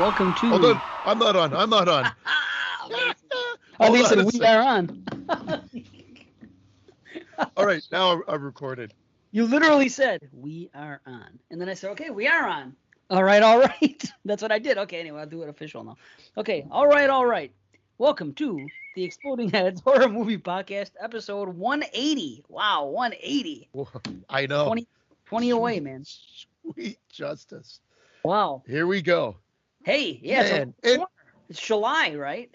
Welcome to. Hold on. I'm not on. I'm not on. Oh, they said we are on. All right, now I'm recorded. You literally said we are on, and then I said, okay, we are on. All right. That's what I did. Okay, anyway, I'll do it official now. Okay, all right. Welcome to the Exploding Heads Horror Movie Podcast, episode 180. Wow, 180. I know. 20 away, man. Sweet justice. Wow. Here we go. Hey, yeah, Man, it's July, right?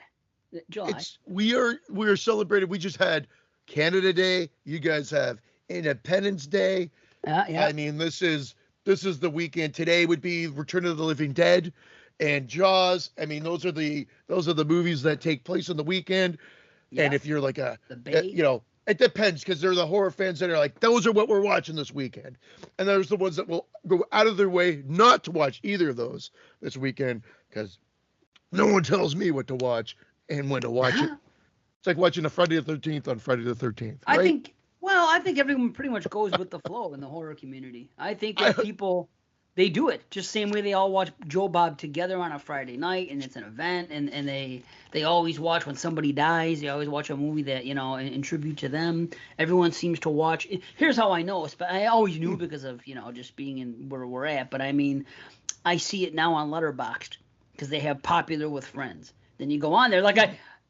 July. We are celebrating. We just had Canada Day. You guys have Independence Day. Yeah. I mean, this is the weekend. Today would be Return of the Living Dead and Jaws. I mean, those are the movies that take place on the weekend. Yeah. And if you're like it depends, because there are the horror fans that are like, those are what we're watching this weekend. And there's the ones that will go out of their way not to watch either of those this weekend, because no one tells me what to watch and when to watch it. It's like watching a Friday the 13th on Friday the 13th. Right? I think everyone pretty much goes with the flow in the horror community. I think that people, they do it just same way they all watch Joe Bob together on a Friday night, and it's an event, and they always watch when somebody dies. They always watch a movie that, in tribute to them. Everyone seems to watch. Here's how I know. I always knew because of, just being in where we're at. But I mean, I see it now on Letterboxd because they have popular with friends. Then you go on there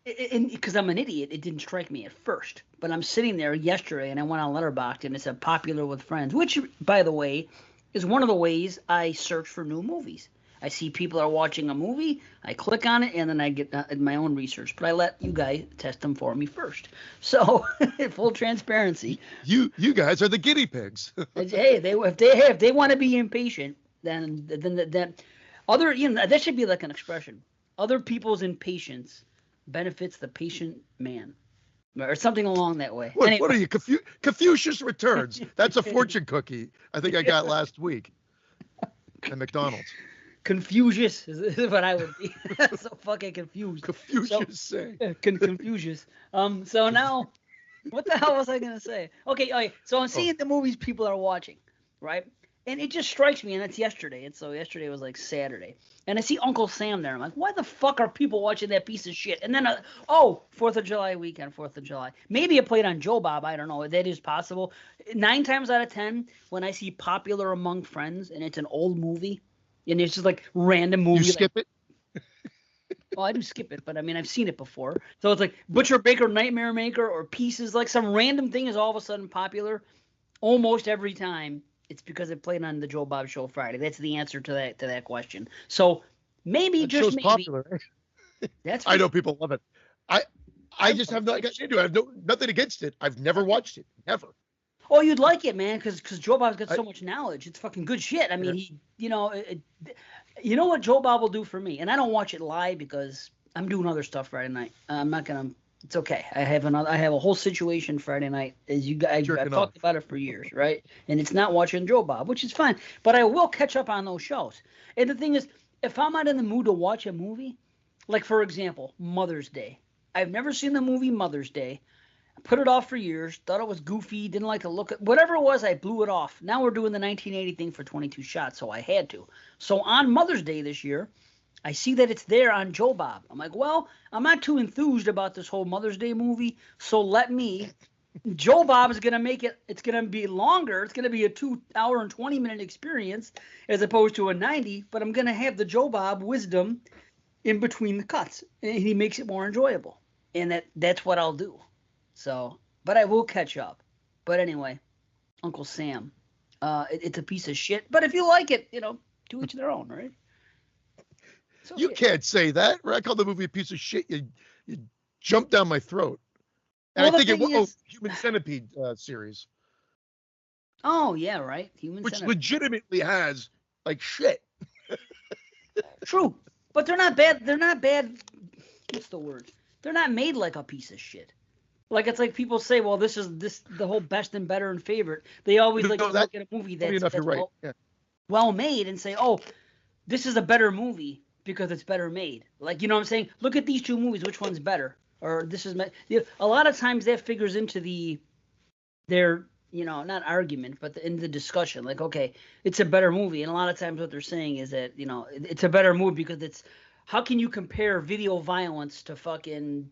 because I'm an idiot, it didn't strike me at first. But I'm sitting there yesterday, and I went on Letterboxd, and it said popular with friends, which, by the way, is one of the ways I search for new movies. I see people are watching a movie, I click on it, and then I get my own research. But I let you guys test them for me first. So, full transparency. You guys are the guinea pigs. Hey, if they want to be impatient, then other, that should be like an expression. Other people's impatience benefits the patient man, or something along that way. What are you, Confucius Returns? That's a fortune cookie I think I got last week at McDonald's. Confucius is what I would be. So fucking confused. Confucius. Confucius. So now, what the hell was I gonna say? Okay. So I'm seeing the movies people are watching, right? And it just strikes me, and it's yesterday, and so yesterday was like Saturday, and I see Uncle Sam there. I'm like, why the fuck are people watching that piece of shit? And then, 4th of July weekend, 4th of July. Maybe it played on Joe Bob, I don't know. That is possible. 9 times out of 10, when I see popular among friends, and it's an old movie, and it's just like random movie. You skip it? Well, I do skip it, but I mean, I've seen it before. So it's like Butcher Baker, Nightmare Maker, or Pieces, like some random thing is all of a sudden popular almost every time. It's because it played on the Joe Bob Show Friday. That's the answer to that question. So maybe that just maybe. Popular. That's I know people love it. I just have not gotten into it. I have nothing against it. I've never watched it. Never. Oh, you'd like it, man, because Joe Bob's got so much knowledge. It's fucking good shit. I mean, you know what Joe Bob will do for me, and I don't watch it live because I'm doing other stuff Friday night. I'm not gonna. It's okay. I have a whole situation Friday night, as you guys. I've talked about it for years, right? And it's not watching Joe Bob, which is fine. But I will catch up on those shows. And the thing is, if I'm not in the mood to watch a movie, like for example, Mother's Day. I've never seen the movie Mother's Day. I put it off for years. Thought it was goofy. Didn't like the look at whatever it was. I blew it off. Now we're doing the 1980 thing for 22 shots, so I had to. So on Mother's Day this year, I see that it's there on Joe Bob. I'm like, well, I'm not too enthused about this whole Mother's Day movie, so Joe Bob is going to make it, it's going to be longer. It's going to be a 2-hour and 20-minute experience as opposed to a 90, but I'm going to have the Joe Bob wisdom in between the cuts, and he makes it more enjoyable. And that's what I'll do. So, but I will catch up. But anyway, Uncle Sam, it's a piece of shit, but if you like it, to each their own, right? Okay. You can't say that. I call the movie a piece of shit. You jump down my throat. And I think it was Human Centipede series. Oh yeah, right. Which legitimately has like shit. True, but they're not bad. They're not bad. What's the word? They're not made like a piece of shit. Like it's like people say, well, this is the whole best and better and favorite. They always look at a movie that's well made and say, oh, this is a better movie because it's better made. Like, you know what I'm saying? Look at these two movies. Which one's better? Or this is a lot of times that figures into their not argument, but in the discussion, like, okay, it's a better movie. And a lot of times what they're saying is that, it's a better movie because how can you compare video violence to fucking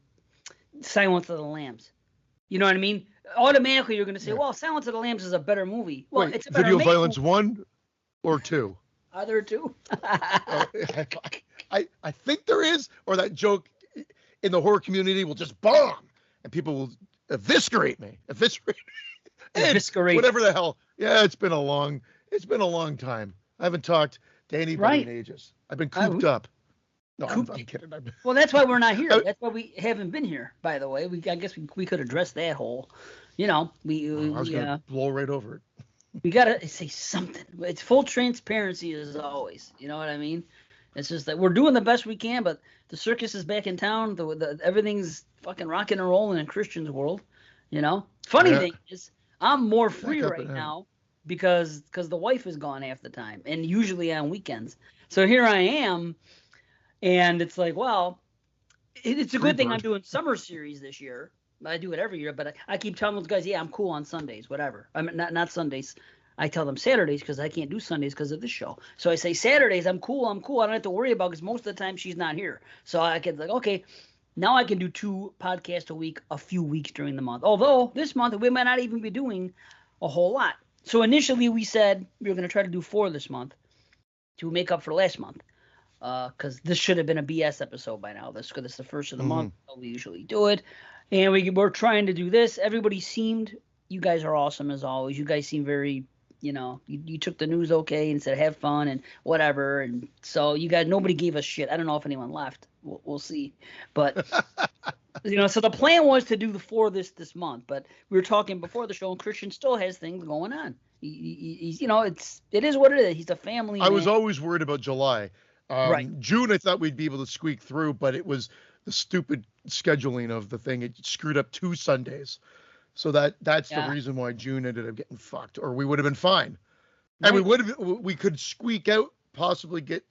Silence of the Lambs? You know what I mean? Automatically, you're going to say, well, Silence of the Lambs is a better movie. Well, Wait, it's a better Video Violence 1 or 2? Are there two? I think there is, or that joke in the horror community will just bomb and people will eviscerate me. Eviscerate. Whatever the hell. Yeah, it's been a long time. I haven't talked to anybody in ages. I've been cooped up. No, I'm kidding. Well, that's why we're not here. That's why we haven't been here, by the way. I guess we could address that whole, I was going to blow right over it. We got to say something. It's full transparency as always. You know what I mean? It's just that we're doing the best we can, but the circus is back in town. Everything's fucking rocking and rolling in Christian's world. Funny thing is, I'm more free right now because the wife is gone half the time, and usually on weekends. So here I am, and it's like, well, it's a good thing I'm doing summer series this year. I do it every year, but I keep telling those guys, yeah, I'm cool on Sundays, whatever. I mean, not Sundays. I tell them Saturdays because I can't do Sundays because of this show. So I say Saturdays, I'm cool. I don't have to worry about because most of the time she's not here. So I can okay, now I can do 2 podcasts a week, a few weeks during the month. Although this month we might not even be doing a whole lot. So initially we said we were going to try to do 4 this month to make up for last month. Because this should have been a BS episode by now. This is the first of the month. We usually do it. And we're trying to do this. You guys are awesome as always. You guys seem very, you took the news okay and said have fun and whatever. And so you guys, nobody gave us shit. I don't know if anyone left. We'll see. But, so the plan was to do the 4 this month. But we were talking before the show, and Christian still has things going on. He's, it is what it is. He's a family man. I was always worried about July. June, I thought we'd be able to squeak through, but it was the stupid scheduling of the thing. It screwed up 2 Sundays. So that's the reason why June ended up getting fucked, or we would have been fine. Right. And we could squeak out, possibly get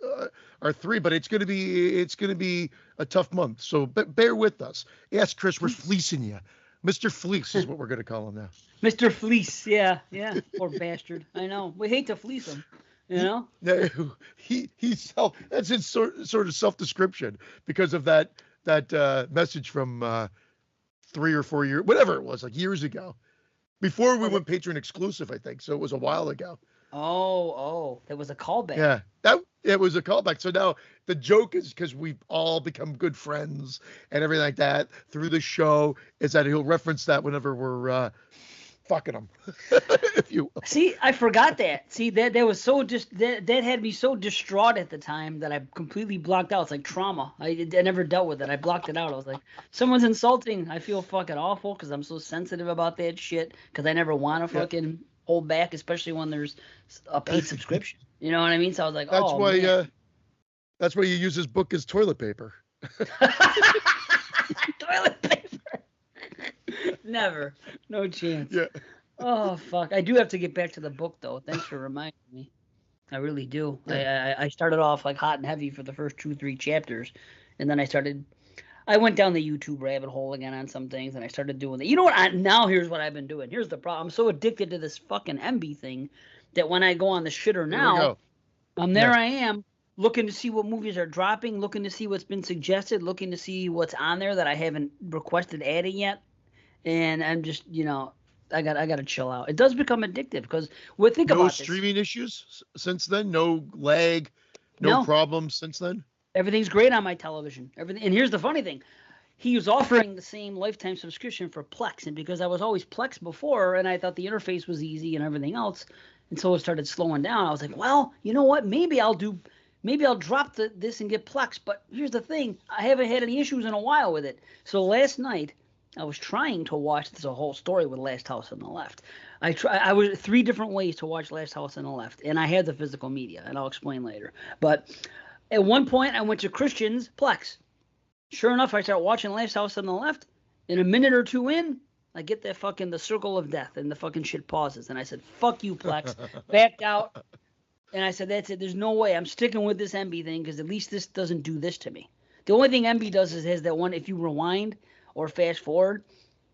our 3, but it's going to be a tough month. So bear with us. Yes, Chris, we're fleecing you. Mr. Fleece is what we're going to call him now. Mr. Fleece. Yeah. Poor bastard. I know. We hate to fleece him. No, that's his sort of self-description because of that message from 3 or 4 years, whatever it was, like years ago, before we went patron exclusive, I think. So it was a while ago. Oh, that was a callback. Yeah, it was a callback. So now the joke is, because we've all become good friends and everything like that through the show, is that he'll reference that whenever we're fucking them. If you will. See, I forgot that. See, that was so that had me so distraught at the time that I completely blocked out. It's like trauma. I never dealt with it. I blocked it out. I was like, someone's insulting. I feel fucking awful because I'm so sensitive about that shit because I never want to fucking hold back, especially when there's a paid subscription. You know what I mean? So I was like, that's why you use his book as toilet paper. Toilet paper. Never. No chance. Yeah. Oh, fuck. I do have to get back to the book, though. Thanks for reminding me. I really do. Yeah. I started off like hot and heavy for the first 2-3 chapters. And then I went down the YouTube rabbit hole again on some things, and I started doing that. You know what? Now here's what I've been doing. Here's the problem. I'm so addicted to this fucking MB thing that when I go on the shitter now, I am looking to see what movies are dropping, looking to see what's been suggested, looking to see what's on there that I haven't requested adding yet. And I'm just, I got to chill out. It does become addictive because think about this. No streaming issues since then? No lag? No problems since then? Everything's great on my television. Everything. And here's the funny thing. He was offering the same lifetime subscription for Plex. And because I was always Plex before and I thought the interface was easy and everything else, and so it started slowing down, I was like, well, you know what? Maybe I'll drop this and get Plex. But here's the thing. I haven't had any issues in a while with it. So last night, I was trying to watch this whole story with Last House on the Left. I was 3 different ways to watch Last House on the Left, and I had the physical media, and I'll explain later. But at one point, I went to Christian's Plex. Sure enough, I start watching Last House on the Left. In a minute or 2 in, I get that the circle of death, and the fucking shit pauses. And I said, fuck you, Plex. Backed out. And I said, that's it. There's no way. I'm sticking with this MB thing because at least this doesn't do this to me. The only thing MB does is has that one, if you rewind or fast forward,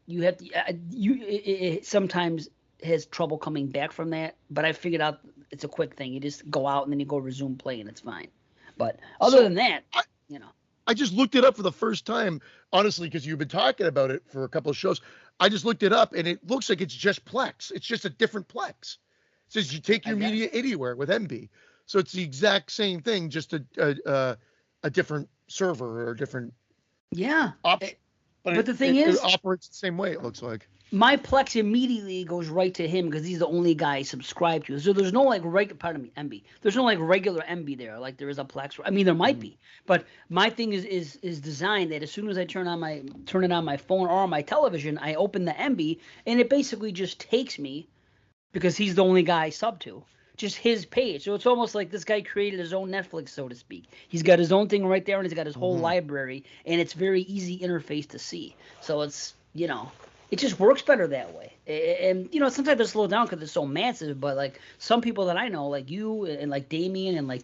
you have to sometimes has trouble coming back from that, but I figured out it's a quick thing. You just go out and then you go resume play and it's fine. But other than that, I just looked it up for the first time, honestly, because you've been talking about it for a couple of shows. I just looked it up, and it looks like it's just Plex. It's just a different Plex. It says you take your media anywhere with MB. So it's the exact same thing, just a different server or a different option. But the thing is, it operates the same way, it looks like. My Plex immediately goes right to him because he's the only guy I subscribe to. So there's no like MB. There's no like regular MB there like there is a Plex. I mean, there might be, but my thing is designed that as soon as I turn it on my phone or on my television, I open the MB and it basically just takes me, because he's the only guy I sub to, just his page. So it's almost like this guy created his own Netflix, so to speak. He's got his own thing right there, and he's got his whole library, and it's very easy interface to see. So it's, it just works better that way. And, sometimes it slows down because it's so massive, but, like, some people that I know, like you and, like, Damien and, like,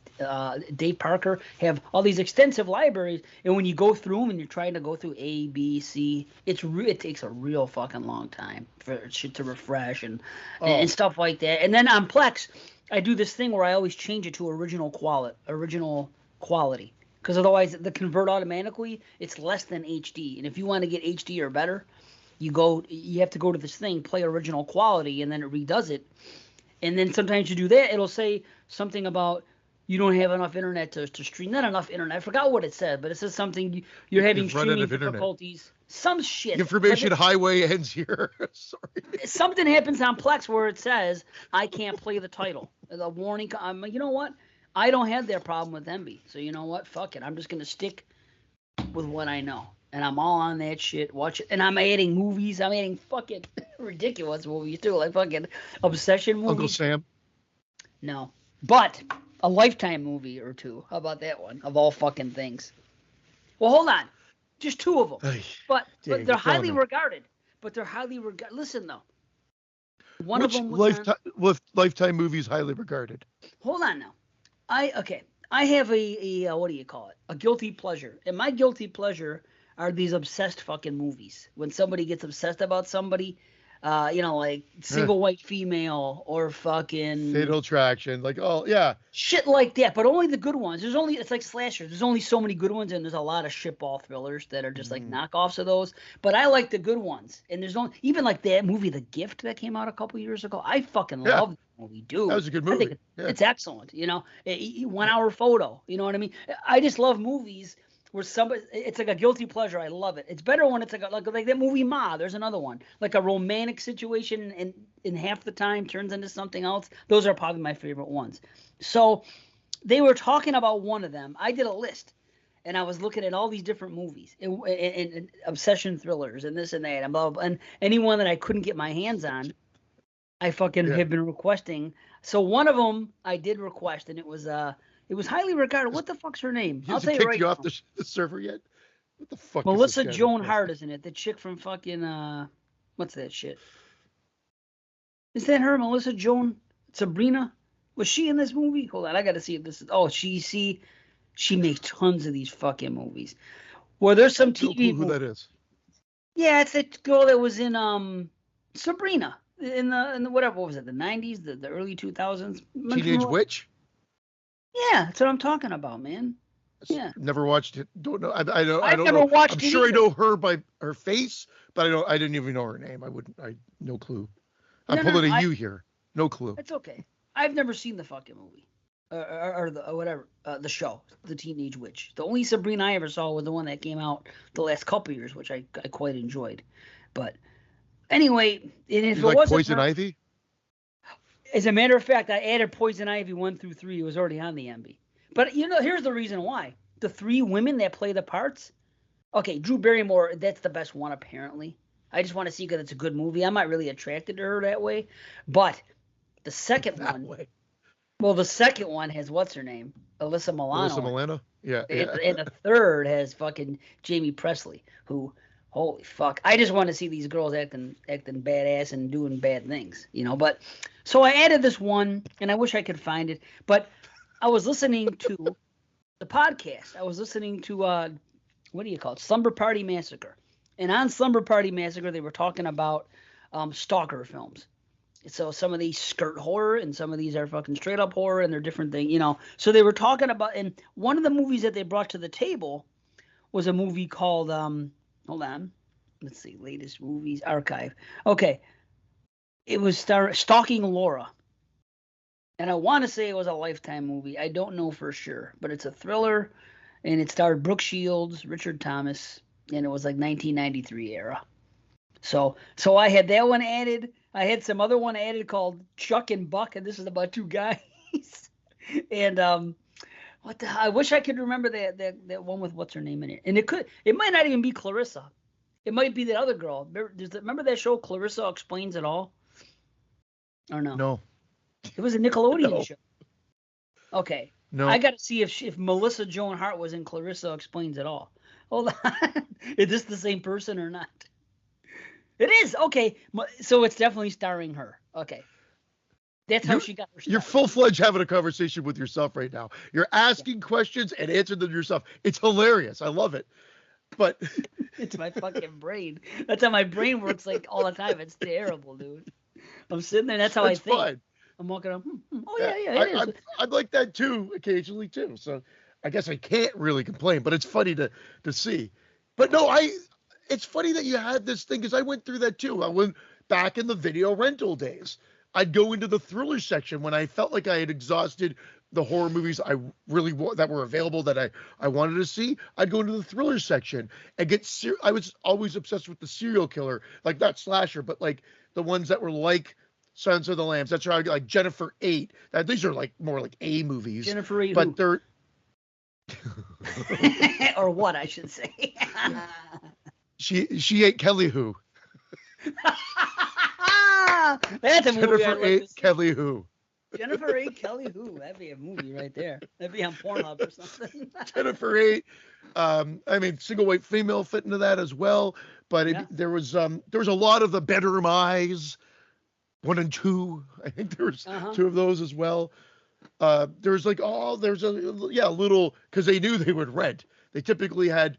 Dave Parker, have all these extensive libraries, and when you go through them and you're trying to go through A, B, C, it takes a real fucking long time for shit to refresh and stuff like that. And then on Plex, I do this thing where I always change it to original quality, because otherwise the convert automatically, it's less than HD. And if you want to get HD or better, you have to go to this thing, play original quality, and then it redoes it. And then sometimes you do that, it'll say something about you don't have enough internet to stream. Not enough internet. I forgot what it said, but it says something you're having streaming difficulties. Some shit. Information highway ends here. Sorry. Something happens on Plex where it says I can't play the title. The warning. You know what? I don't have that problem with MB. So you know what? Fuck it. I'm just gonna stick with what I know. And I'm all on that shit. Watch it. And I'm adding movies. I'm adding fucking ridiculous movies too, like fucking Obsession movies. Uncle Sam. No, but a Lifetime movie or two. How about that one? Of all fucking things. Well, hold on. Just two of them. But they're highly regarded. Listen though. Which Lifetime movies highly regarded? Hold on now. I have a what do you call it? A guilty pleasure. And my guilty pleasure are these obsessed fucking movies. When somebody gets obsessed about somebody, like Single White Female or fucking Fatal Attraction, shit like that. But only the good ones. It's like slashers. There's only so many good ones, and there's a lot of shitball thrillers that are just like knockoffs of those. But I like the good ones, and there's even like that movie, The Gift, that came out a couple years ago. I fucking love that movie, dude. That was a good movie. I think it's excellent. 1 hour photo. You know what I mean? I just love movies where it's like a guilty pleasure. I love it. It's better when it's like that movie Ma. There's another one, like a romantic situation, and in half the time turns into something else. Those are probably my favorite ones. So they were talking about one of them. I did a list, and I was looking at all these different movies and obsession thrillers and this and that and blah, blah, blah. And anyone that I couldn't get my hands on, I fucking have been requesting. So one of them I did request, and it was highly regarded. What the fuck's her name? I'll tell you right now. Off the server yet? What the fuck? Melissa Joan Hart, isn't it? The chick from fucking what's that shit? Is that her? Melissa Joan Sabrina? Was she in this movie? Hold on, I gotta see if this is. She makes tons of these fucking movies. Well, there's some TV. Who that is? Yeah, it's that girl that was in Sabrina in the whatever. What was it? The 90s, the early 2000s. Teenage Witch. Yeah, that's what I'm talking about, man. Yeah. Never watched it. Don't know. I don't I've know. never watched it. I'm sure I know her by her face, but I didn't even know her name. No clue. I'm pulling a U here. No clue. It's okay. I've never seen the fucking movie. Or whatever, the show, The Teenage Witch. The only Sabrina I ever saw was the one that came out the last couple years, which I quite enjoyed. But anyway, and if you it like wasn't Poison Ivy? As a matter of fact, I added Poison Ivy 1 through 3. It was already on the MB. But here's the reason why. The 3 women that play the parts. Okay, Drew Barrymore, that's the best one apparently. I just want to see because it's a good movie. I'm not really attracted to her that way. But the second the second one has what's her name? Alyssa Milano. Alyssa Milano? Yeah. And the third has fucking Jamie Presley, who, holy fuck. I just want to see these girls acting badass and doing bad things, But so I added this one, and I wish I could find it. But I was listening to the podcast. I was listening to, what do you call it? Slumber Party Massacre. And on Slumber Party Massacre, they were talking about stalker films. So some of these skirt horror and some of these are fucking straight up horror and they're different things, you know. So they were talking about, and one of the movies that they brought to the table was a movie called hold on, let's see, latest movies archive. Okay, it was Stalking Laura, and I want to say it was a Lifetime movie. I don't know for sure, but it's a thriller, and it starred Brooke Shields, Richard Thomas, and it was like 1993 era. So I had that one added. I had some other one added called Chuck and Buck, and this is about two guys. And what the hell? I wish I could remember that one with what's her name in it. And it might not even be Clarissa. It might be the other girl. Remember that show Clarissa Explains It All? Or no? No. It was a Nickelodeon show. Okay. No. I got to see if Melissa Joan Hart was in Clarissa Explains It All. Hold on. Is this the same person or not? It is. Okay. So it's definitely starring her. Okay. That's how she got her start. You're full-fledged having a conversation with yourself right now. You're asking questions and answering them yourself. It's hilarious. I love it. But it's my fucking brain. That's how my brain works like all the time. It's terrible, dude. I'm sitting there. That's how I think. Fine. I'm walking up. Oh yeah, it is. I'm like that too, occasionally too. So I guess I can't really complain. But it's funny to see. But no, it's funny that you had this thing because I went through that too. I went back in the video rental days. I'd go into the thriller section when I felt like I had exhausted the horror movies that were available that I wanted to see. I'd go into the thriller section and I was always obsessed with the serial killer, like not slasher, but like the ones that were like Silence of the Lambs. That's why I like Jennifer 8. These are like more like A movies. Jennifer 8, but they're or what I should say. She ate Kelly Who. That's a movie. Jennifer ate Kelly Who. Jennifer ate Kelly Who. That'd be a movie right there. That'd be on Pornhub or something. Jennifer ate. I mean, single white female fit into that as well. But there was a lot of the Bedroom Eyes, 1 and 2. I think there was 2 of those as well. There's like little because they knew they would rent. They typically had,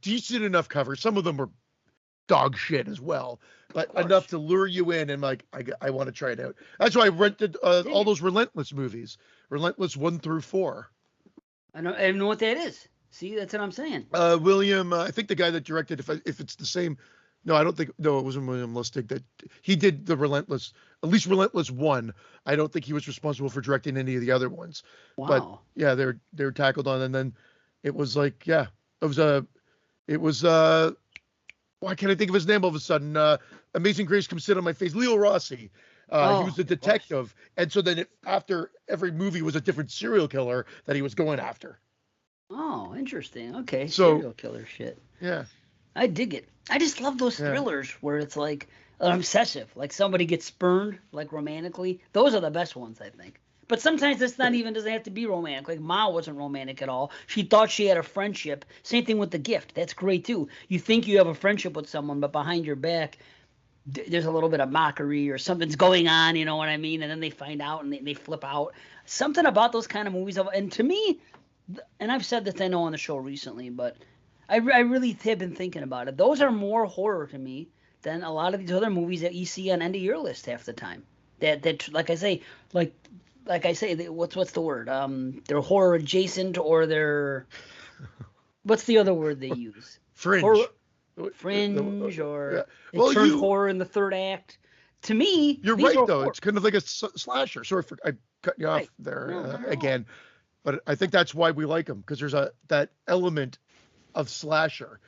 decent enough cover. Some of them were dog shit as well, but enough to lure you in and like I want to try it out. That's why I rented all those Relentless movies, Relentless 1 through 4. I don't know what that is. See, that's what I'm saying. William, I think the guy that directed, if it's the same, no, I don't think, no, it wasn't William Lustig that he did the Relentless, at least Relentless 1. I don't think he was responsible for directing any of the other ones. Wow. But yeah, they're tackled on, and then it was like, it was why can't I think of his name all of a sudden? Amazing Grace Come Sit on My Face. Leo Rossi. He was the detective. And so then after every movie was a different serial killer that he was going after. Oh, interesting. Okay. So, serial killer shit. Yeah. I dig it. I just love those thrillers where it's like obsessive. Like somebody gets spurned, like romantically. Those are the best ones, I think. But sometimes it's not even, doesn't have to be romantic. Like Ma wasn't romantic at all. She thought she had a friendship. Same thing with The Gift. That's great too. You think you have a friendship with someone, but behind your back, there's a little bit of mockery or something's going on, you know what I mean? And then they find out and they flip out. Something about those kind of movies. And to me, and I've said this I know on the show recently, but I really have been thinking about it. Those are more horror to me than a lot of these other movies that you see on end of year list half the time. That like I say, what's the word? They're horror adjacent, or they're what's the other word they use? Fringe. Fringe, or they turn horror in the third act. To me, you're right though. Horror. It's kind of like a slasher. Sorry for I cut you off there again, but I think that's why we like them, because there's that element of slasher.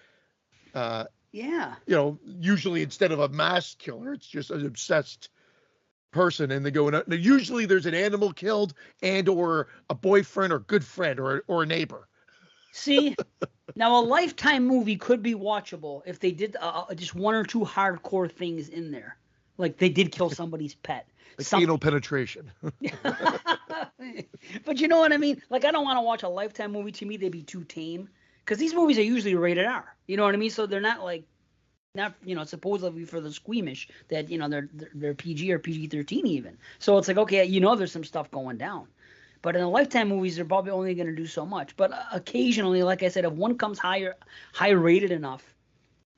Usually instead of a mass killer, it's just an obsessed person, and they go in. Usually there's an animal killed and or a boyfriend or good friend or a neighbor. See, now a Lifetime movie could be watchable if they did just 1 or 2 hardcore things in there, like they did kill somebody's pet, like anal penetration. But you know what I mean? Like I don't want to watch a Lifetime movie. To me, they'd be too tame, because these movies are usually rated R. You know what I mean? So they're not supposedly for the squeamish, that they're PG or PG-13 even. So it's like, okay, there's some stuff going down. But in the Lifetime movies, they're probably only going to do so much. But occasionally, like I said, if one comes high rated enough,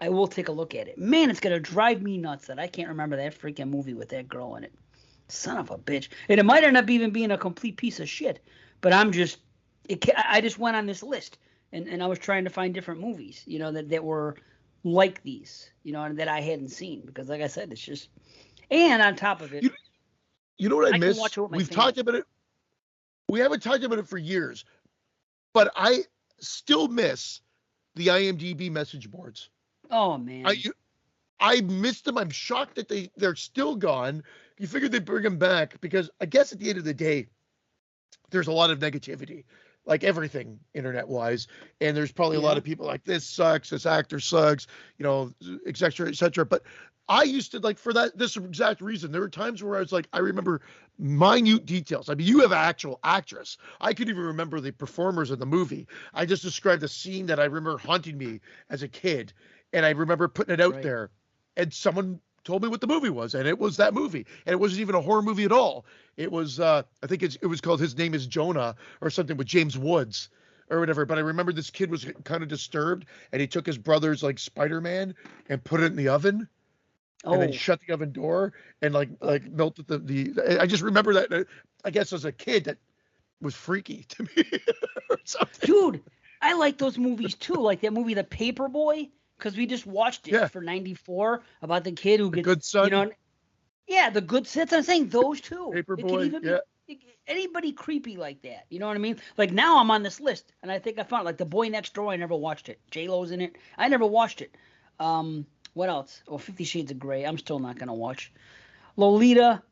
I will take a look at it. Man, it's gonna drive me nuts that I can't remember that freaking movie with that girl in it. Son of a bitch. And it might end up even being a complete piece of shit. But I just went on this list and I was trying to find different movies, that were like these, and that I hadn't seen because, like I said, it's just. And on top of it, you know what I can miss? watch it with my We've family. talked about it. We haven't talked about it for years, but I still miss the IMDb message boards. Oh man. I missed them. I'm shocked that they're still gone. You figured they'd bring them back because I guess at the end of the day, there's a lot of negativity, like everything internet wise. And there's probably a lot of people like this sucks, this actor sucks, et cetera, et cetera. But I used to like for this exact reason. There were times where I was like, I remember minute details. I mean, you have an actual actress. I could even remember the performers in the movie. I just described a scene that I remember haunting me as a kid. And I remember putting it out there. And someone told me what the movie was, and it was that movie. And it wasn't even a horror movie at all. It was, I think it was called His Name is Jonah or something with James Woods or whatever. But I remember this kid was kind of disturbed, and he took his brother's like Spider-Man and put it in the oven, and then shut the oven door and like melted the. I just remember that. I guess as a kid, that was freaky to me or something. Dude, I like those movies too, like that movie The Paperboy. Because we just watched it for '94 about the kid who gets, Good Son. The Good Son. I'm saying those two. Paperboy, anybody creepy like that. You know what I mean? Like now I'm on this list, and I think I found like The Boy Next Door. I never watched it. J-Lo's in it. I never watched it. What else? Oh, 50 Shades of Grey. I'm still not gonna watch. Lolita.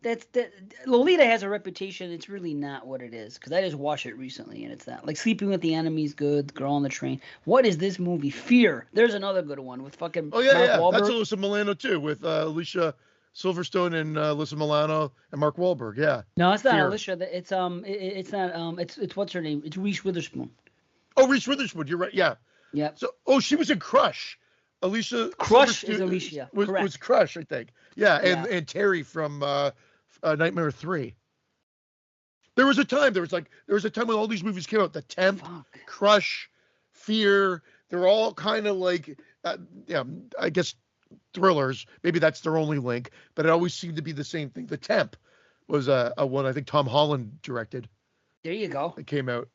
Lolita has a reputation. It's really not what it is because I just watched it recently and it's not. Like Sleeping with the Enemy's good. Girl on the Train. What is this movie? Fear. There's another good one with fucking. Oh yeah, Mark yeah. Wahlberg. That's Alyssa Milano too, with Alicia Silverstone and Alyssa Milano and Mark Wahlberg. Yeah. No, it's not Fear. Alicia. It's not it's what's her name? It's Reese Witherspoon. Oh, Reese Witherspoon. You're right. Yeah. Yeah. So she was in Crush. Alicia Crush is Alicia. Was Crush, I think. Yeah, and Terry from Nightmare 3. There was a time when all these movies came out. The Temp, Crush, Fear. They're all kind of like, I guess thrillers. Maybe that's their only link, but it always seemed to be the same thing. The Temp was a one I think Tom Holland directed. There you go. It came out.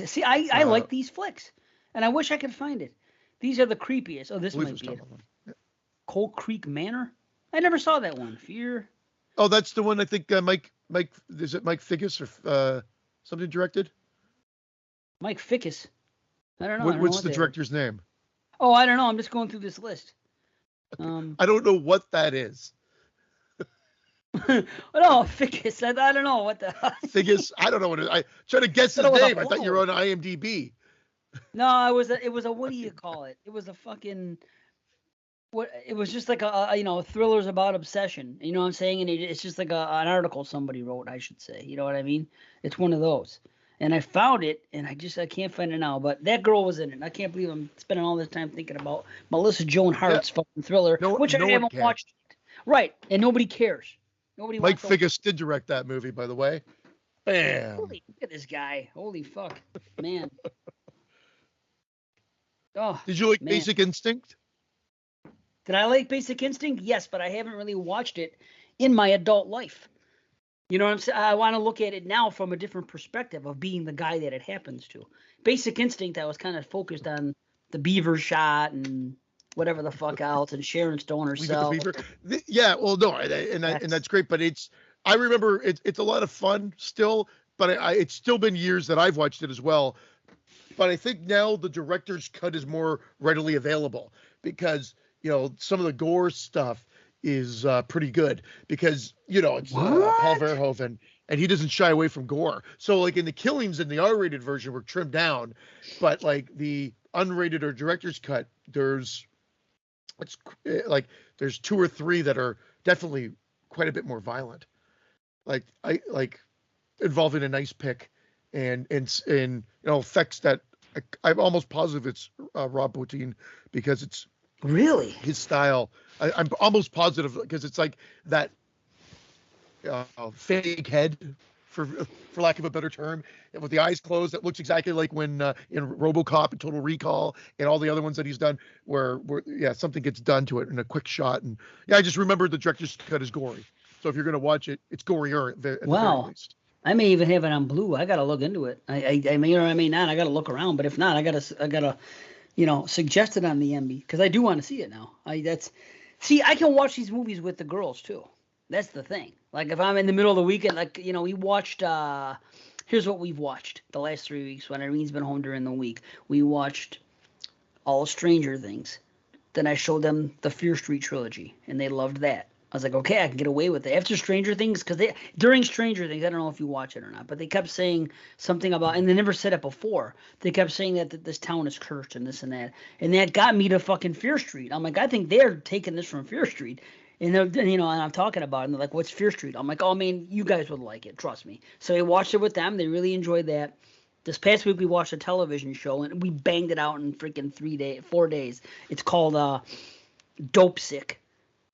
See, I like these flicks, and I wish I could find it. These are the creepiest. Oh, this might be it. Yeah. Cold Creek Manor? I never saw that one. Fear. Oh, that's the one I think Mike, is it Mike Figgis or something directed? Mike Figgis. I don't know. What's the director's name? Oh, I don't know. I'm just going through this list. I don't know what that is. No, Figgis. I don't know what the. Figgis. I don't know what it is. I try to guess his name. I thought you were on IMDb. No, it was a what do you call it? It was a fucking it was just like a thrillers about obsession. You know what I'm saying? And it's just like an article somebody wrote, I should say. You know what I mean? It's one of those. And I found it, and I can't find it now. But that girl was in it. I can't believe I'm spending all this time thinking about Melissa Joan Hart's fucking thriller, which I haven't watched yet. Right, and nobody cares. Mike Figgis did direct that movie, by the way. Bam. Look at this guy. Holy fuck, man. Oh, did you like Basic Instinct? Did I like Basic Instinct? Yes, but I haven't really watched it in my adult life. You know what I'm saying? I want to look at it now from a different perspective of being the guy that it happens to. Basic Instinct, I was kind of focused on the beaver shot and whatever the fuck else, and Sharon Stone herself. Yeah, well, no, and that's great, but I remember it's a lot of fun still, but it's still been years that I've watched it as well. But I think now the director's cut is more readily available because, some of the gore stuff is pretty good because, it's Paul Verhoeven and he doesn't shy away from gore. So like in the killings in the R-rated version were trimmed down, but like the unrated or director's cut, there's 2 or 3 that are definitely quite a bit more violent. Like involving an ice pick and effects that I'm almost positive it's Rob Bottin because it's really his style. I'm almost positive because it's like that fake head for lack of a better term, with the eyes closed. It looks exactly like when in RoboCop and Total Recall and all the other ones that he's done, where something gets done to it in a quick shot. And I just remember the director's cut is gory. So if you're going to watch it, it's gorier at the very least. I may even have it on Blue. I gotta look into it. I may or I may not. I gotta look around. But if not, I gotta suggest it on the MB because I do want to see it now. I can watch these movies with the girls too. That's the thing. Like if I'm in the middle of the weekend, we watched. Here's what we've watched the last 3 weeks when Irene's been home during the week. We watched all Stranger Things. Then I showed them the Fear Street trilogy, and they loved that. I was like, okay, I can get away with it. After Stranger Things, because during Stranger Things, I don't know if you watch it or not, but they kept saying something about, and they never said it before. They kept saying that this town is cursed and this and that got me to fucking Fear Street. I'm like, I think they're taking this from Fear Street, and and I'm talking about it, and they're like, what's Fear Street? I'm like, oh man, you guys would like it, trust me. So I watched it with them. They really enjoyed that. This past week we watched a television show and we banged it out in freaking 4 days. It's called Dope Sick.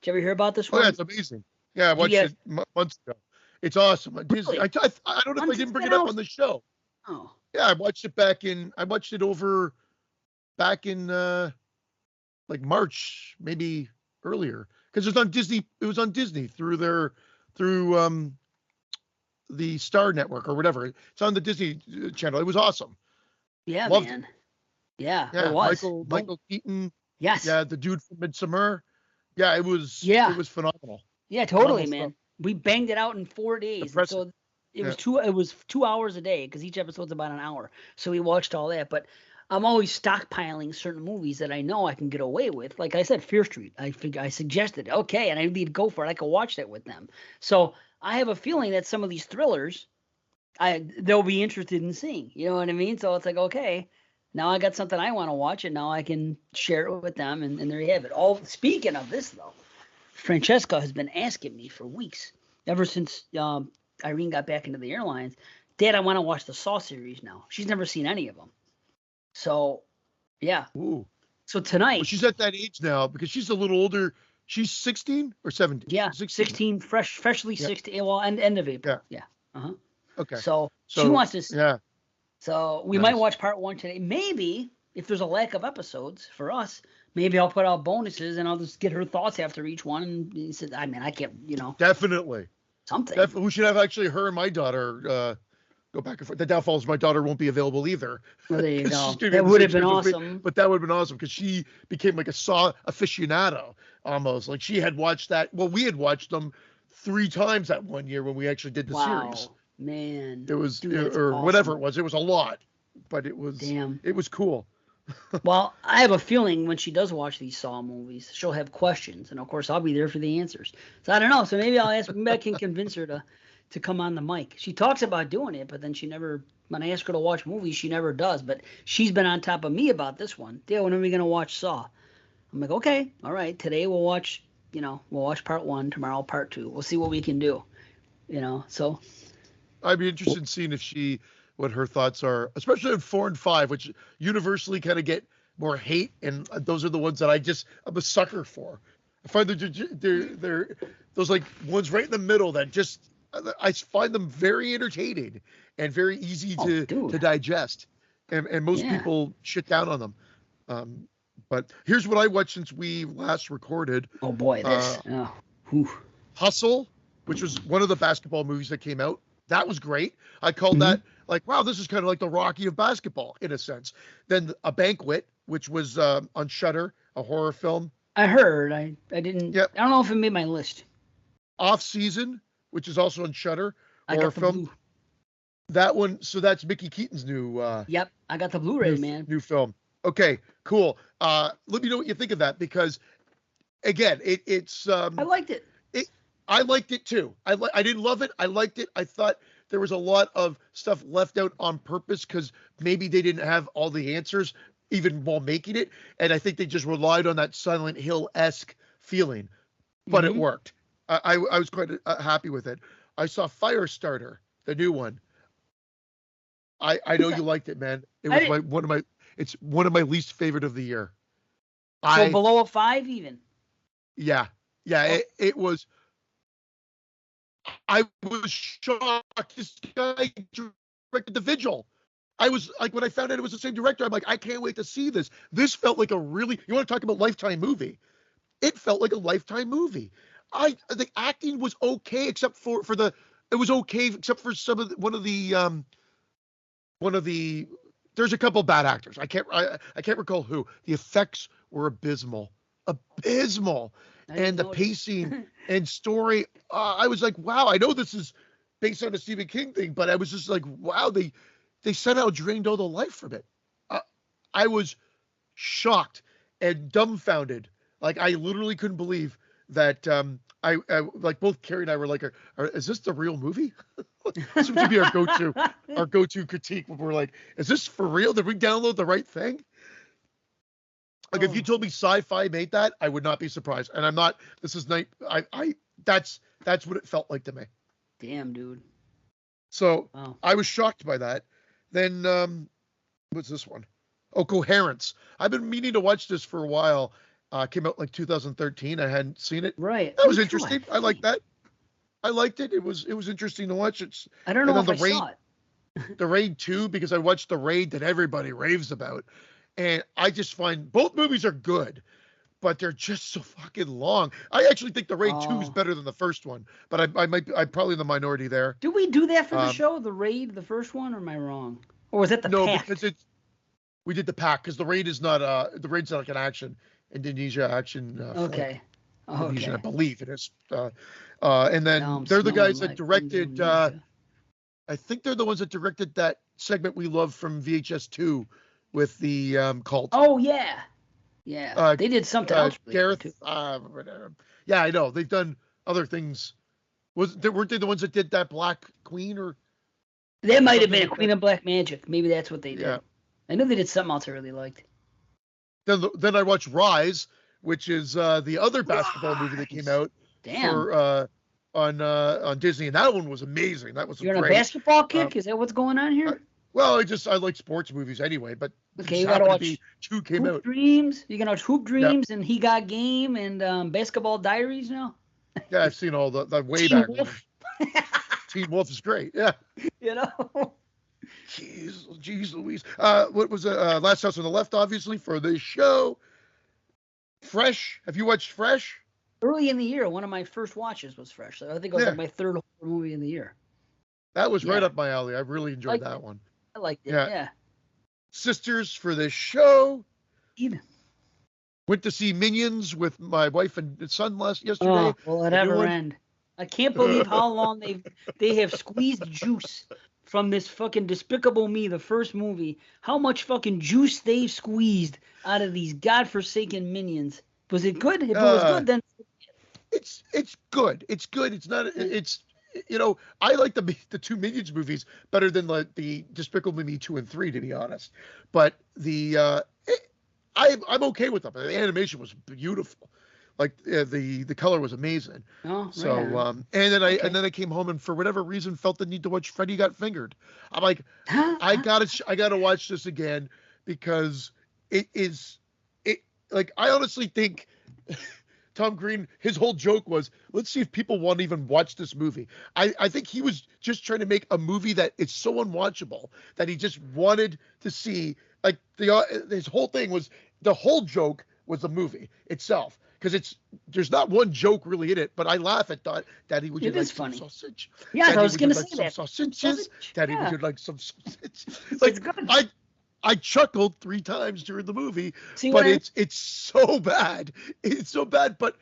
Did you ever hear about this one? Oh, yeah, it's amazing. Yeah, I watched it months ago. It's awesome. Disney. I don't know if I didn't bring it up on the show. Oh. Yeah, I watched it over back in like March, maybe earlier, because it was on Disney. It was on Disney through the Star Network or whatever. It's on the Disney Channel. It was awesome. Yeah, Loved man. It. Yeah, it was. Michael Keaton. Yes. Yeah, the dude from Midsommar. Yeah, it was. Yeah. It was phenomenal. Yeah, totally, man. We banged it out in 4 days. So it was 2 hours a day because each episode's about an hour. So we watched all that. But I'm always stockpiling certain movies that I know I can get away with. Like I said, Fear Street. I suggested, okay, and I need to go for it. I could watch that with them. So I have a feeling that some of these thrillers, they'll be interested in seeing. You know what I mean? So it's like, okay, now I got something I want to watch, and now I can share it with them, and there you have it. Speaking of this, though, Francesca has been asking me for weeks, ever since Irene got back into the airlines, Dad, I want to watch the Saw series now. She's never seen any of them. So, yeah. Ooh. So tonight. Well, she's at that age now because she's a little older. She's 16 or 17? Yeah, 16, freshly 16. Well, end of April. Yeah. Uh-huh. Okay. So she wants to. Yeah. So we might watch part 1 today. Maybe if there's a lack of episodes for us, maybe I'll put out bonuses and I'll just get her thoughts after each one. And he said, I mean, I can't, Definitely. Something. We should have actually her and my daughter go back and forth. The downfall is my daughter won't be available either. Well, there you go. That would have been awesome. But that would have been awesome because she became like a Saw aficionado almost. Like she had watched that. Well, we had watched them 3 times that one year when we actually did the series. Man, it was awesome. Whatever it was. It was a lot, but it was It was cool. Well, I have a feeling when she does watch these Saw movies, she'll have questions, and of course I'll be there for the answers. So I don't know. So maybe I'll ask. Maybe I can convince her to come on the mic. She talks about doing it, but then she never. When I ask her to watch movies, she never does. But she's been on top of me about this one. Dale, when are we gonna watch Saw? I'm like, okay, all right. Today we'll watch. We'll watch part 1. Tomorrow part 2. We'll see what we can do. So. I'd be interested in seeing what her thoughts are, especially in 4 and 5, which universally kind of get more hate, and those are the ones that I'm a sucker for. I find they're those like ones right in the middle that I find them very entertaining and very easy to digest, and most people shit down on them. But here's what I watched since we last recorded. Oh boy, this Hustle, which was one of the basketball movies that came out. That was great. I called that like, wow, this is kind of like the Rocky of basketball in a sense. Then A Banquet, which was on Shudder, a horror film. I heard. I didn't. Yep. I don't know if it made my list. Off Season, which is also on Shudder, horror film. Blue. That one. So that's Mickey Keaton's new. Yep, I got the Blu-ray, man. New film. Okay, cool. Let me know what you think of that because, again, it's. I liked it. I liked it too. I didn't love it. I liked it. I thought there was a lot of stuff left out on purpose because maybe they didn't have all the answers even while making it. And I think they just relied on that Silent Hill-esque feeling, but it worked. I was quite happy with it. I saw Firestarter, the new one. I know you liked it, man. It was it's one of my least favorite of the year. So below a 5 even? Yeah. Yeah, it was. I was shocked. This guy directed The Vigil. I was like, when I found out it was the same director, I'm like, I can't wait to see this. This felt like a really, you want to talk about Lifetime movie? It felt like a Lifetime movie. The acting was okay except for the, it was okay except for some of the, one of the there's a couple bad actors. I can't recall who. The effects were abysmal. Abysmal. And the pacing and story, I was like, wow, I know this is based on a Stephen King thing, but I was just like, wow, they somehow drained all the life from it. I was shocked and dumbfounded. Like, I literally couldn't believe that I like, both Carrie and I were like, is this the real movie? This seems to be our go-to critique when we're like, is this for real? Did we download the right thing? Like, if you told me Sci-Fi made that, I would not be surprised. And I'm not. This is night. That's what it felt like to me. Damn, dude. So I was shocked by that. Then what's this one? Oh, Coherence. I've been meaning to watch this for a while. Came out like 2013. I hadn't seen it. Right. That was interesting. I liked that. I liked it. It was interesting to watch. I don't know if I saw it. The Raid 2, because I watched the Raid that everybody raves about. And I just find both movies are good, but they're just so fucking long. I actually think the Raid 2 is better than the first one, but I'm probably in the minority there. Did we do that for the show, the Raid, the first one, or am I wrong? Or was it the Pact? No, because we did the Pact, because the Raid is not the Raid's not like an action Indonesia action. Okay. Indonesian, I believe it is. And then they're the guys that directed. I think they're the ones that directed that segment we love from VHS 2 with the cult. Oh yeah, yeah. They did something else. Gareth. Yeah, I know. They've done other things. Weren't they the ones that did that Black Queen or? That might have been a Queen of Black Magic. Maybe that's what they did. Yeah. I know they did something else I really liked. Then I watched Rise, which is the other basketball movie that came out. Damn. On Disney, and that one was amazing. That was You're on a basketball kick? Is that what's going on here? Well, I like sports movies anyway, but okay, you gotta watch two came Hoop out. Dreams. You can watch Hoop Dreams and He Got Game and Basketball Diaries now. Yeah, I've seen all the way Teen back. Wolf. Teen Wolf is great. Yeah. You know. Jeez Louise. What was Last House on the Left, obviously, for this show. Fresh. Have you watched Fresh? Early in the year, one of my first watches was Fresh. So I think it was like my third horror movie in the year. That was right up my alley. I really enjoyed that one. I liked it. Yeah. Sisters for this show. Even. Went to see Minions with my wife and son yesterday. Oh, will it ever end? I can't believe how long they have squeezed juice from this fucking Despicable Me, the first movie. How much fucking juice they've squeezed out of these godforsaken Minions. Was it good? If it was good, then it's good. It's good. It's not. It's I like the two Minions movies better than the Despicable Me 2 and 3, to be honest. But I'm okay with them. The animation was beautiful. Like the color was amazing. Oh, so and then I came home and for whatever reason felt the need to watch Freddy Got Fingered. I'm like, I gotta watch this again because like I honestly think Tom Green, his whole joke was, let's see if people want to even watch this movie. I think he was just trying to make a movie that is so unwatchable that he just wanted to see, like his whole thing was, the whole joke was the movie itself. Because there's not one joke really in it, but I laugh at that. Daddy, would you like some sausage? Yeah, Daddy, I was going to say that. Sausages? Daddy, would you like some sausage? It's good. I chuckled 3 times during the movie, but it's so bad. It's so bad, but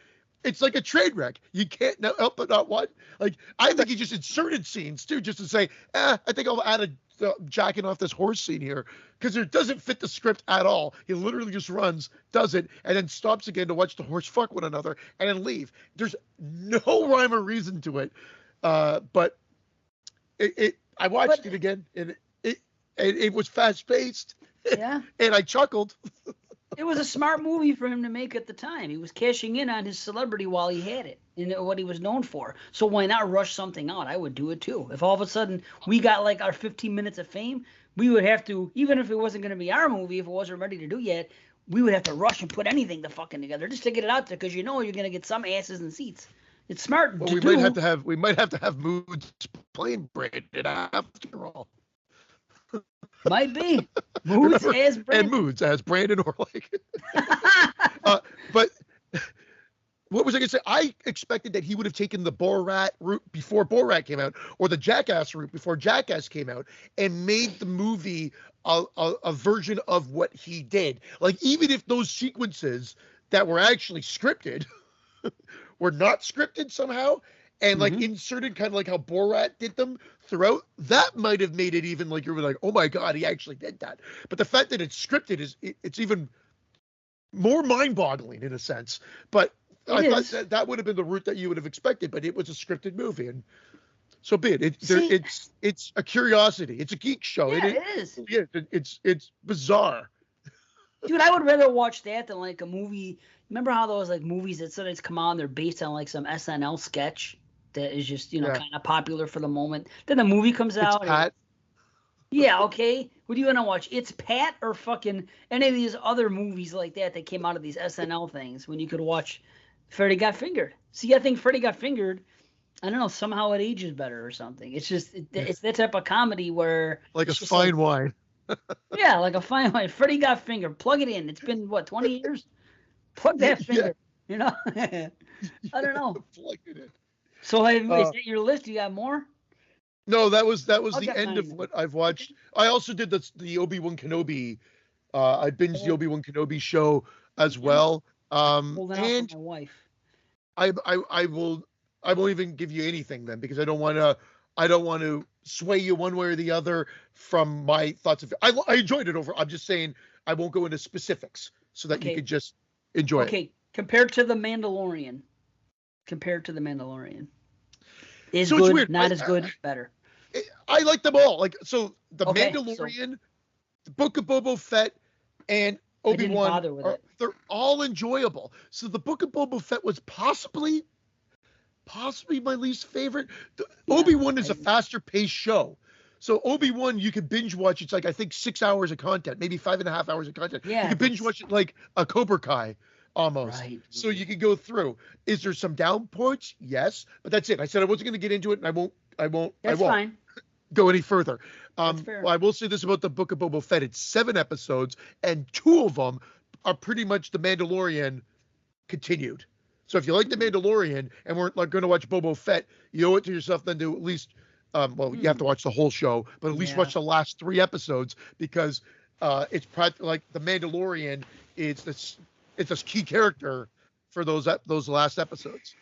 it's like a train wreck. You can't help but not watch. Like, I think he just inserted scenes too, just to say, I think I'll add a jacking off this horse scene here, because it doesn't fit the script at all. He literally just runs, does it, and then stops again to watch the horse fuck one another and then leave. There's no rhyme or reason to it. But I watched it again, and it was fast paced. Yeah. And I chuckled. It was a smart movie for him to make at the time. He was cashing in on his celebrity while he had it and what he was known for. So why not rush something out? I would do it too. If all of a sudden we got like our 15 minutes of fame, we would have to, even if it wasn't going to be our movie, if it wasn't ready to do yet, we would have to rush and put anything to fucking together just to get it out there, because you're going to get some asses in seats. It's smart Well, to we do. might have to have Moods playing Brandon after all. Might be. Moods Remember, as and Brandon. Moods as Brandon or like. But what was I going to say? I expected that he would have taken the Borat route before Borat came out, or the Jackass route before Jackass came out, and made the movie a version of what he did. Like, even if those sequences that were actually scripted were not scripted somehow, and like inserted kind of like how Borat did them throughout, that might have made it even like you're like, oh my God, he actually did that. But the fact that it's scripted it's even more mind-boggling in a sense. But I thought that would have been the route that you would have expected, but it was a scripted movie, and so be it. It's a curiosity. It's a geek show. Yeah, it is. Yeah, it's bizarre. Dude, I would rather watch that than like a movie. Remember how those like movies that sometimes come on, they're based on like some SNL sketch that is just, kind of popular for the moment. Then the movie comes out. It's Pat. Yeah, okay. What do you want to watch? It's Pat or fucking any of these other movies like that came out of these SNL things when you could watch Freddy Got Fingered. See, I think Freddy Got Fingered, I don't know, somehow it ages better or something. It's just, it's that type of comedy where. Like a fine wine. Yeah, like a fine wine. Freddy Got Fingered. Plug it in. It's been, 20 years? Plug that finger. Yeah. I don't know. Plug it in. So is that your list? You got more? No, that was the end of what I've watched. I also did the Obi-Wan Kenobi. I binged the Obi-Wan Kenobi show as well. Holding out for my wife. I won't even give you anything then, because I don't want to sway you one way or the other from my thoughts of it. I enjoyed it I'm just saying I won't go into specifics so that you could just enjoy it. Okay, compared to The Mandalorian. Is so good, weird. Not as good, better. I like them all. Like, so The Mandalorian, the Book of Boba Fett, and Obi-Wan, they're all enjoyable. So the Book of Boba Fett was possibly my least favorite. Obi-Wan is a faster paced show. So Obi-Wan, you could binge watch. It's like, I think 6 hours of content, maybe 5.5 hours of content. Yeah, you could binge watch it like a Cobra Kai almost. Right. So you could go through. Is there some down points? Yes, but that's it. I said I wasn't going to get into it, and I won't. That's fine. Go any further. Well, I will say this about the Book of Boba Fett. It's 7 episodes, and 2 of them are pretty much The Mandalorian continued. So if you like The Mandalorian and weren't like going to watch Boba Fett, you owe it to yourself then to at least, you have to watch the whole show, but at least watch the last 3 episodes, because it's practically like The Mandalorian it's a key character for those last episodes.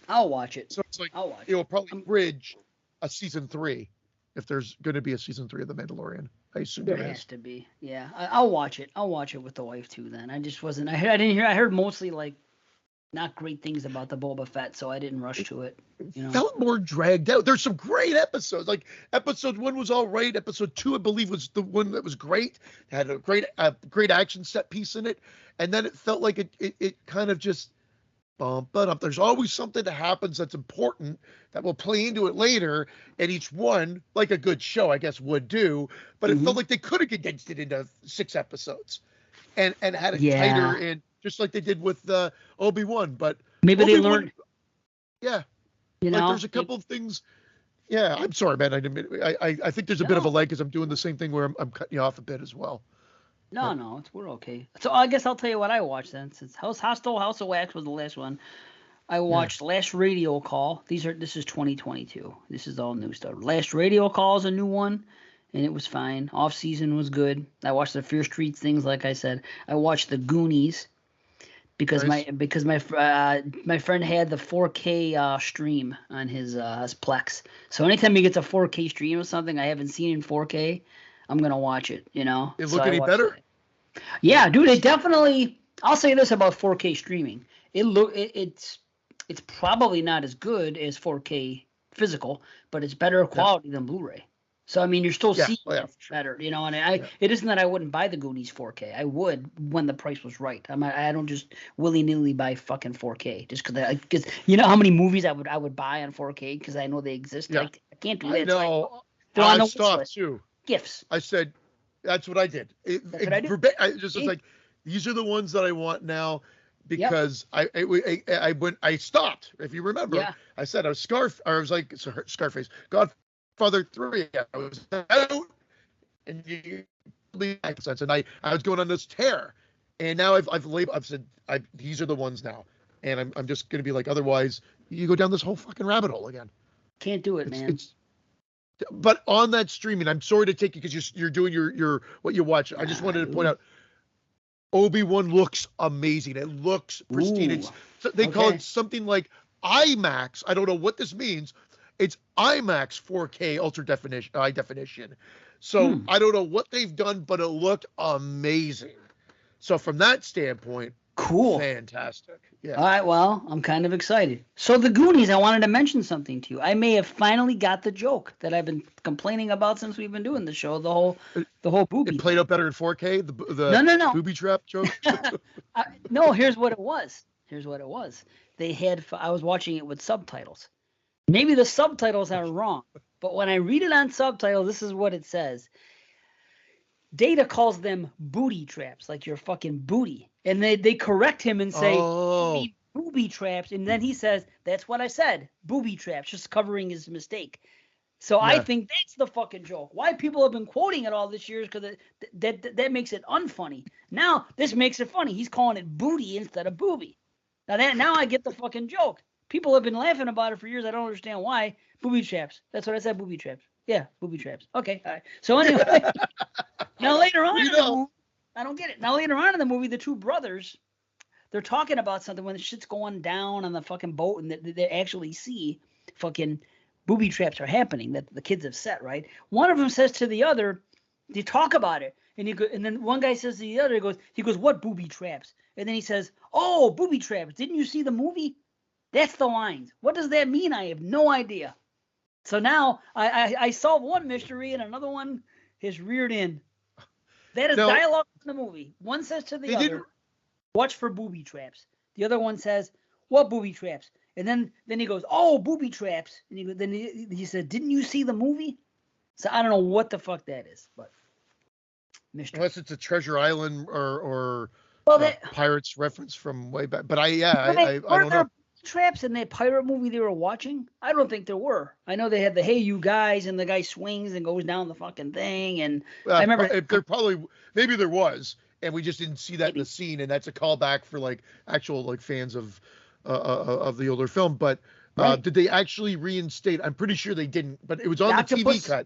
I'll watch it. So it's like it'll probably bridge a season 3. If there's going to be a season 3 of The Mandalorian, I assume there has to be. Yeah, I'll watch it. I'll watch it with the wife too. Then I just wasn't. I didn't hear. I heard mostly like not great things about the Boba Fett, so I didn't rush to it. Felt more dragged out. There's some great episodes. Like episode 1 was all right. Episode 2, I believe, was the one that was great. It had a great action set piece in it, and then it felt like it kind of just bump it up. There's always something that happens that's important that will play into it later, and each one, like a good show, I guess, would do. But it felt like they could have condensed it into 6 episodes, and had it tighter, and just like they did with Obi-Wan. But maybe they learned. Yeah, there's a couple of things. Yeah, I'm sorry, man. I think there's a bit of a lag because I'm doing the same thing where I'm cutting you off a bit as well. No, we're okay. So I guess I'll tell you what I watched then. Since House of Wax was the last one, I watched Last Radio Call. This is 2022. This is all new stuff. Last Radio Call is a new one, and it was fine. Off season was good. I watched the Fear Street things, like I said. I watched the Goonies because my friend had the 4K stream on his Plex. So anytime he gets a 4K stream of something I haven't seen in 4K, I'm gonna watch it. It look any better? Yeah, dude. It definitely. I'll say this about 4K streaming. It's probably not as good as 4K physical, but it's better quality than Blu-ray. So I mean, you're still seeing it better, And it isn't that I wouldn't buy the Goonies 4K. I would when the price was right. I don't just willy-nilly buy fucking 4K just because you know how many movies I would buy on 4K because I know they exist. Yeah. I can't do that. No, I stopped too. Gifts. I said, that's what I did. That's what I did. It's like, these are the ones that I want now, because I stopped. If you remember, I said I was Scarface, Godfather 3. I was out, and I was going on this tear, and now I've said these are the ones now, and I'm just gonna be like, otherwise you go down this whole fucking rabbit hole again. Can't do it, man. But on that streaming, I'm sorry to take you because you're doing your what you watch. I just wanted to point out, Obi-Wan looks amazing. It looks pristine. They call it something like IMAX. I don't know what this means. It's IMAX 4K high definition. So I don't know what they've done, but it looked amazing. So from that standpoint, cool, fantastic. Yeah. All right. Well, I'm kind of excited. So the Goonies, I wanted to mention something to you. I may have finally got the joke that I've been complaining about since we've been doing the show. The whole booby. It played out better in 4K. The no. Booby trap joke. No. Here's what it was. I was watching it with subtitles. Maybe the subtitles are wrong, but when I read it on subtitles, this is what it says. Data calls them booty traps, like your fucking booty. And they correct him and say, booby traps. And then he says, that's what I said, booby traps, just covering his mistake. So I think that's the fucking joke. Why people have been quoting it all this year is because that makes it unfunny. Now, this makes it funny. He's calling it booty instead of booby. Now I get the fucking joke. People have been laughing about it for years. I don't understand why. Booby traps. That's what I said, booby traps. Yeah, booby traps. Okay, all right. So anyway, now later on in the movie, I don't get it. Now later on in the movie, the two brothers, they're talking about something when the shit's going down on the fucking boat, and they actually see fucking booby traps are happening that the kids have set, right? One of them says to the other, they talk about it, and then one guy says to the other, he goes, what booby traps? And then he says, oh, booby traps. Didn't you see the movie? That's the lines. What does that mean? I have no idea. So now I solved one mystery and another one is reared in. That is dialogue in the movie. One says to the other, watch for booby traps. The other one says, what booby traps? And then he goes, oh, booby traps. And then he said, didn't you see the movie? So I don't know what the fuck that is, but mystery. Unless it's a Treasure Island or Pirates reference from way back. But I don't know. Traps in that pirate movie they were watching? I don't think there were. I know they had the "Hey you guys" and the guy swings and goes down the fucking thing, and I remember maybe there was, and we just didn't see that in the scene, and that's a callback for like actual like fans of the older film. But did they actually reinstate? I'm pretty sure they didn't, but it was on the TV cut.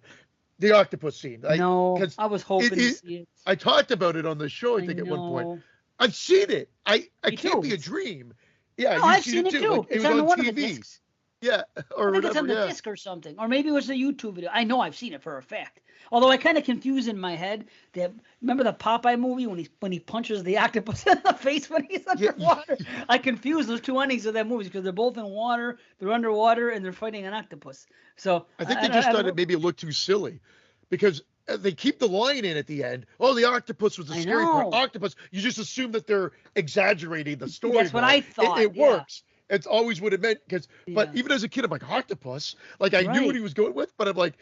The octopus scene. No, I was hoping to see it. I talked about it on the show. I think at one point. I've seen it. I can't be a dream. Yeah, I've seen it too. Like, it was on one TV. Of the discs. Yeah, or I think it's on the disc or something, or maybe it was a YouTube video. I know I've seen it for a fact. Although I kind of confuse in my head that remember the Popeye movie when he punches the octopus in the face when he's underwater. I confuse those two endings of that movie because they're both in water, they're underwater, and they're fighting an octopus. So I think they just thought it maybe looked too silly because they keep the line in at the end. Oh, the octopus was the scary part. Octopus, you just assume that they're exaggerating the story. That's what I thought. It works. It's always what it meant. But even as a kid, I'm like, octopus? Like, I knew what he was going with, but I'm like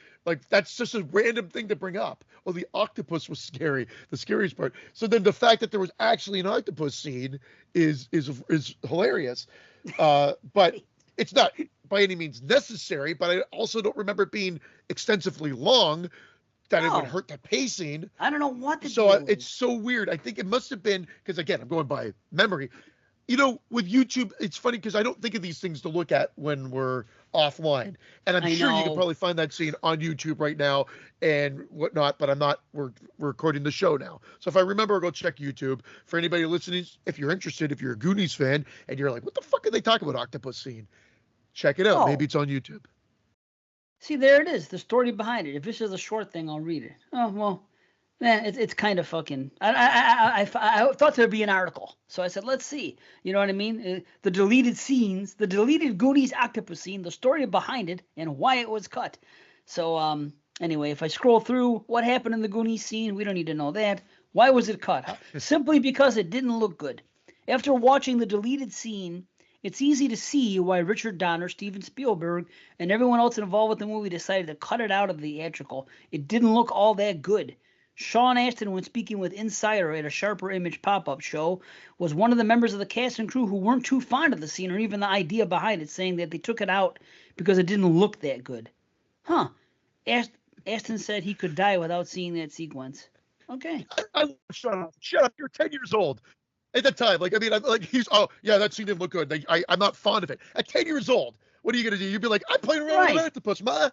that's just a random thing to bring up. Well, the octopus was scary, the scariest part. So then the fact that there was actually an octopus scene is hilarious. But it's not by any means necessary, but I also don't remember it being extensively long. That it would hurt the pacing. I don't know what to do. So it's so weird. I think it must have been because again, I'm going by memory. You know, with YouTube, it's funny because I don't think of these things to look at when we're offline, and I'm sure you can probably find that scene on YouTube right now and whatnot. But I'm not. We're recording the show now, so if I remember, I'll go check YouTube. For anybody listening, if you're interested, if you're a Goonies fan and you're like, what the fuck are they talking about octopus scene? Check it out. Maybe it's on YouTube. See, there it is, the story behind it. If this is a short thing, I'll read it. Oh, well, it's kind of fucking... I thought there'd be an article. So I said, let's see. You know what I mean? The deleted scenes, the deleted Goonies octopus scene, the story behind it, and why it was cut. So, anyway, if I scroll through what happened in the Goonies scene, we don't need to know that. Why was it cut? Simply because it didn't look good. After watching the deleted scene... It's easy to see why Richard Donner, Steven Spielberg, and everyone else involved with the movie decided to cut it out of the theatrical. It didn't look all that good. Sean Astin, when speaking with Insider at a Sharper Image pop-up show, was one of the members of the cast and crew who weren't too fond of the scene or even the idea behind it, saying that they took it out because it didn't look that good. Huh. Astin said he could die without seeing that sequence. Okay. Shut up. You're 10 years old at the time. Like, I mean, that scene didn't look good. I'm not fond of it. At 10 years old, what are you going to do? You'd be like, I'm playing around with an octopus, ma.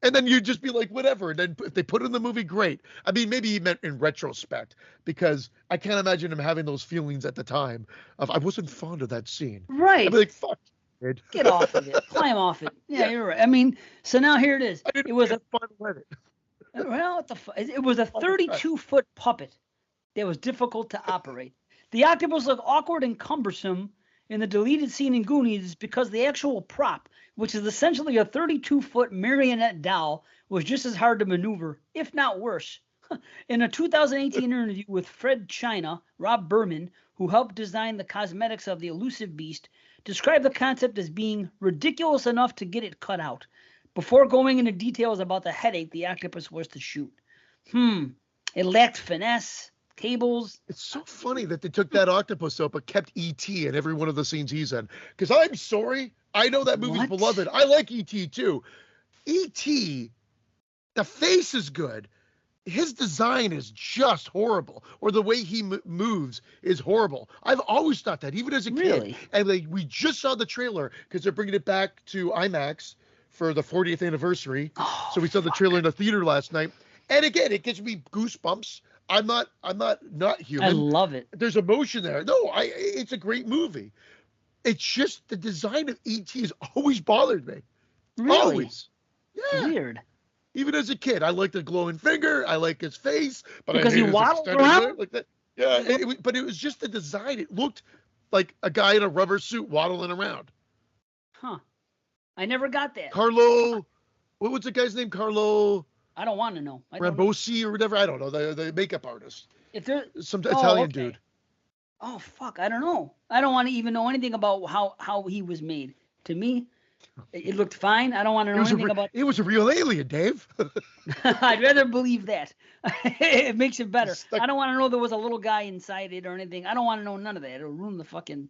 And then you'd just be like, whatever. And then if they put it in the movie, great. I mean, maybe he meant in retrospect, because I can't imagine him having those feelings at the time of, I wasn't fond of that scene. Right. I'd be like, fuck. Kid. Get off of it. Climb off it. Yeah, you're right. I mean, so now here it is. It was a 32-foot puppet that was difficult to operate. The octopus looked awkward and cumbersome in the deleted scene in Goonies because the actual prop, which is essentially a 32-foot marionette doll, was just as hard to maneuver, if not worse. In a 2018 interview with Fred China, Rob Berman, who helped design the cosmetics of the elusive beast, described the concept as being ridiculous enough to get it cut out, before going into details about the headache the octopus was to shoot. It lacked finesse, cables. It's so funny that they took that octopus out but kept E.T. in every one of the scenes he's in. Because I'm sorry, I know that movie's beloved. I like E.T. too. E.T., the face is good. His design is just horrible, or the way he moves is horrible. I've always thought that, even as a kid. And we just saw the trailer because they're bringing it back to IMAX for the 40th anniversary. So we saw the trailer in the theater last night. And again, it gives me goosebumps. I'm not human. I love it. There's emotion there. No, it's a great movie. It's just the design of E.T. has always bothered me. Really? Always. Yeah. Weird. Even as a kid, I like the glowing finger. I like his face, but because he waddled around like that. Yeah, but it was just the design. It looked like a guy in a rubber suit waddling around. Huh. I never got that. Carlo, what was the guy's name? Carlo. I don't want to know. Rambosi or whatever. I don't know. The makeup artist. If there, some Italian dude. Oh fuck! I don't know. I don't want to even know anything about how he was made. To me, it looked fine. I don't want to know anything about. It was a real alien, Dave. I'd rather believe that. It makes it better. I don't want to know there was a little guy inside it or anything. I don't want to know none of that. It'll ruin the fucking.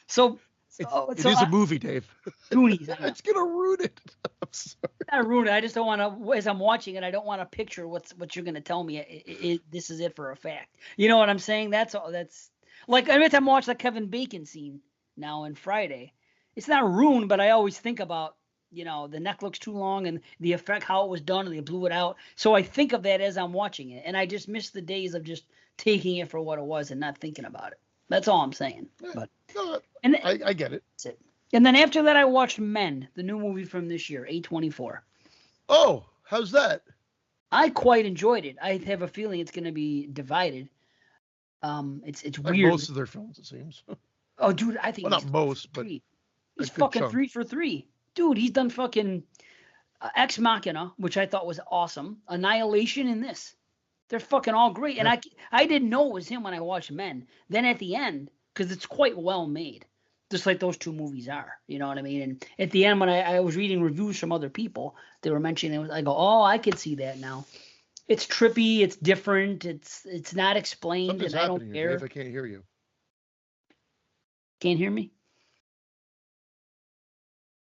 So. It is a movie, Dave. Goonies. It's gonna ruin it. I'm sorry. Not ruin it. I just don't want to. As I'm watching it, I don't want to picture what you're gonna tell me. This is it for a fact. You know what I'm saying? That's all. That's like every time I watch the Kevin Bacon scene now on Friday. It's not ruined, but I always think about the neck looks too long and the effect how it was done and they blew it out. So I think of that as I'm watching it, and I just miss the days of just taking it for what it was and not thinking about it. That's all I'm saying. But I get it. That's it. And then after that, I watched Men, the new movie from this year, A24. Oh, how's that? I quite enjoyed it. I have a feeling it's going to be divided. It's like weird. Most of their films, it seems. Oh, dude, I think not most, but he's fucking chunk. 3 for 3. Dude, he's done fucking Ex Machina, which I thought was awesome. Annihilation in this. They're fucking all great. And I didn't know it was him when I watched Men. Then at the end, because it's quite well made, just like those two movies are. You know what I mean? And at the end, when I was reading reviews from other people, they were mentioning it. I go, oh, I could see that now. It's trippy. It's different. It's not explained. Something's and I don't care. Dave, I can't hear you. Can't hear me?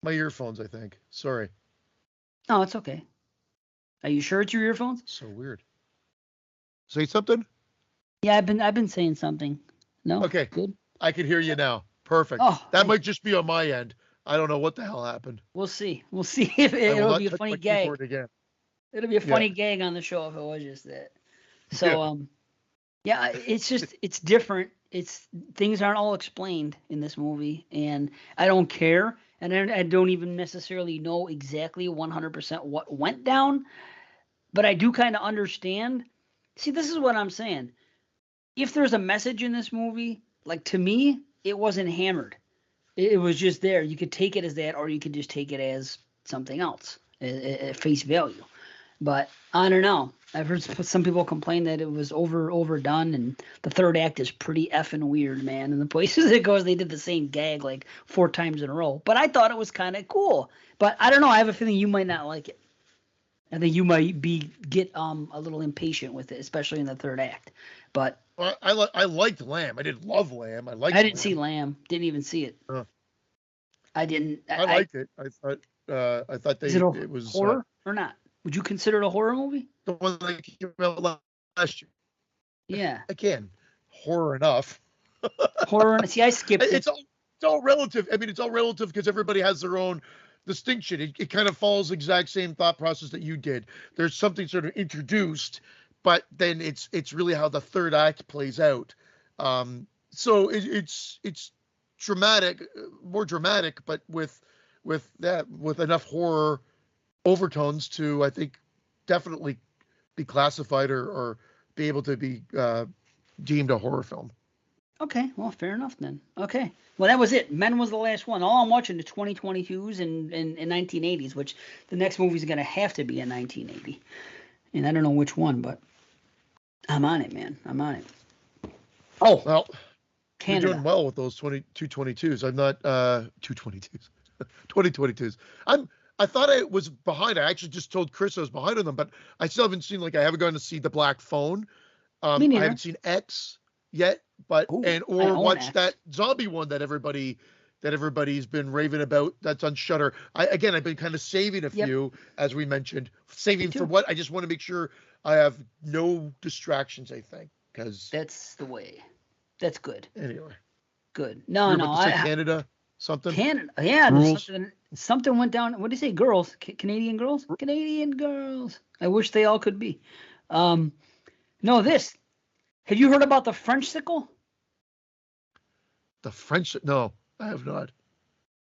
My earphones, I think. Sorry. Oh, it's okay. Are you sure it's your earphones? So weird. Say something? Yeah, I've been saying something. No? Okay. Good. I can hear you now. Perfect. Oh, that might just be on my end. I don't know what the hell happened. We'll see. We'll see if it'll be a funny gag. It'll be a funny gag on the show if it was just that. So it's different. Things aren't all explained in this movie, and I don't care, and I don't even necessarily know exactly 100% what went down, but I do kind of understand. See, this is what I'm saying. If there's a message in this movie, like to me, it wasn't hammered. It was just there. You could take it as that, or you could just take it as something else at face value. But I don't know. I've heard some people complain that it was overdone, and the third act is pretty effing weird, man. And the places it goes, they did the same gag like 4 times in a row. But I thought it was kind of cool. But I don't know. I have a feeling you might not like it. I think you might get a little impatient with it, especially in the third act. But I liked Lamb. I didn't love Lamb. I didn't see Lamb. Didn't even see it. I didn't. I liked it. I thought is it was horror or not? Would you consider it a horror movie? The one that came out last year. Yeah. Again, horror enough. Horror. See, I skipped it. It's all relative. I mean, it's all relative because everybody has their own distinction. It kind of follows the exact same thought process that you did. There's something sort of introduced, but then it's really how the third act plays out. So it's dramatic, more dramatic, but with enough horror overtones to, I think, definitely be classified or be able to be deemed a horror film. Okay, well, fair enough then. Okay, well, that was it. Men was the last one. All I'm watching is 2022s and 1980s, which the next movie is going to have to be a 1980. And I don't know which one, but I'm on it, man. I'm on it. Oh, well, Canada. You're doing well with those 222s. I'm not 222s, 2022s. I thought I was behind. I actually just told Chris I was behind on them, but I still haven't seen, I haven't gone to see The Black Phone. I haven't seen X yet, but or watch X. That zombie one that everybody's been raving about. That's on Shudder. I've been kind of saving a few, as we mentioned, saving for what I just want to make sure I have no distractions. I think because that's the way. That's good. Anyway, good. No. Canada. Something. Canada. Yeah. Something went down. What did you say? Girls. Canadian girls. Canadian girls. I wish they all could be. No, this. Have you heard about the French sickle? The French? No, I have not.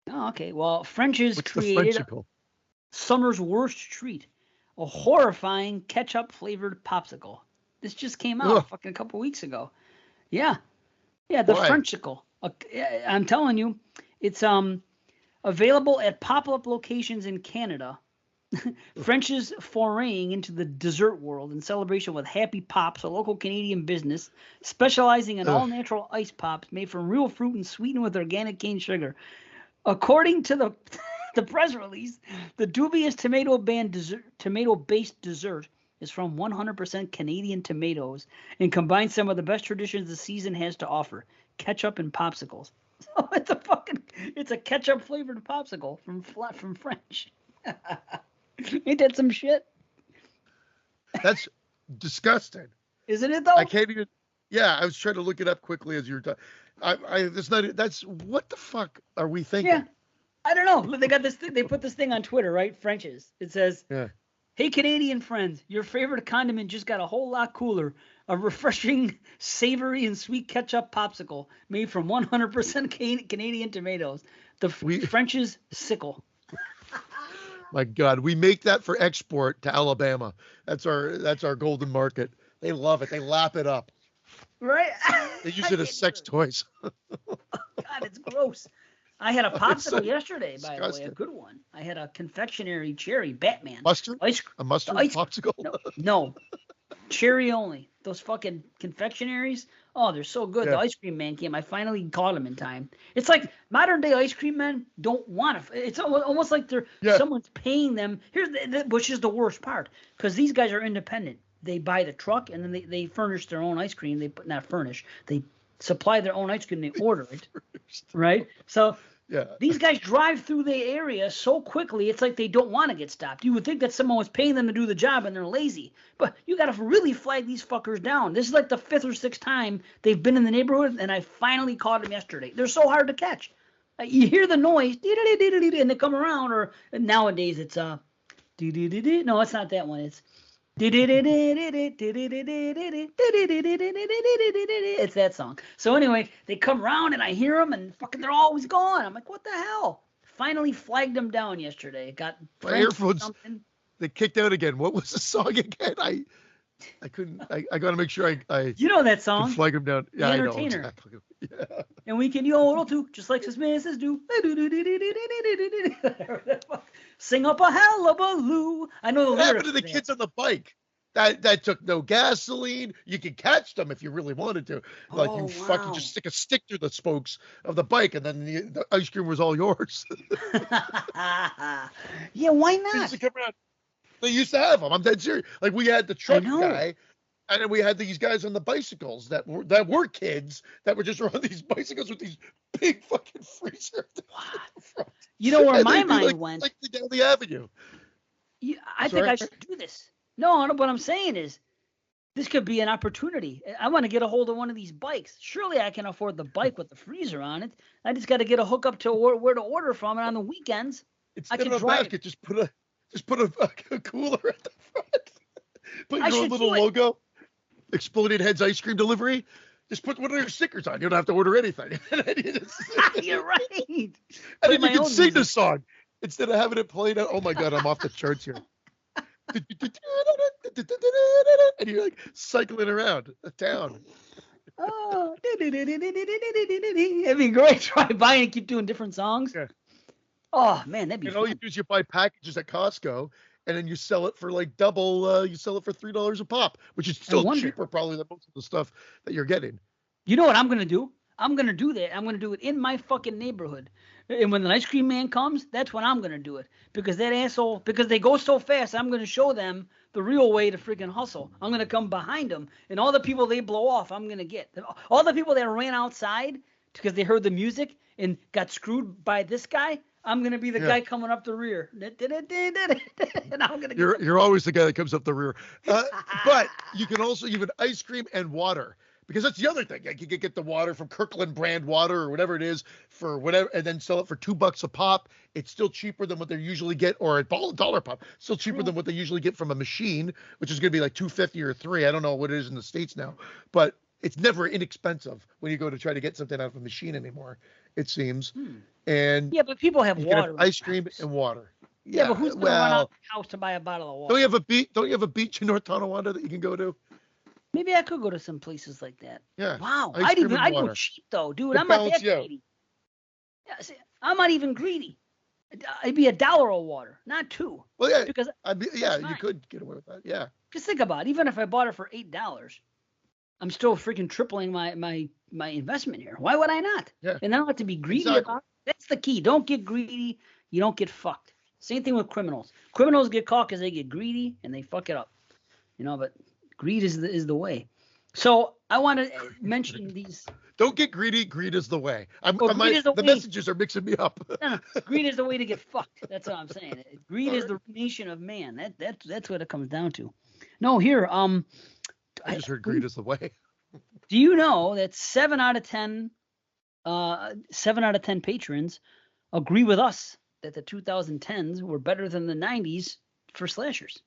Oh, okay. Well, French's created summer's worst treat, a horrifying ketchup-flavored popsicle. This just came out fucking a couple weeks ago. Yeah, the Frenchicle. I'm telling you, it's available at pop-up locations in Canada. French's foraying into the dessert world in celebration with Happy Pops, a local Canadian business specializing in all-natural ice pops made from real fruit and sweetened with organic cane sugar. According to the press release, the dubious tomato-based dessert is from 100% Canadian tomatoes and combines some of the best traditions the season has to offer: ketchup and popsicles. So it's a ketchup-flavored popsicle from French. Ain't that some shit? That's disgusting. Isn't it though? I can't even. Yeah, I was trying to look it up quickly as you were talking. That's what the fuck are we thinking? Yeah, I don't know. They got this. They put this thing on Twitter, right? French's. It says, "Hey Canadian friends, your favorite condiment just got a whole lot cooler. A refreshing, savory, and sweet ketchup popsicle made from 100% Canadian tomatoes. The French's sickle." My God, we make that for export to Alabama. That's our golden market. They love it. They lap it up. Right? They use it as sex toys. God, it's gross. I had a popsicle yesterday, by the way, a good one. I had a confectionery cherry Batman. Mustard? A mustard popsicle? No. Cherry only. Those fucking confectionaries. Oh, they're so good. Yeah. The ice cream man came. I finally caught him in time. It's like modern day ice cream men don't want to. It's almost like someone's paying them. Which is the worst part, because these guys are independent. They buy the truck and then they furnish their own ice cream. They supply their own ice cream. They order it, right? So these guys drive through the area so quickly, it's like they don't want to get stopped. You would think that someone was paying them to do the job and they're lazy, but you got to really flag these fuckers down. This is like the 5th or 6th time they've been in the neighborhood, and I finally caught them yesterday. They're so hard to catch. You hear the noise, and they come around, or nowadays it's no, it's not that one. It's it's that song. So anyway, they come around and I hear them, and fucking they're always gone. I'm like, what the hell? Finally flagged them down yesterday. Got my earphones. They kicked out again. What was the song again? I couldn't. I got to make sure I. You know that song? Flag them down. Yeah, I know exactly. Yeah. And we can yodel too, just like Smiths do. Sing up a hullabaloo. I know the lyrics. What happened to the kids on the bike? That took no gasoline. You could catch them if you really wanted to. Fucking just stick a stick through the spokes of the bike, and then the ice cream was all yours. Yeah, why not? Come around. They used to have them. I'm dead serious. Like we had the truck know. guy, and then we had these guys on the bicycles that were kids that were just on these bicycles with these big fucking freezer. You know where And my they'd be, mind like, went? cycling down the avenue. I think I should do this. No, what I'm saying is, this could be an opportunity. I want to get a hold of one of these bikes. Surely I can afford the bike with the freezer on it. I just got to get a hookup to where to order from, and on the weekends, I Instead can of a drive basket, just put a cooler at the front. Put I your own should little do it. logo. Exploded Heads ice cream delivery. Just put one of their stickers on. You don't have to order anything. You're right. And Play then my you can own sing the music. song instead of having it played out. Oh my god, I'm off the charts here. And you're like cycling around a town. Oh, it'd be great. Try buying and keep doing different songs. Yeah. Oh man, that'd be And fun. all you do is you buy packages at Costco, and then you sell it for like double. You sell it for $3 a pop, which is still cheaper probably than most of the stuff that you're getting. You know what I'm gonna do? I'm gonna do that. I'm gonna do it in my fucking neighborhood. And when the ice cream man comes, that's when I'm gonna do it. Because that asshole, because they go so fast, I'm gonna show them the real way to freaking hustle. I'm gonna come behind them, and all the people they blow off, I'm gonna get. All the people that ran outside because they heard the music and got screwed by this guy, I'm gonna be the guy coming up the rear. And I'm gonna You're always the guy that comes up the rear. But you can also even ice cream and water. Because that's the other thing. Like you could get the water from Kirkland brand water or whatever it is for whatever, and then sell it for $2 a pop. It's still cheaper than what they usually get, or a dollar pop. Still cheaper than what they usually get from a machine, which is going to be like $2.50 or $3. I don't know what it is in the States now, but it's never inexpensive when you go to try to get something out of a machine anymore. It seems. And yeah, but people have water. Have ice cream and water. Yeah, but who's going to run out of the house to buy a bottle of water? Don't you have a beach in North Tonawanda that you can go to? Maybe I could go to some places like that. Yeah. Wow. I'd go cheap though, dude. I'm not that greedy. Yeah, see, I'm not even greedy. It'd be $1 of water, not $2. Well, yeah. Because you could get away with that. Yeah. Just think about it. Even if I bought it for $8, I'm still freaking tripling my investment here. Why would I not? Yeah. And I don't have to be greedy about it. That's the key. Don't get greedy. You don't get fucked. Same thing with criminals. Criminals get caught because they get greedy and they fuck it up. But greed is the way. So I want to mention these. Don't get greedy. Greed is the way. The messages are mixing me up. No, greed is the way to get fucked. That's what I'm saying. Greed is the nation of man. That's what it comes down to. No, here. I just heard greed is the way. Do you know that 7 out of 10 patrons agree with us that the 2010s were better than the 90s for slashers?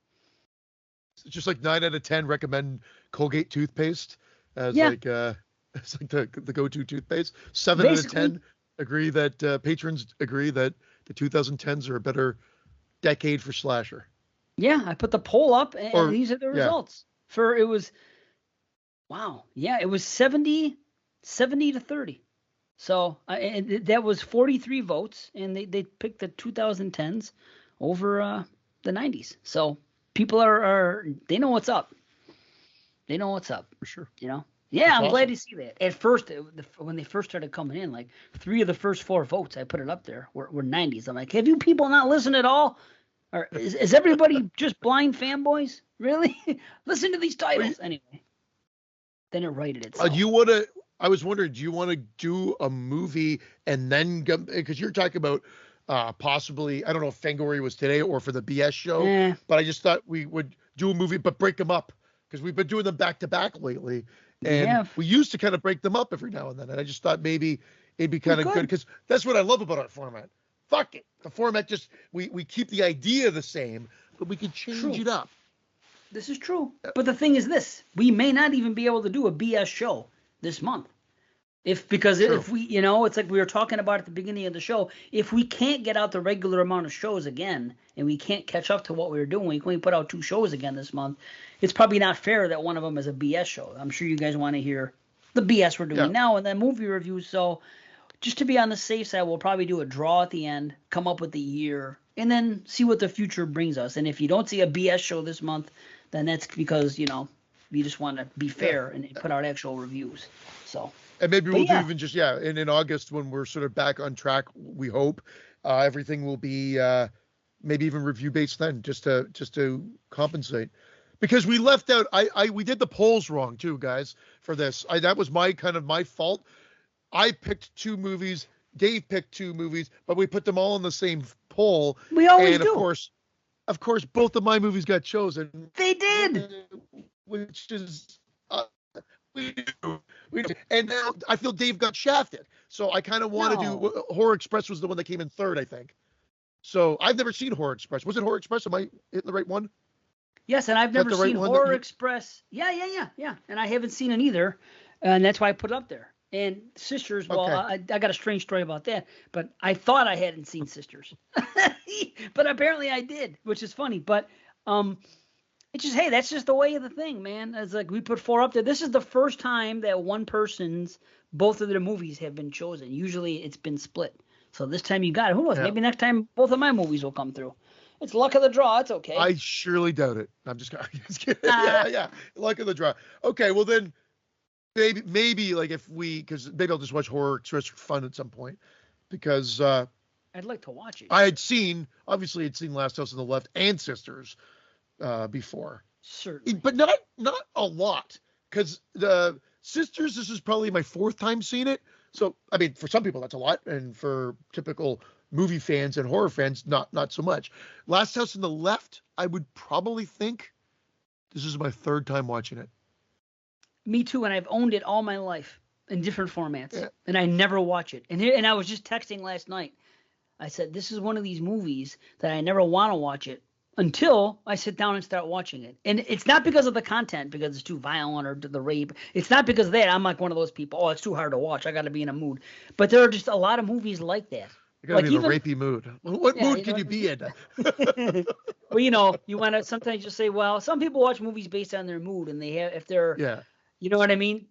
It's just like 9 out of 10 recommend Colgate toothpaste as it's like the go-to toothpaste. 7 out of 10 agree that patrons agree that the 2010s are a better decade for slasher. Yeah, I put the poll up, and these are the results. It was 70 to 30. So that was 43 votes, and they picked the 2010s over the 90s. So people are they know what's up. They know what's up. For sure. Yeah, that's I'm awesome. glad to see that. At first, when they first started coming in, like 3 of the first 4 votes, I put it up there, were 90s. I'm like, have you people not listened at all? Or is everybody just blind fanboys? Really? Listen to these titles. Anyway, then it righted itself. I was wondering, do you want to do a movie and then go, because you're talking about possibly, I don't know if Fangoria was today or for the BS show, but I just thought we would do a movie, but break them up because we've been doing them back to back lately. And we used to kind of break them up every now and then. And I just thought maybe it'd be kind of good because that's what I love about our format. Fuck it. The format just, we keep the idea the same, but we can change it up. This is true. But the thing is this, we may not even be able to do a BS show this month. If we, it's like we were talking about at the beginning of the show, if we can't get out the regular amount of shows again, and we can't catch up to what we were doing, we can only put out 2 shows again this month, it's probably not fair that one of them is a BS show. I'm sure you guys want to hear the BS we're doing now and then movie reviews. So just to be on the safe side, we'll probably do a draw at the end, come up with the year, and then see what the future brings us. And if you don't see a BS show this month, then that's because, we just want to be fair and put out actual reviews. So. And maybe we'll do even just, and in August when we're sort of back on track, we hope everything will be maybe even review based then, just to compensate. Because we left out, we did the polls wrong too, guys, for this. That was my fault. I picked 2 movies. Dave picked 2 movies, but we put them all in the same poll. We always do. Of course, both of my movies got chosen. They did. Which is, we do. And now I feel Dave got shafted. So I kind of want to do, Horror Express was the one that came in third, I think. So I've never seen Horror Express. Was it Horror Express? Am I hitting the right one? Yes, and I've never seen Horror Express. Yeah. And I haven't seen it either. And that's why I put it up there. And Sisters, well, okay. I got a strange story about that, but I thought I hadn't seen Sisters. But apparently I did, which is funny. But it's just, hey, that's just the way of the thing, man. It's like we put 4 up there. This is the first time that both of their movies have been chosen. Usually it's been split. So this time you got it. Who knows? Yeah. Maybe next time both of my movies will come through. It's luck of the draw. It's okay. I surely doubt it. I'm just kidding. Yeah. Luck of the draw. Okay, well then, maybe like because maybe I'll just watch Horror Express for fun at some point, because I'd like to watch it. Obviously I'd seen Last House on the Left and Sisters before. Certainly. But not a lot, because the Sisters, this is probably my 4th time seeing it. So, I mean, for some people that's a lot, and for typical movie fans and horror fans, not so much. Last House on the Left, I would probably think this is my 3rd time watching it. Me too, and I've owned it all my life in different formats, and I never watch it. And I was just texting last night. I said, this is one of these movies that I never want to watch it until I sit down and start watching it. And it's not because of the content, because it's too violent or the rape. It's not because of that. I'm like one of those people, it's too hard to watch. I got to be in a mood. But there are just a lot of movies like that. You got to be in a rapey mood. What mood can you be in? Well, you want to sometimes just say, well, some people watch movies based on their mood, and if they're you know what I mean?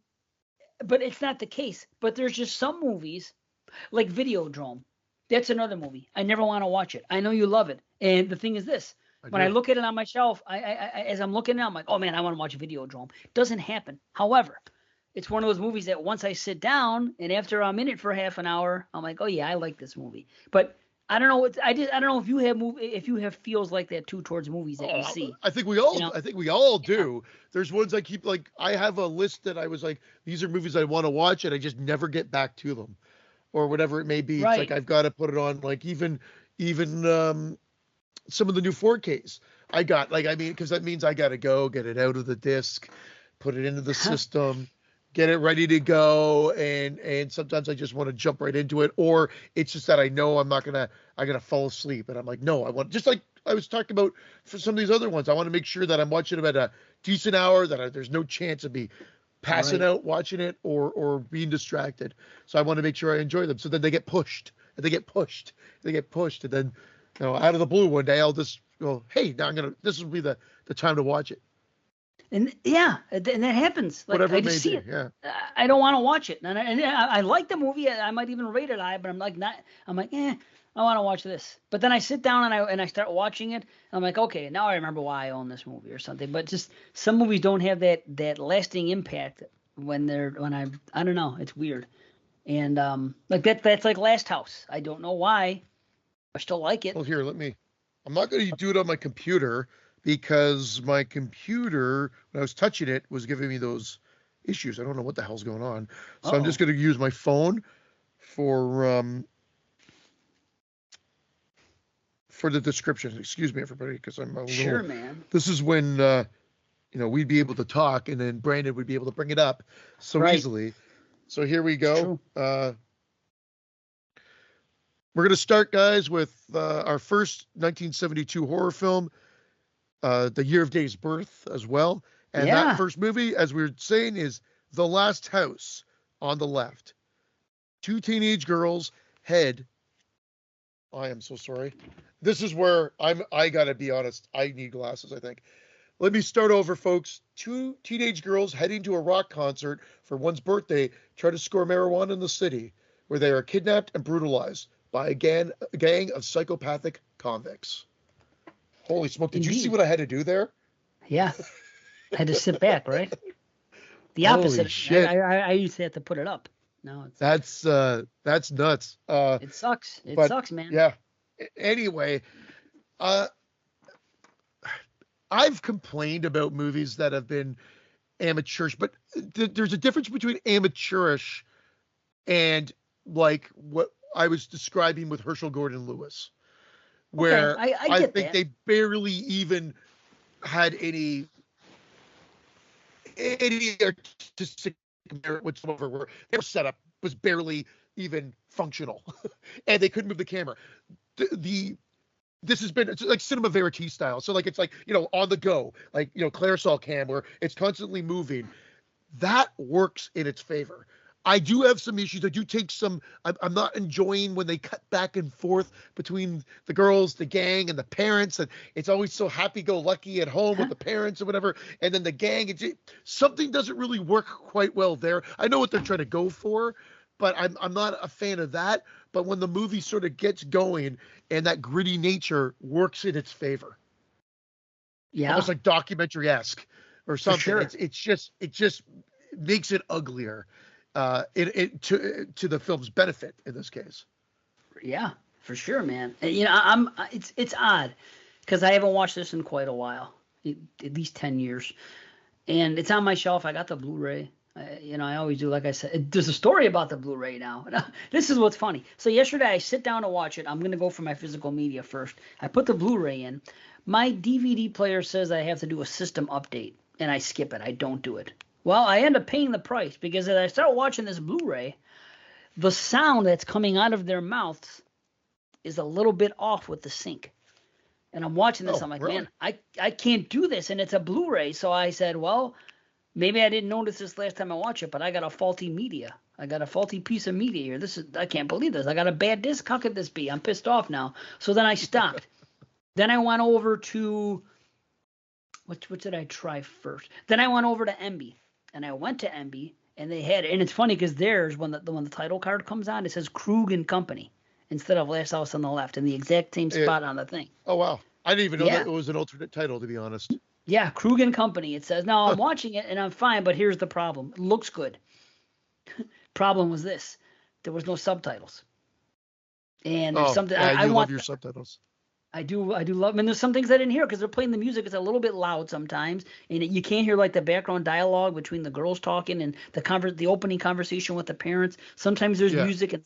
But it's not the case. But there's just some movies, like Videodrome. That's another movie. I never want to watch it. I know you love it. And the thing is this. When I look at it on my shelf, I as I'm looking at it, I'm like, oh, man, I want to watch Videodrome. Doesn't happen. However, it's one of those movies that once I sit down and after I'm in it for half an hour, I'm like, oh, yeah, I like this movie. But I don't know. I don't know if you have feels like that too towards movies that you see. I think we all. I think we all do. There's ones I keep I have a list that I was like, these are movies I want to watch, and I just never get back to them, or whatever it may be. Right. It's like I've got to put it on. Like even some of the new 4Ks I got. Because that means I got to go get it out of the disc, put it into the system. Get it ready to go, and sometimes I just want to jump right into it, or it's just that I know I'm gonna fall asleep, and I'm like, no, I want, just like I was talking about for some of these other ones, I want to make sure that I'm watching them at a decent hour, that there's no chance of me passing out watching it or being distracted. So I want to make sure I enjoy them. So then they get pushed, and and then out of the blue one day I'll just go, hey, now this will be the time to watch it. And and that happens. Like, whatever I it just may see be, it. I don't want to watch it, and I like the movie. I might even rate it high, but I'm like, I want to watch this. But then I sit down and I start watching it. And I'm like, okay, now I remember why I own this movie or something. But just some movies don't have that lasting impact I don't know. It's weird. And like that's like Last House. I don't know why. I still like it. Well, here, I'm not going to do it on my computer, because my computer, when I was touching it, was giving me those issues. I don't know what the hell's going on. So I'm just going to use my phone for the description. Excuse me, everybody, because I'm a little... Sure, man. This is when, we'd be able to talk, and then Brandon would be able to bring it up so easily. So here we go. We're going to start, guys, with our first 1972 horror film, the year of Dave's birth as well. And that first movie, as we were saying, is The Last House on the Left. 2 teenage girls head. I am so sorry. This is where I got to be honest. I need glasses, I think. Let me start over, folks. 2 teenage girls heading to a rock concert for one's birthday try to score marijuana in the city, where they are kidnapped and brutalized by a gang of psychopathic convicts. Holy smoke. Did you see what I had to do there? Yeah. I had to sit back, right? The opposite. Holy shit. I used to have to put it up. No, that's nuts. It sucks. It sucks, man. Yeah. Anyway, Uh, I've complained about movies that have been amateurish, but there's a difference between amateurish and like what I was describing with Herschel Gordon Lewis, Okay, where I I get think that. they barely even had any artistic merit whatsoever, where their setup was barely even functional, and they couldn't move the camera. This has been, it's like cinema verite style, so like it's like, on the go, like, Clarisol cam, where it's constantly moving. That works in its favor. I do have some issues. I do take some. I'm not enjoying when they cut back and forth between the girls, the gang, and the parents, and it's always so happy-go-lucky at home with the parents or whatever, and then the gang. Something doesn't really work quite well there. I know what they're trying to go for, but I'm not a fan of that. But when the movie sort of gets going and that gritty nature works in its favor, Yeah, almost like documentary-esque or for something. sure. It just makes it uglier, to the film's benefit in this case. Yeah, for sure, man. And, it's odd because I haven't watched this in quite a while, at least 10 years, and it's on my shelf. I got the Blu-ray. I always do. Like I said, there's a story about the Blu-ray now. This is what's funny. So yesterday I sit down to watch it. I'm gonna go for my physical media first. I put the Blu-ray in. My DVD player says I have to do a system update, and I skip it. I don't do it. Well, I end up paying the price because as I start watching this Blu-ray, the sound that's coming out of their mouths is a little bit off with the sync. And I'm watching this. Oh, I'm like, really? man, I can't do this. And it's a Blu-ray. So I said, well, maybe I didn't notice this last time I watched it, but I got a faulty media. I got a faulty piece of media here. I can't believe this. I got a bad disc. How could this be? I'm pissed off now. So then I stopped. Then I went over to, what did I try first? Then I went over to Emby. And I went to Emby, and they had, and it's funny because theirs, when the title card comes on, it says Krug and Company instead of Last House on the Left, in the exact same spot on the thing. Oh, wow. I didn't even know Yeah. that it was an alternate title, to be honest. Yeah, Krug and Company. It says. Now I'm watching it and I'm fine, but here's the problem. It looks good. Problem was this: there was no subtitles. And there's something yeah, I you want. love your subtitles. I do love. I mean, there's some things I didn't hear because they're playing the music. It's a little bit loud sometimes, and you can't hear like the background dialogue between the girls talking and the opening conversation with the parents. Sometimes there's Yeah. music, and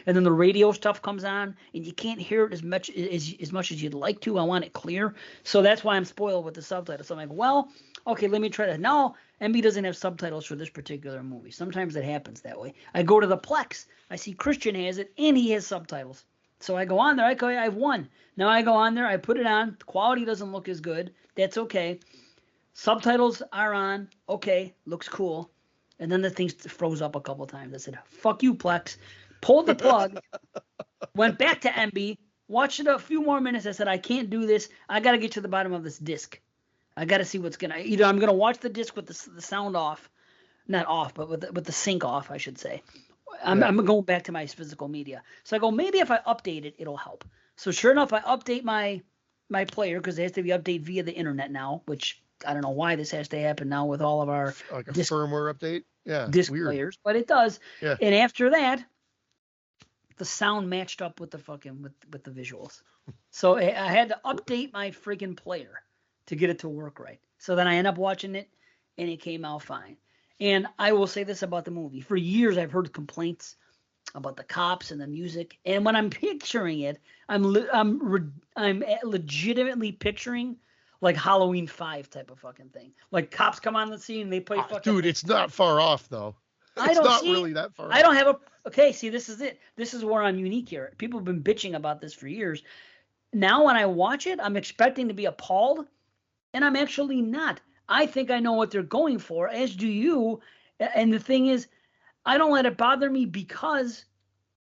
then the radio stuff comes on, and you can't hear it as much as you'd like to. I want it clear, so that's why I'm spoiled with the subtitles. So I'm like, well, okay, let me try that. Now, MB doesn't have subtitles for this particular movie. Sometimes it happens that way. I go to the Plex, I see Christian has it, and he has subtitles. So I go on there. I have one. Now I go on there. I put it on. The quality doesn't look as good. That's okay. Subtitles are on. Okay, looks cool. And then the thing froze up a couple times. I said, "Fuck you, Plex." Pulled the plug. Went back to MB. Watched it a few more minutes. I said, "I can't do this. I got to get to the bottom of this disc. I got to see what's gonna. Either I'm gonna watch the disc with the sound off, not off, but with the sync off, I should say." I'm going back to my physical media. So I go, maybe if I update it, it'll help. So sure enough, I update my player because it has to be updated via the internet now, which I don't know why this has to happen now with all of our Like a firmware update? Yeah. disc Weird. players, but it does. Yeah. And after that, the sound matched up with the fucking with the visuals. So I had to update my freaking player to get it to work right. So then I end up watching it, and it came out fine. And I will say this about the movie. For years, I've heard complaints about the cops and the music. And when I'm picturing it, I'm legitimately picturing like Halloween 5 type of fucking thing. Like cops come on the scene and they play fucking. Dude, it's not far off, though. I It's don't not see really that far I off. don't have a. Okay, see, this is it. This is where I'm unique here. People have been bitching about this for years. Now, when I watch it, I'm expecting to be appalled, and I'm actually not. I think I know what they're going for, as do you. And the thing is, I don't let it bother me because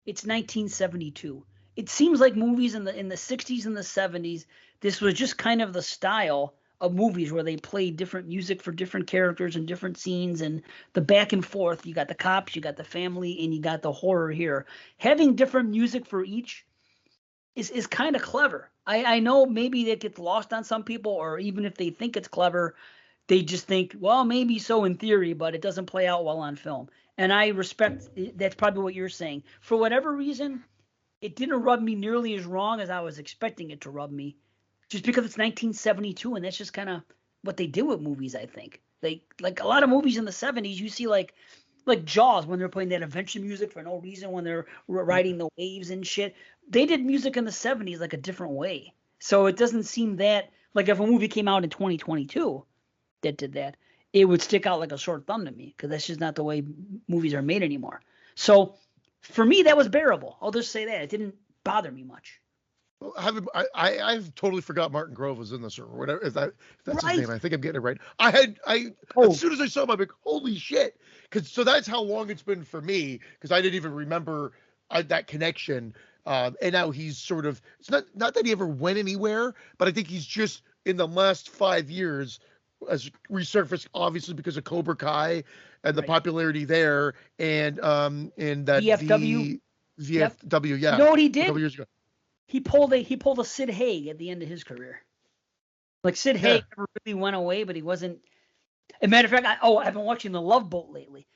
it's 1972. It seems like movies in the 60s and the 70s, this was just kind of the style of movies where they played different music for different characters and different scenes and the back and forth. You got the cops, you got the family, and you got the horror here. Having different music for each is kind of clever. I know maybe that gets lost on some people, or even if they think it's clever, they just think, well, maybe so in theory, but it doesn't play out well on film. And I respect that's probably what you're saying. For whatever reason, it didn't rub me nearly as wrong as I was expecting it to rub me just because it's 1972, and that's just kind of what they did with movies. I think they like a lot of movies in the 70s. You see like Jaws when they're playing that adventure music for no reason when they're riding the waves and shit. They did music in the 70s like a different way. So it doesn't seem that like if a movie came out in 2022 that did that, it would stick out like a sore thumb to me because that's just not the way movies are made anymore. So for me, that was bearable. I'll just say that it didn't bother me much. Well, I've totally forgot Martin Grove was in this or whatever. If that's Right. his name, I think I'm getting it right. As soon as I saw him, I'm like, holy shit! So that's how long it's been for me because I didn't even remember that connection. And now he's sort of, it's not that he ever went anywhere, but I think he's just in the last 5 years has resurfaced, obviously because of Cobra Kai and the popularity there, and that VFW. VFW, yeah. You know what he did? A couple years ago. He pulled a Sid Haig at the end of his career. Like Sid Haig never really went away, but he wasn't. As a matter of fact, I've been watching The Love Boat lately,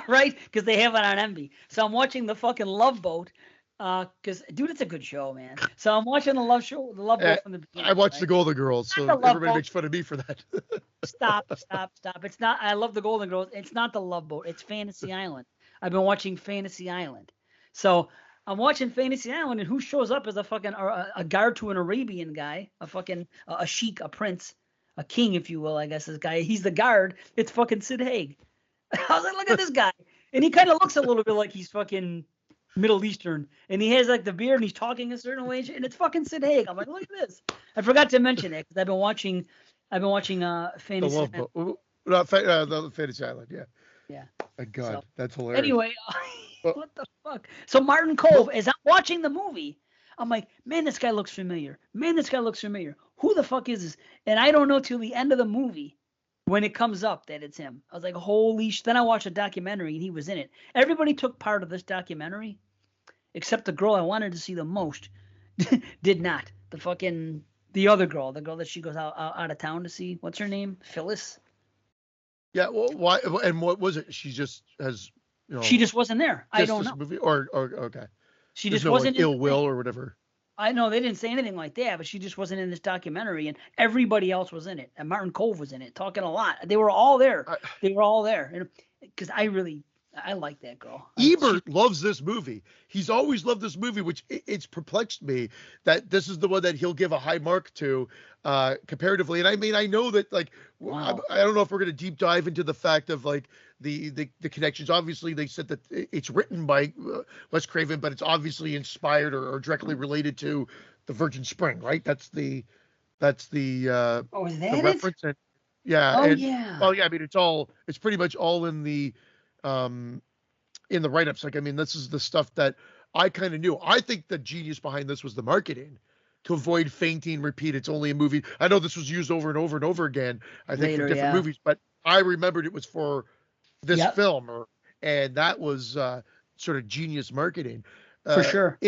right? Because they have it on Envy. So I'm watching the fucking Love Boat. Because dude, it's a good show, man. So I'm watching the Love Boat from the beginning. I watched the Golden Girls, so everybody makes fun of me for that. Stop. It's not. I love the Golden Girls. It's not the Love Boat. It's Fantasy Island. I've been watching Fantasy Island. So I'm watching Fantasy Island, and who shows up as a fucking a guard to an Arabian guy, a fucking a sheik, a prince, a king, if you will, I guess. This guy, he's the guard. It's fucking Sid Haig. I was like, look at this guy, and he kind of looks a little bit like he's fucking Middle Eastern, and he has like the beard, and he's talking a certain way, and it's fucking Sid Haig. I'm like, look at this. I forgot to mention it because I've been watching Fantasy Island. The Fantasy Island, yeah. Yeah. My God, that's hilarious. Anyway, what the fuck? So Martin Cove, as I'm watching the movie, I'm like, man, this guy looks familiar. Who the fuck is this? And I don't know till the end of the movie when it comes up that it's him. I was like, holy shit. Then I watched a documentary and he was in it. Everybody took part of this documentary except the girl I wanted to see the most did not. The other girl, the girl that she goes out of town to see. What's her name? Phyllis? Yeah, well, why and what was it? She just has, she just wasn't there. I don't know. Movie or okay. She just wasn't ill will or whatever. I know they didn't say anything like that, but she just wasn't in this documentary, and everybody else was in it. And Martin Cove was in it, talking a lot. They were all there. Because I like that girl. Ebert loves this movie. He's always loved this movie, which it's perplexed me that this is the one that he'll give a high mark to comparatively. And I mean, I know that like, wow. I don't know if we're going to deep dive into the fact of like the connections. Obviously, they said that it's written by Wes Craven, but it's obviously inspired or directly related to the Virgin Spring, right? That's the is that the reference. And, yeah. Yeah. Well, yeah. I mean, it's pretty much all in the write-ups. Like, I mean, this is the stuff that I kind of knew. I think the genius behind this was the marketing to avoid fainting repeat. It's only a movie. I know this was used over and over and over again, I think, for different movies, but I remembered it was for this film, and that was sort of genius marketing. For sure.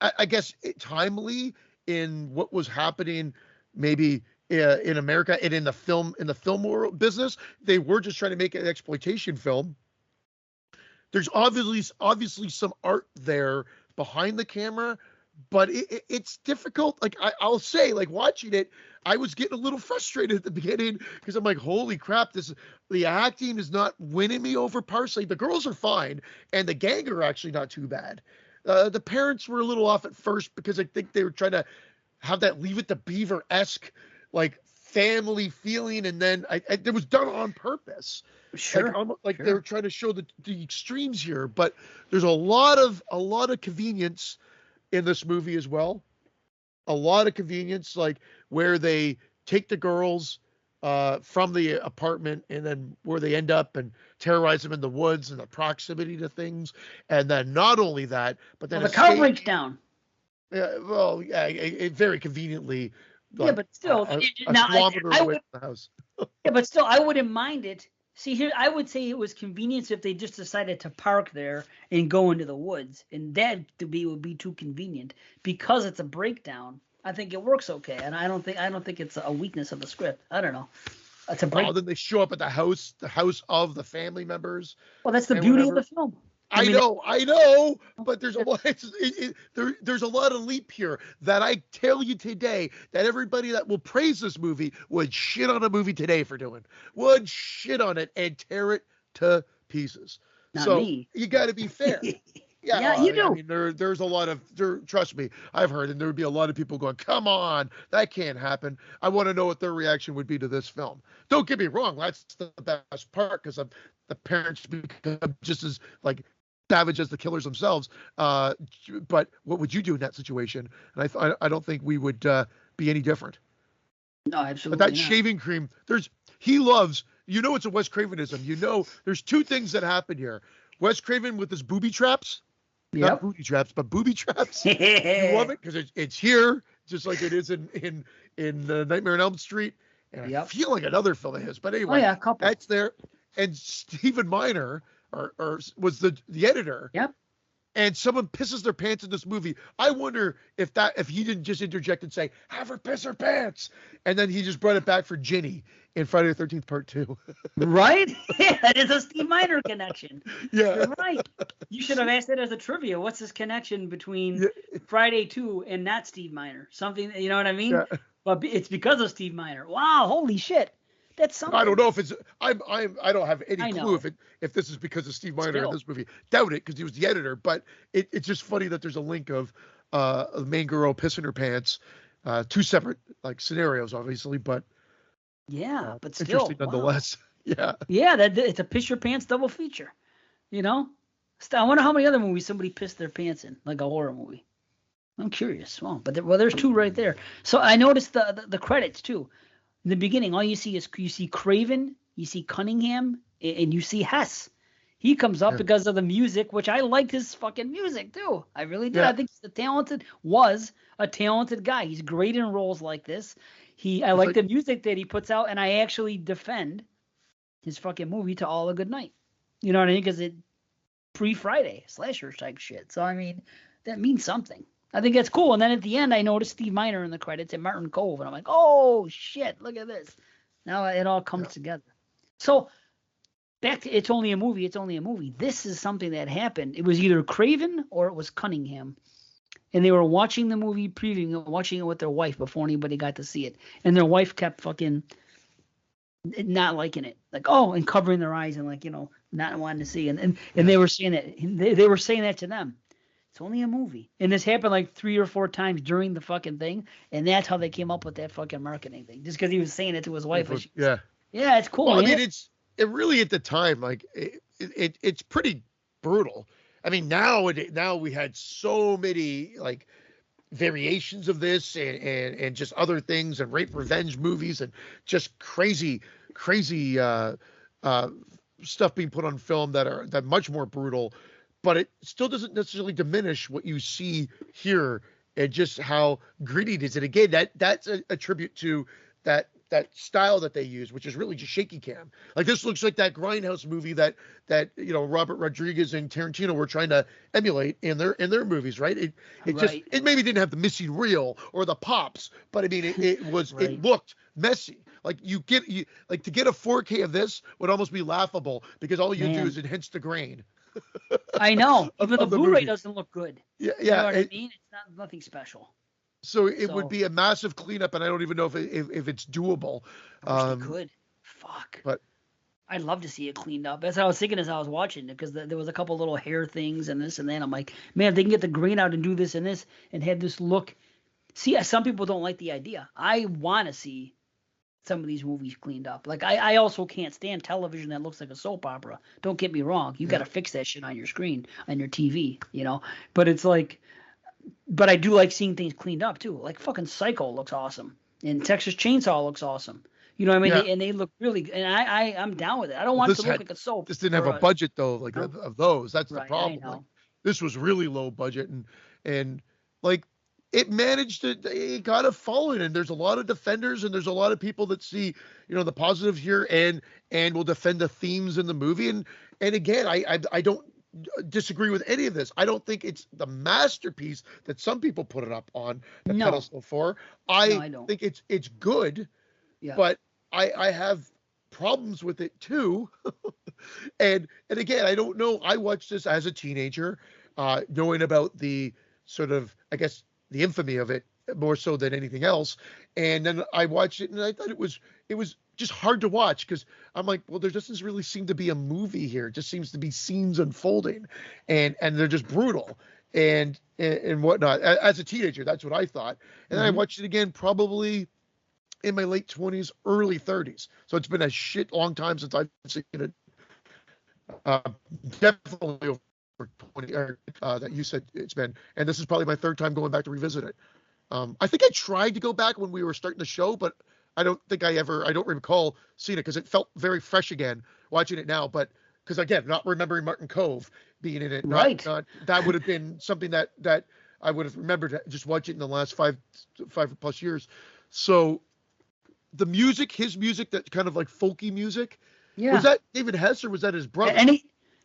I guess timely in what was happening maybe in America and in the film world business. They were just trying to make an exploitation film. There's obviously some art there behind the camera, but it's difficult. Like I'll say, like watching it, I was getting a little frustrated at the beginning because I'm like, holy crap, the acting is not winning me over partially. The girls are fine, and the gang are actually not too bad. The parents were a little off at first because I think they were trying to have that Leave It to Beaver-esque like family feeling, and then it was done on purpose. Sure. Like they were trying to show the extremes here, but there's a lot of convenience in this movie as well. A lot of convenience, like where they take the girls from the apartment and then where they end up and terrorize them in the woods and the proximity to things. And then not only that, but then the car breaks down. Yeah, well, yeah, it very conveniently. Yeah, but still, the house. Yeah, but still, I wouldn't mind it. See, here, I would say it was convenience if they just decided to park there and go into the woods, and that would be too convenient because it's a breakdown. I think it works okay, and I don't think it's a weakness of the script. I don't know. It's a break. Then they show up at the house of the family members. Well, that's the beauty of the film. I know, but there's a lot. There's a lot of leap here that I tell you today that everybody that will praise this movie would shit on a movie today for doing. Would shit on it and tear it to pieces. Not me. You got to be fair. Yeah, you do. I mean, there's a lot of trust me, I've heard, and there would be a lot of people going, "Come on, that can't happen." I want to know what their reaction would be to this film. Don't get me wrong, that's the best part because the parents become just as like savage as the killers themselves. But what would you do in that situation? And I don't think we would be any different. No, absolutely. But that shaving cream, he loves. It's a Wes Cravenism. There's two things that happen here. Wes Craven with his booby traps. Yep. Not booby traps, but booby traps. You love it because it's here, just like it is in Nightmare on Elm Street. And I feel like another film of his. But anyway, a couple. That's there. And Stephen Miner or was the editor. Yep. And someone pisses their pants in this movie. I wonder if he didn't just interject and say, "Have her piss her pants," and then he just brought it back for Ginny in Friday the 13th Part 2. Right? Yeah, that is a Steve Miner connection. Yeah. You're right. You should have asked it as a trivia. What's his connection between Friday 2 and not Steve Miner? Something, you know what I mean? Yeah. But it's because of Steve Miner. Wow, holy shit. That's something. I don't know if it's. I don't have any clue if this is because of Steve Miner in this movie. Doubt it because he was the editor. But it's just funny that there's a link of the main girl pissing her pants. Two separate scenarios, obviously, but but still interesting nonetheless. Wow. Yeah, it's a piss your pants double feature. I wonder how many other movies somebody pissed their pants in, like a horror movie. I'm curious. Well, there's two right there. So I noticed the credits too. In the beginning, all you see Craven, you see Cunningham, and you see Hess. He comes up because of the music, which I liked his fucking music too. I really did. Yeah. I think was a talented guy. He's great in roles like this. I like the music that he puts out, and I actually defend his fucking movie To All a Good Night. You know what I mean? Because it pre-Friday slasher type shit. So I mean, that means something. I think that's cool. And then at the end, I noticed Steve Miner in the credits and Martin Cove. And I'm like, oh, shit, look at this. Now it all comes together. So back to It's Only a Movie. It's Only a Movie. This is something that happened. It was either Craven or it was Cunningham. And they were watching the movie, previewing it, watching it with their wife before anybody got to see it. And their wife kept fucking not liking it. And covering their eyes and not wanting to see. And they were saying that. They were saying that to them. It's only a movie. And this happened 3 or 4 times during the fucking thing. And that's how they came up with that fucking marketing thing. Just because he was saying it to his wife. Yeah, it's cool. Well, I mean, it really at the time, it's pretty brutal. I mean, now we had so many variations of this and just other things and rape revenge movies and just crazy stuff being put on film that much more brutal. But it still doesn't necessarily diminish what you see here and just how gritty it is. And again, that's a tribute to that style that they use, which is really just shaky cam. This looks like that Grindhouse movie that Robert Rodriguez and Tarantino were trying to emulate in their movies, right? It maybe didn't have the missing reel or the pops, but I mean it was right. It looked messy. To get a 4K of this would almost be laughable because all you do is enhance the grain. I know. Even the Blu-ray doesn't look good. Yeah. You know what I mean? It's nothing special. So it would be a massive cleanup, and I don't even know if it's doable. I wish they could. Fuck. But I'd love to see it cleaned up. That's what I was thinking as I was watching it, because there was a couple little hair things and this and that. I'm like, man, if they can get the grain out and do this and this and have this look. See, some people don't like the idea. I want to see some of these movies cleaned up. I also can't stand television that looks like a soap opera. Don't get me wrong. You got to fix that shit on your screen, on your TV, But it's but I do like seeing things cleaned up too. Fucking Psycho looks awesome. And Texas Chainsaw looks awesome. You know what I mean? Yeah. And they look really, and I'm down with it. I don't want it to look like a soap. This didn't have a budget though, of those. That's the problem. This was really low budget and it managed to, it got a following, and there's a lot of defenders and there's a lot of people that see, the positive here and will defend the themes in the movie. And again, I don't disagree with any of this. I don't think it's the masterpiece that some people put it up on the pedestal for. I think it's good, but I have problems with it too. And again, I don't know. I watched this as a teenager, knowing about the sort of, I guess, the infamy of it more so than anything else. And then I watched it, and I thought it was just hard to watch because I'm like, well, there doesn't really seem to be a movie here. It just seems to be scenes unfolding, and they're just brutal and whatnot. As a teenager, that's what I thought. And then I watched it again probably in my late 20s, early 30s. So it's been a shit long time since I've seen it. Definitely over 20 that you said it's been. And this is probably my third time going back to revisit it. I think I tried to go back when we were starting the show, but I don't recall seeing it because it felt very fresh again watching it now. But because again, not remembering Martin Cove being in it, Right. not that would have been something that I would have remembered just watching in the last five plus years. So the music, his music, that kind of like folky music, was that David Hess or was that his brother?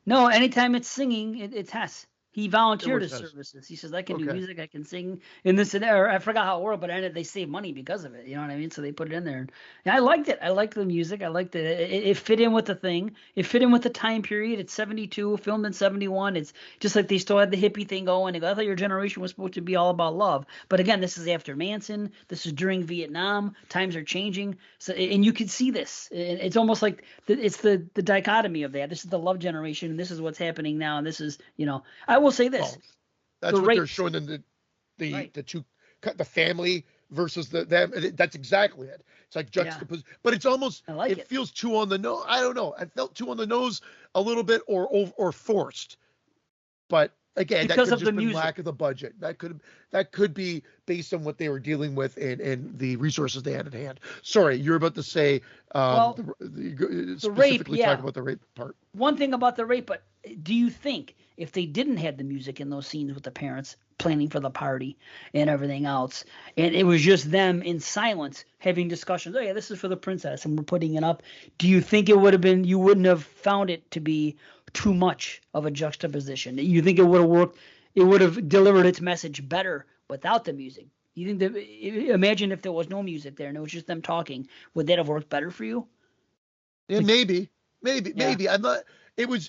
Anytime it's singing, it's Hess. He volunteered his Hess. services. He says, I can do music, I can sing in this and there. I forgot how it worked, but they saved money because of it. You know what I mean? So they put it in there. And I liked it. I liked the music. I liked it. It fit in with the thing. It fit in with the time period. It's 72, filmed in 71. It's just like they still had the hippie thing going. They go, I thought your generation was supposed to be all about love. But again, this is after Manson. This is during Vietnam. Times are changing. So, and you can see this. It's almost like it's the dichotomy of that. This is the love generation, and this is what's happening now. And this is, I will say this. That's what they're showing in the two, the family versus them. That's exactly it. It's like juxtaposed, but it's almost, it feels too on the nose. I don't know. I felt too on the nose a little bit or forced, but again, because that could just been lack of the budget. That could be based on what they were dealing with and the resources they had at hand. Sorry, you're about to say the rape. Talk about the rape part. One thing about the rape, but do you think if they didn't have the music in those scenes with the parents planning for the party and everything else, and it was just them in silence having discussions, oh yeah, this is for the princess and we're putting it up, do you think it would have been, you wouldn't have found it to be too much of a juxtaposition? You think it would have worked, it would have delivered its message better without the music? You think that, imagine if there was no music there and it was just them talking, would that have worked better for you? Yeah, maybe. I'm not,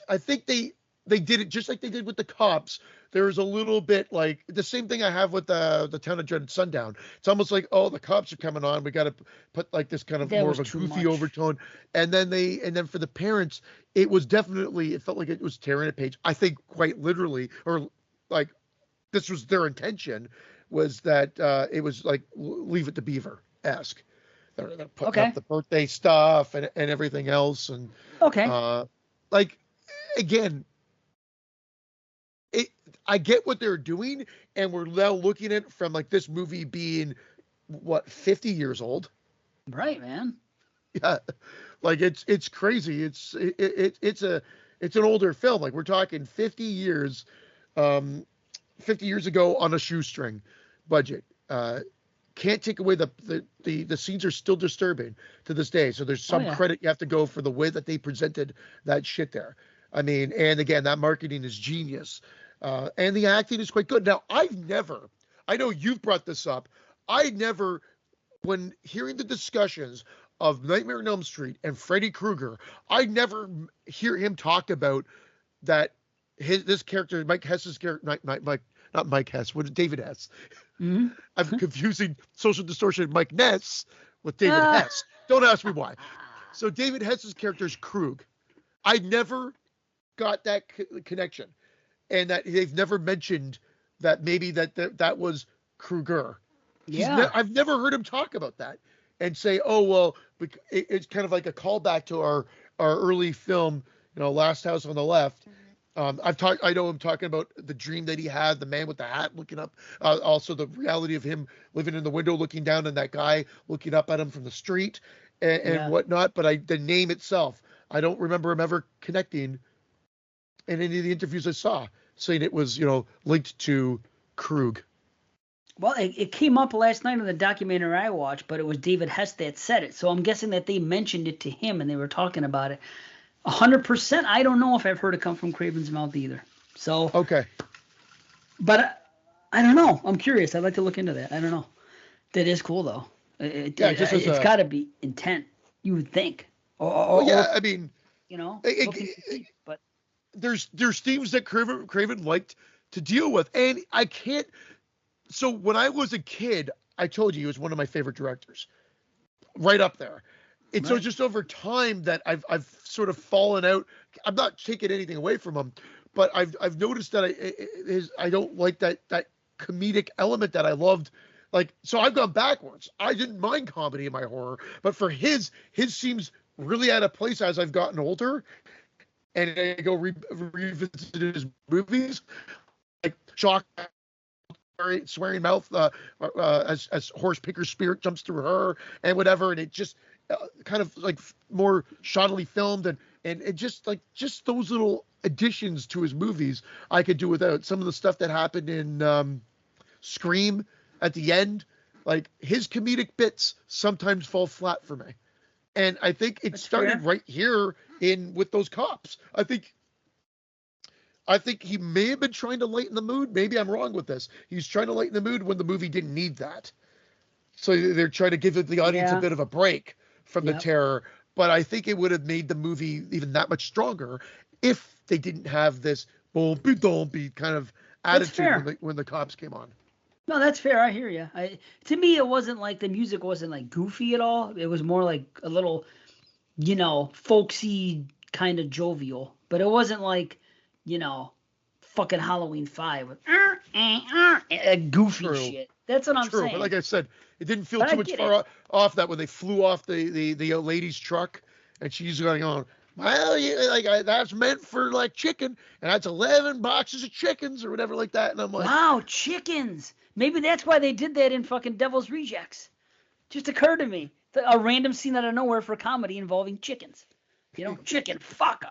I think they did it just like they did with the cops. There was a little bit like the same thing I have with the Town of Dread Sundown. It's almost like, oh, the cops are coming on. We got to put like this kind of more of a goofy overtone. And then for the parents, it felt like it was tearing a page. I think quite literally, or like this was their intention, was that it was like Leave It to Beaver-esque. They're putting up the birthday stuff and everything else. And like, again, I get what they're doing, and we're now looking at it from like this movie being 50 years old, right, man? Yeah, like it's crazy. It's an older film. Like we're talking 50 years ago on a shoestring budget. Can't take away the scenes are still disturbing to this day. So there's some credit you have to go for the way that they presented that shit there. I mean, and again, that marketing is genius. And the acting is quite good. Now, I know you've brought this up. When hearing the discussions of Nightmare on Elm Street and Freddy Krueger, I never hear him talk about that this character, Mike Hess's character, not Mike Hess, David Hess. Mm-hmm. I'm confusing Social Distortion Mike Ness with David Hess. Don't ask me why. So David Hess's character is Krug. I never got that connection. And that they've never mentioned that maybe that was Krueger. Yeah. I've never heard him talk about that and say, oh, well, it's kind of like a callback to our early film, Last House on the Left. I know him talking about the dream that he had, the man with the hat looking up, also the reality of him living in the window looking down and that guy looking up at him from the street and whatnot. But the name itself, I don't remember him ever connecting in any of the interviews I saw, saying it was, linked to Krug. Well, it came up last night in the documentary I watched, but it was David Hess that said it. So I'm guessing that they mentioned it to him and they were talking about it. 100%, I don't know if I've heard it come from Craven's mouth either. So okay. But I don't know. I'm curious. I'd like to look into that. I don't know. That is cool, though. It's got to be intent, you would think. Well, yeah, I mean, looking to see. But there's themes that Craven liked to deal with, and I can't. So when I was a kid, I told you he was one of my favorite directors, right up there. And so just over time that I've sort of fallen out. I'm not taking anything away from him, but I've noticed that I don't like that comedic element that I loved. Like, so I've gone backwards. I didn't mind comedy in my horror, but for his seems really out of place as I've gotten older, and I go revisit his movies, like Shock, swearing mouth, as Horse Picker's spirit jumps through her and whatever, and it just kind of like more shoddily filmed, and it just those little additions to his movies I could do without. Some of the stuff that happened in Scream at the end, like his comedic bits sometimes fall flat for me. And I think it started right here with those cops. I think he may have been trying to lighten the mood. Maybe I'm wrong with this. He's trying to lighten the mood when the movie didn't need that. So they're trying to give the audience a bit of a break from the terror. But I think it would have made the movie even that much stronger if they didn't have this don't be kind of attitude when the cops came on. No, that's fair. I hear you. To me, it wasn't like the music wasn't like goofy at all. It was more like a little, folksy kind of jovial. But it wasn't like, fucking Halloween 5 with goofy shit. That's what I'm saying. But like I said, it didn't feel too much far off that when they flew off the lady's truck and she's going on, well, that's meant for like chicken, and that's 11 boxes of chickens or whatever like that. And I'm like, wow, chickens. Maybe that's why they did that in fucking Devil's Rejects. Just occurred to me. A random scene out of nowhere for comedy involving chickens. Chicken fucker.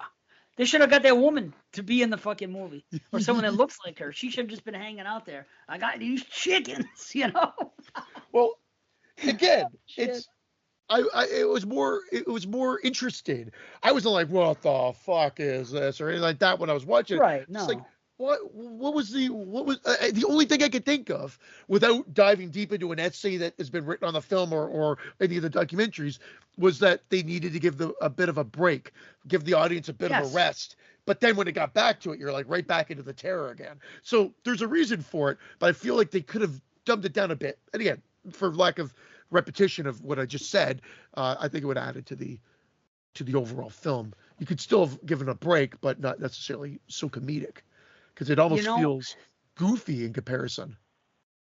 They should have got that woman to be in the fucking movie, or someone that looks like her. She should have just been hanging out there. I got these chickens, Well, again, it was more interesting. I wasn't like, what the fuck is this, or anything like that when I was watching. Right. No. It's like, what was the only thing I could think of without diving deep into an essay that has been written on the film or any of the documentaries was that they needed to give a bit of a break, give the audience a bit of a rest. But then when it got back to it, you're like right back into the terror again. So there's a reason for it, but I feel like they could have dumbed it down a bit. And again, for lack of repetition of what I just said, I think it would add it to the overall film. You could still have given a break, but not necessarily so comedic. Because it almost feels goofy in comparison.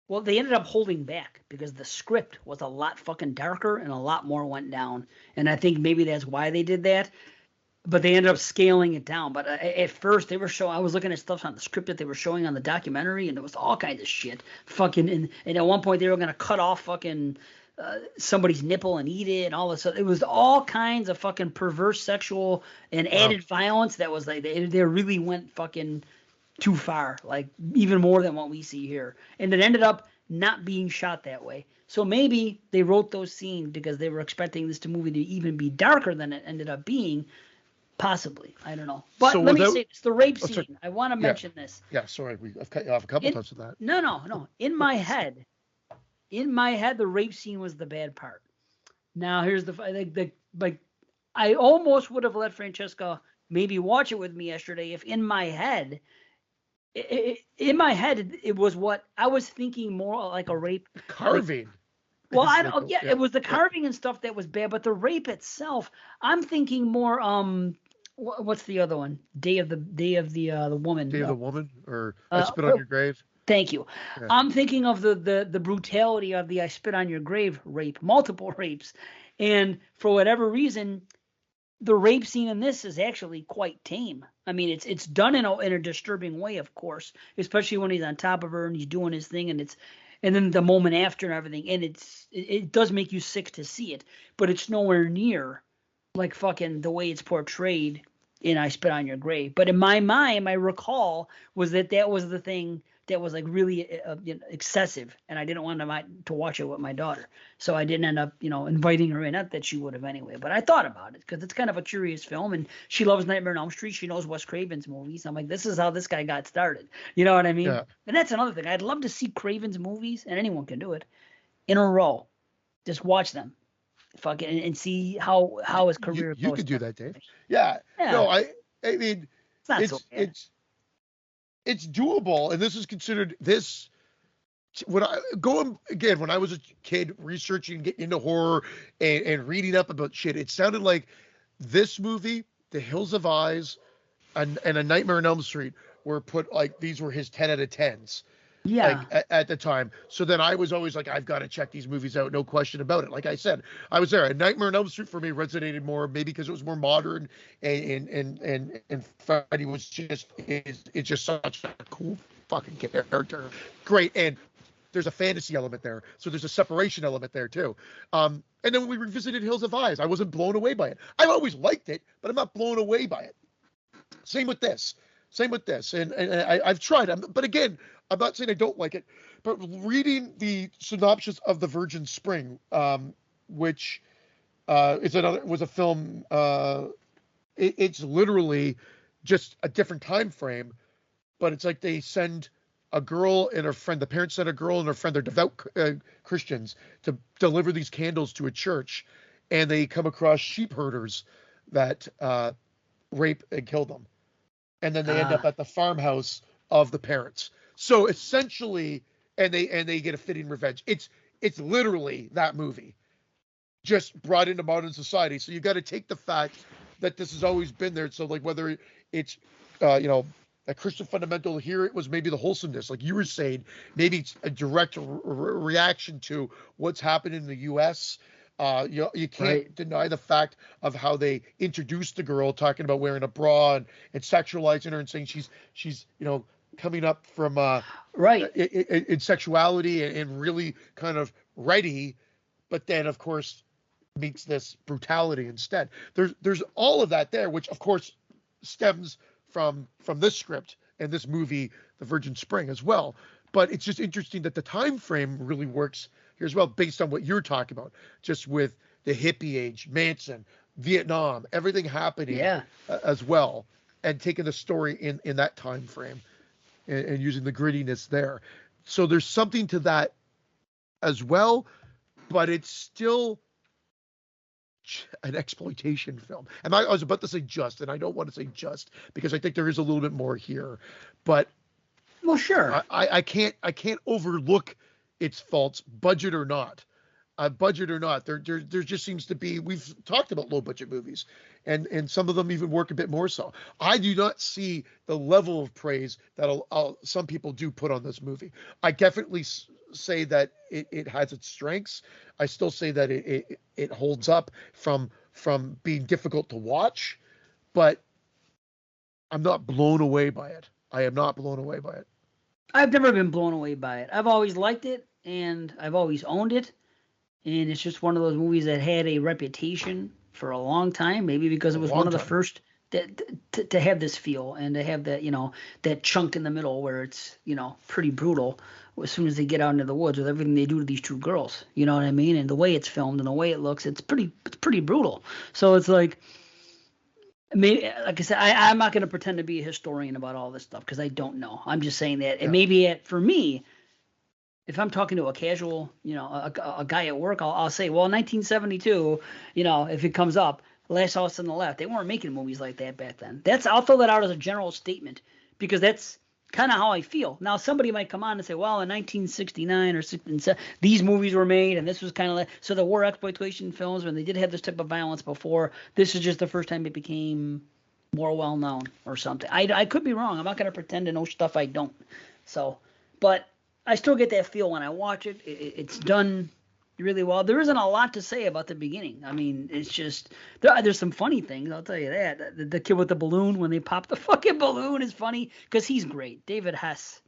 Well, they ended up holding back because the script was a lot fucking darker and a lot more went down. And I think maybe that's why they did that. But they ended up scaling it down. But at first, they were showing. I was looking at stuff on the script that they were showing on the documentary, and there was all kinds of shit. Fucking, and at one point, they were going to cut off fucking somebody's nipple and eat it and all this stuff. It was all kinds of fucking perverse sexual and added violence that was like, they really went fucking too far, like even more than what we see here. And it ended up not being shot that way. So maybe they wrote those scenes because they were expecting this movie to even be darker than it ended up being. Possibly. I don't know. But let me say this, the rape scene. Sorry. I want to mention this. Yeah, sorry. I've cut you off a couple times with that. No. In my head, the rape scene was the bad part. Now, here's like I almost would have let Francesca maybe watch it with me yesterday if in my head it was what I was thinking more like a rape. Carving. Well, I don't. Yeah, it was the carving and stuff that was bad, but the rape itself, I'm thinking more. What's the other one? Day of the woman. Day of the woman, or I Spit on Your Grave. Thank you. Yeah. I'm thinking of the brutality of the I Spit on Your Grave rape, multiple rapes, and for whatever reason, the rape scene in this is actually quite tame. I mean, it's done in a disturbing way, of course, especially when he's on top of her and he's doing his thing, and then the moment after and everything, and it does make you sick to see it, but it's nowhere near like fucking the way it's portrayed in I Spit on Your Grave. But in my mind, my recall was that was the thing that was like really excessive, and I didn't want to watch it with my daughter, so I didn't end up inviting her in. Not that she would have anyway, but I thought about it because it's kind of a curious film, and she loves Nightmare on Elm Street. She knows Wes Craven's movies. I'm like, this is how this guy got started. You know what I mean? Yeah. And that's another thing. I'd love to see Craven's movies, and anyone can do it, in a row. Just watch them. fucking and see how his career You goes. could do that, Dave. Yeah. Yeah, No, I mean, it's not so bad. it's doable, and this is considered this. When I going again, when I was a kid researching, getting into horror and reading up about shit, it sounded like this movie, The Hills of Eyes, and A Nightmare on Elm Street were put like these were his 10 out of 10s Yeah, like at the time. So then I was always like, I've got to check these movies out, no question about it. Like I said, I was there. A Nightmare on Elm Street for me resonated more, maybe because it was more modern and Freddy was just it's just such a cool fucking character. Great, and there's a fantasy element there, so there's a separation element there too. And then when we revisited Hills of Eyes, I wasn't blown away by it. I've always liked it, but I'm not blown away by it. Same with this. And I've tried. But again, I'm not saying I don't like it, but reading the synopsis of The Virgin Spring, which was a film. It's literally just a different time frame, but it's like they send a girl and her friend. The parents send a girl and her friend. They're devout Christians to deliver these candles to a church, and they come across sheep herders that rape and kill them, and then they end up at the farmhouse of the parents. So essentially, and they get a fitting revenge. It's literally that movie, just brought into modern society. So you got to take the fact that this has always been there. So like whether it's a Christian fundamental here, it was maybe the wholesomeness, like you were saying, maybe it's a direct reaction to what's happened in the U.S. You can't deny the fact of how they introduced the girl, talking about wearing a bra and sexualizing her and saying she's coming up from in sexuality and really kind of ready, but then of course meets this brutality instead. There's all of that there, which of course stems from this script and this movie, The Virgin Spring, as well. But it's just interesting that the time frame really works here as well, based on what you're talking about, just with the hippie age, Manson, Vietnam, everything happening as well, and taking the story in that time frame and using the grittiness there. So there's something to that as well, but it's still an exploitation film. And I was about to say just, and I don't want to say just because I think there is a little bit more here, but well, sure, I can't overlook its faults, budget or not. There just seems to be. We've talked about low budget movies, and some of them even work a bit more so. I do not see the level of praise that some people do put on this movie. I definitely say that it has its strengths. I still say that it holds up from being difficult to watch, but I'm not blown away by it. I am not blown away by it. I've never been blown away by it. I've always liked it, and I've always owned it. And it's just one of those movies that had a reputation for a long time, maybe because it was one of the first to have this feel and to have that, that chunk in the middle where it's, pretty brutal as soon as they get out into the woods with everything they do to these two girls. You know what I mean? And the way it's filmed and the way it looks, it's pretty brutal. So it's like, maybe, like I said, I'm not going to pretend to be a historian about all this stuff because I don't know. I'm just saying that, and maybe for me, if I'm talking to a casual, a guy at work, I'll say, well, 1972, if it comes up, Last House on the Left, they weren't making movies like that back then. I'll throw that out as a general statement because that's kind of how I feel. Now, somebody might come on and say, well, in 1969 or 67, these movies were made, and this was kind of like, so there were exploitation films when they did have this type of violence before. This is just the first time it became more well-known or something. I could be wrong. I'm not going to pretend to know stuff I don't. So, but I still get that feel when I watch it. It's done really well. There isn't a lot to say about the beginning. I mean, it's just there's some funny things. I'll tell you that. The kid with the balloon, when they pop the fucking balloon, is funny because he's great. David Hess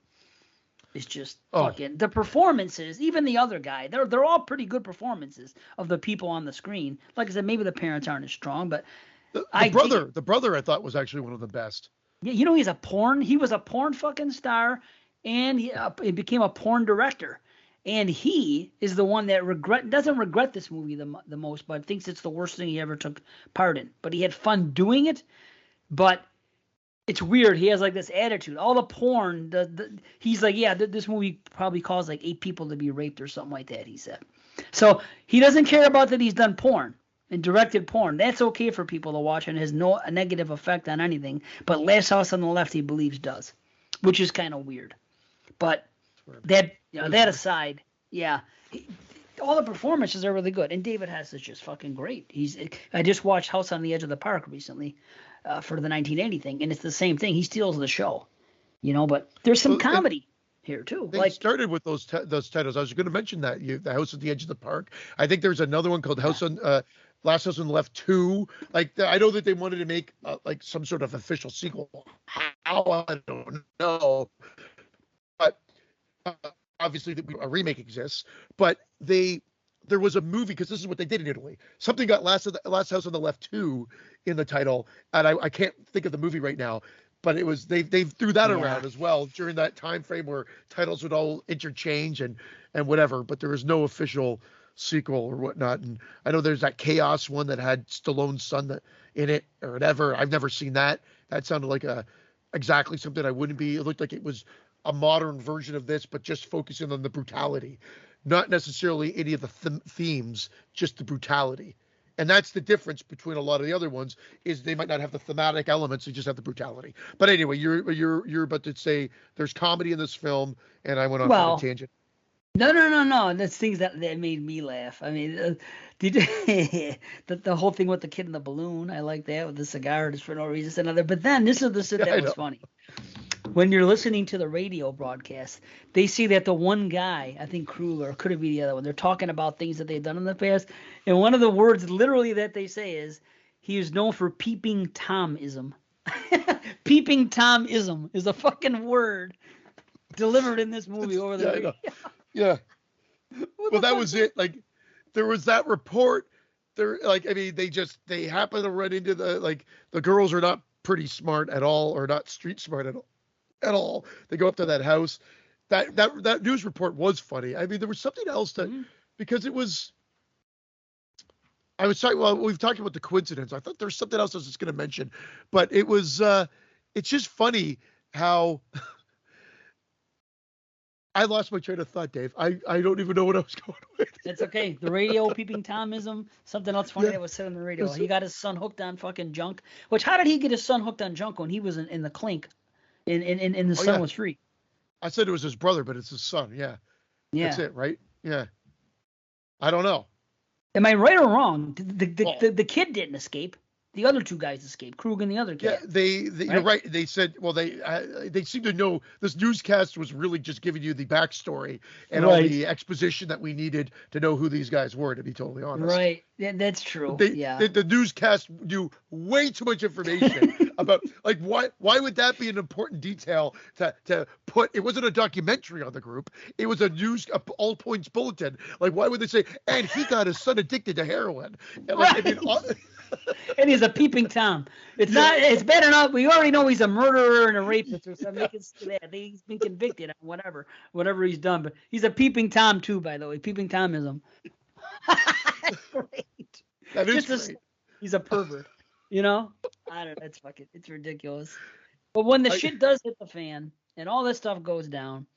is just fucking. The performances, even the other guy, they're all pretty good performances of the people on the screen. Like I said, maybe the parents aren't as strong, but the brother I thought was actually one of the best. Yeah, he was a porn fucking star. And he became a porn director, and he is the one that doesn't regret this movie the most, but thinks it's the worst thing he ever took part in. But he had fun doing it. But It's weird. He has like this attitude. All the porn, he's like, yeah, this movie probably caused like 8 people to be raped or something like that. He said. So he doesn't care about that he's done porn and directed porn. That's okay for people to watch and has no negative effect on anything. But Last House on the Left, he believes does, which is kind of weird. But that aside, yeah. All the performances are really good, and David Hess is just fucking great. I just watched House on the Edge of the Park recently for the 1980 thing, and it's the same thing. He steals the show, but there's some comedy here too. They started with those titles. I was going to mention that the House at the Edge of the Park. I think there's another one called Last House on the Left 2. Like I know that they wanted to make like some sort of official sequel. How I don't know, but. Obviously, a remake exists, but there was a movie because this is what they did in Italy. Something got Last House on the Left 2 in the title, and I can't think of the movie right now, but it was they threw that around as well during that time frame where titles would all interchange and whatever, but there was no official sequel or whatnot. And I know there's that Chaos one that had Stallone's son in it or whatever. I've never seen that. That sounded like exactly something I wouldn't be. It looked like it was a modern version of this, but just focusing on the brutality, not necessarily any of the themes, just the brutality. And that's the difference between a lot of the other ones is they might not have the thematic elements, they just have the brutality. But anyway, you're about to say there's comedy in this film, and I went on for a tangent. No. That's things that made me laugh. I mean, the whole thing with the kid in the balloon, I like that with the cigar just for no reason. But then this is the shit that was funny. When you're listening to the radio broadcast, they see that the one guy, I think Kruger, or could it be the other one, they're talking about things that they've done in the past. And one of the words literally that they say is, he is known for peeping Tomism. Peeping Tomism is a fucking word delivered in this movie over the radio. Yeah. Well, that was it. Like, there was that report. There, like, I mean, they happen to run into the girls are not pretty smart at all, or not street smart at all. They go up to that house. That news report was funny. I mean, there was something else that because it was. I was talking. Well, we've talked about the coincidence. I thought there was something else I was just going to mention, but it was. It's just funny how. I lost my train of thought, Dave. I don't even know what I was going with. It's okay. The radio peeping Tomism. Something else funny that was said on the radio. He got his son hooked on fucking junk. Which, how did he get his son hooked on junk when he was in the clink? And the son was free. I said it was his brother, but it's his son. Yeah. That's it, right? Yeah. I don't know. Am I right or wrong? The kid didn't escape. The other two guys escaped, Krug and the other kid. Yeah, right? You're right. They said, well, they seem to know this newscast was really just giving you the backstory and all the exposition that we needed to know who these guys were, to be totally honest. Right. Yeah, that's true. The newscast knew way too much information about, like, why would that be an important detail to put? It wasn't a documentary on the group. It was a all points bulletin. Like, why would they say, and he got his son addicted to heroin? And, like, I mean, and he's a peeping Tom. It's not. It's bad enough. We already know he's a murderer and a rapist or something. He's been convicted on whatever he's done. But he's a peeping Tom too, by the way. Peeping Tomism. Great. That is great. He's a pervert. I don't know. It's ridiculous. But when the shit does hit the fan and all this stuff goes down,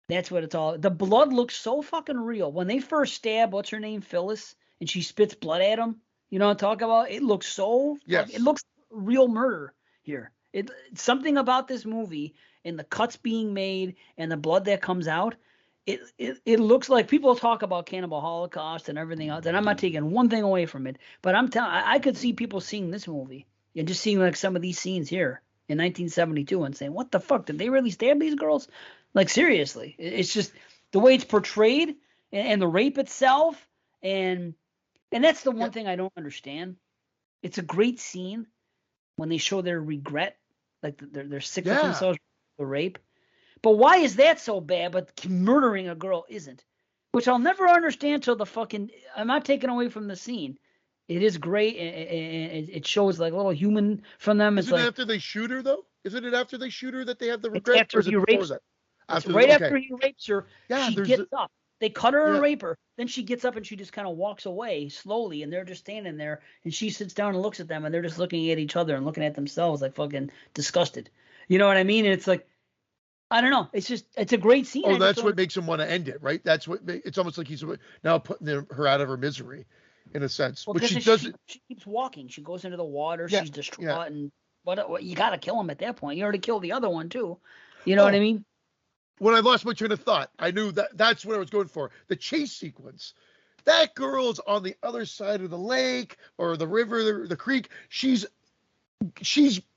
that's what it's all. The blood looks so fucking real. When they first stab, what's her name, Phyllis, and she spits blood at him. You know what I'm talking about? It looks so. Yes. It looks real murder here. Something about this movie and the cuts being made and the blood that comes out. It looks like people talk about Cannibal Holocaust and everything else, and I'm not taking one thing away from it. But I'm telling, I could see people seeing this movie and just seeing like some of these scenes here in 1972 and saying, "What the fuck? Did they really stab these girls?" Like seriously, it's just the way it's portrayed and the rape itself and. And that's the one thing I don't understand. It's a great scene when they show their regret, like they're sick of themselves for the rape. But why is that so bad, but murdering a girl isn't? Which I'll never understand till the fucking. I'm not taking away from the scene. It is great, and it shows like a little human from them. Isn't it after they shoot her though? Isn't it after they shoot her that they have the regret? After he rapes her. After he rapes her, she gets up. They cut her and Yeah. rape her. Then she gets up and she just kind of walks away slowly, and they're just standing there. And she sits down and looks at them, and they're just looking at each other and looking at themselves like fucking disgusted. You know what I mean? And it's like, I don't know. It's a great scene. Oh, that's what makes him want to end it, right? It's almost like he's now putting her out of her misery, in a sense. Well, But because she doesn't. she keeps walking. She goes into the water. Yeah, She's distraught, yeah. and what you got to kill him at that point. You already killed the other one too. You know what I mean? When I lost my train of thought, I knew that's what I was going for. The chase sequence. That girl's on the other side of the lake or the river, the creek. She's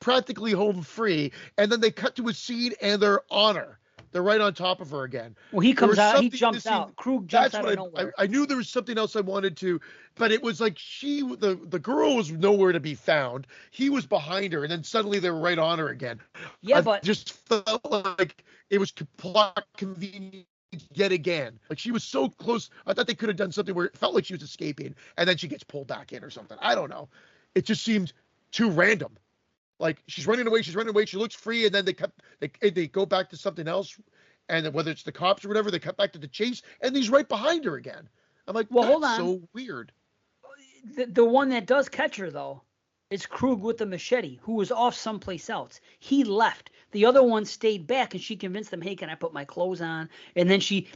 practically home free, and then they cut to a scene and they're on her. They're right on top of her again. Well, he comes out. He jumps out. Krug jumps out of nowhere. I knew there was something else I wanted to, but it was like the girl was nowhere to be found. He was behind her, and then suddenly they were right on her again. Yeah, but just felt like it was plot convenient yet again. Like she was so close. I thought they could have done something where it felt like she was escaping, and then she gets pulled back in or something. I don't know. It just seemed too random. Like she's running away, she looks free, and then they go back to something else, and then whether it's the cops or whatever, they cut back to the chase, and he's right behind her again. I'm like, well, hold on, so weird. The one that does catch her though, is Krug with the machete, who was off someplace else. He left. The other one stayed back, and she convinced them, "Hey, can I put my clothes on?" And then she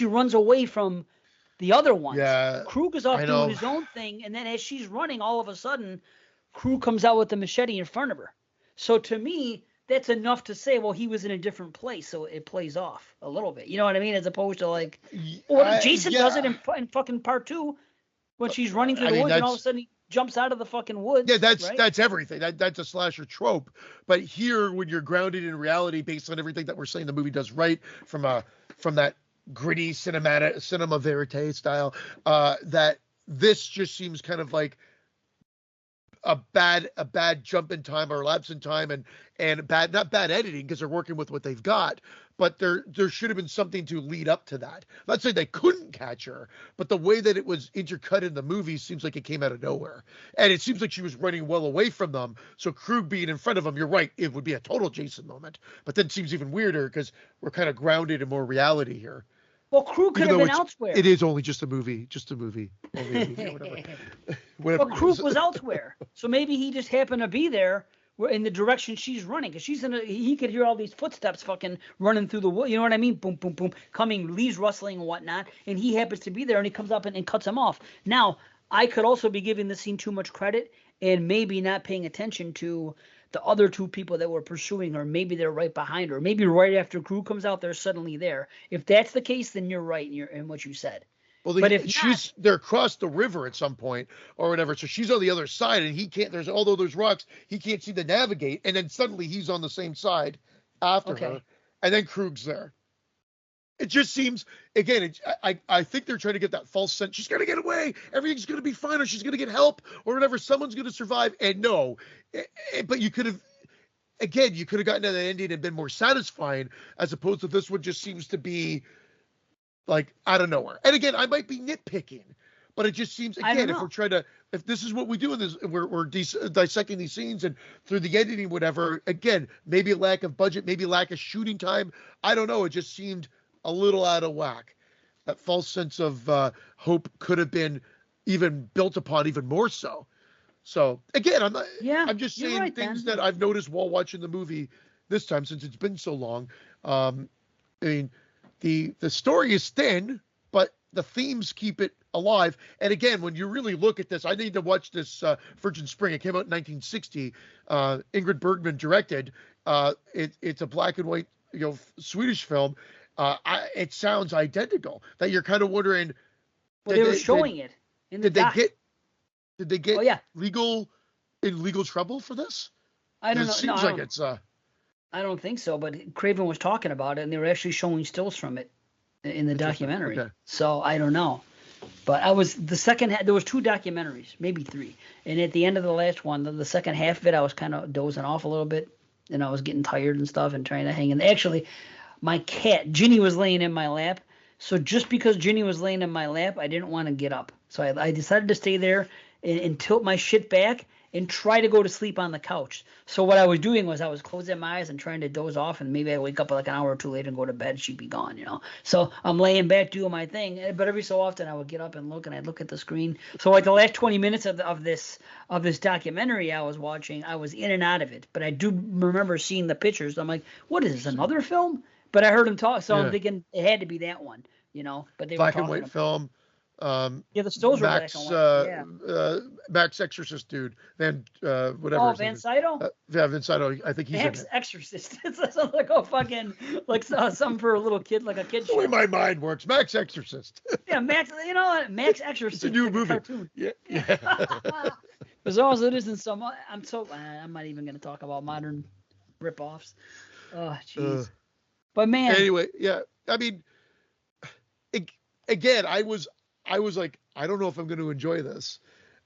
runs away from the other ones. Yeah, Krug is off doing his own thing, and then as she's running, all of a sudden, Krug comes out with the machete in front of her. So to me, that's enough to say, well, he was in a different place, so it plays off a little bit. You know what I mean? As opposed to like, Jason does it in fucking part 2 when she's running through the woods, and all of a sudden he jumps out of the fucking woods. Yeah, that's everything. That's a slasher trope. But here, when you're grounded in reality, based on everything that we're saying the movie does right, from that gritty cinema verite style, that this just seems kind of like a bad jump in time or lapse in time, and not bad editing because they're working with what they've got, but there should have been something to lead up to that. I'm not saying they couldn't catch her, but the way that it was intercut in the movie seems like it came out of nowhere, and it seems like she was running well away from them. So Krug being in front of them, you're right, it would be a total Jason moment, but then it seems even weirder because we're kind of grounded in more reality here. Well, Krug could have been elsewhere. It is only just a movie. Only a movie, whatever. But Krug was elsewhere, so maybe he just happened to be there in the direction she's running, because he could hear all these footsteps fucking running through the wood. You know what I mean? Boom, boom, boom, coming, leaves rustling and whatnot, and he happens to be there, and he comes up and cuts him off. Now, I could also be giving this scene too much credit and maybe not paying attention to the other two people that were pursuing her. Maybe they're right behind her. Maybe right after Krug comes out, they're suddenly there. If that's the case, then you're right in what you said. Well, they're across the river at some point or whatever, so she's on the other side, and he can't. Although there's rocks, he can't seem to navigate, and then suddenly he's on the same side after her, and then Krug's there. It just seems, again, I think they're trying to get that false sense. She's going to get away. Everything's going to be fine, or she's going to get help, or whatever. Someone's going to survive. And no, but you could have gotten to that ending and been more satisfying, as opposed to this one just seems to be like out of nowhere. And again, I might be nitpicking, but it just seems, again, if this is what we do in this, we're dissecting these scenes and through the editing, whatever, again, maybe lack of budget, maybe lack of shooting time. I don't know. It just seemed a little out of whack. That false sense of hope could have been even built upon even more so. So again, I'm just saying things that I've noticed while watching the movie this time, since it's been so long. I mean, the story is thin, but the themes keep it alive. And again, when you really look at this, I need to watch this Virgin Spring. It came out in 1960. Ingrid Bergman directed. It's a black and white, Swedish film. It sounds identical. That you're kind of wondering. Well, they were showing it in the doc. Did they get legal trouble for this? I don't know. It seems like it's. I don't think so, but Craven was talking about it, and they were actually showing stills from it in the documentary. Okay. So I don't know. But there was 2 documentaries, maybe 3. And at the end of the last one, the second half of it, I was kind of dozing off a little bit, and I was getting tired and stuff and trying to hang in. Actually, my cat, Ginny, was laying in my lap. So just because Ginny was laying in my lap, I didn't want to get up. So I decided to stay there and tilt my shit back and try to go to sleep on the couch. So what I was doing was I was closing my eyes and trying to doze off, and maybe I wake up like an hour or two later and go to bed. She'd be gone, So I'm laying back doing my thing, but every so often I would get up and look, and I'd look at the screen. So like the last 20 minutes of this documentary I was watching, I was in and out of it. But I do remember seeing the pictures. I'm like, what is this, another film? But I heard him talk, so I'm thinking it had to be that one, But they black were and white film. Yeah, the stills were black and white. Max Exorcist dude, whatever. Oh, Van Sydow. Van Sydow. I think he's Max Exorcist. It sounds like a fucking something for a little kid, like a kid show. The way my mind works, Max Exorcist. Yeah, Max. You know what? Max Exorcist. It's a new movie. Cartoon. Yeah. As long as it isn't some. I'm not even going to talk about modern ripoffs. Oh, jeez. But man. Anyway, yeah. I mean, again, I was like, I don't know if I'm going to enjoy this.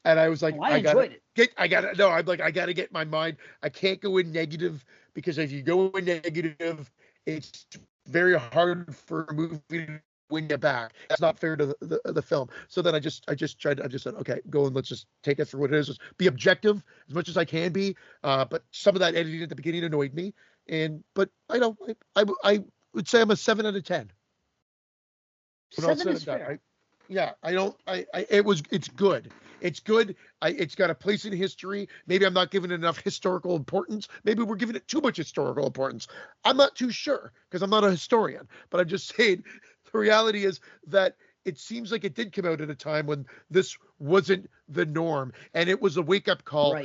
And I was like, I enjoyed it. I'm like, I got to get my mind. I can't go in negative, because if you go in negative, it's very hard for a movie to win you back. That's not fair to the film. So then I just said, okay, go and let's just take it for what it is. Just be objective as much as I can be. But some of that editing at the beginning annoyed me. But I would say I'm a 7 out of 10. 7 is fair. It's good. It's good. It's got a place in history. Maybe I'm not giving it enough historical importance. Maybe we're giving it too much historical importance. I'm not too sure, because I'm not a historian, but I'm just saying the reality is that it seems like it did come out at a time when this wasn't the norm. And it was a wake-up call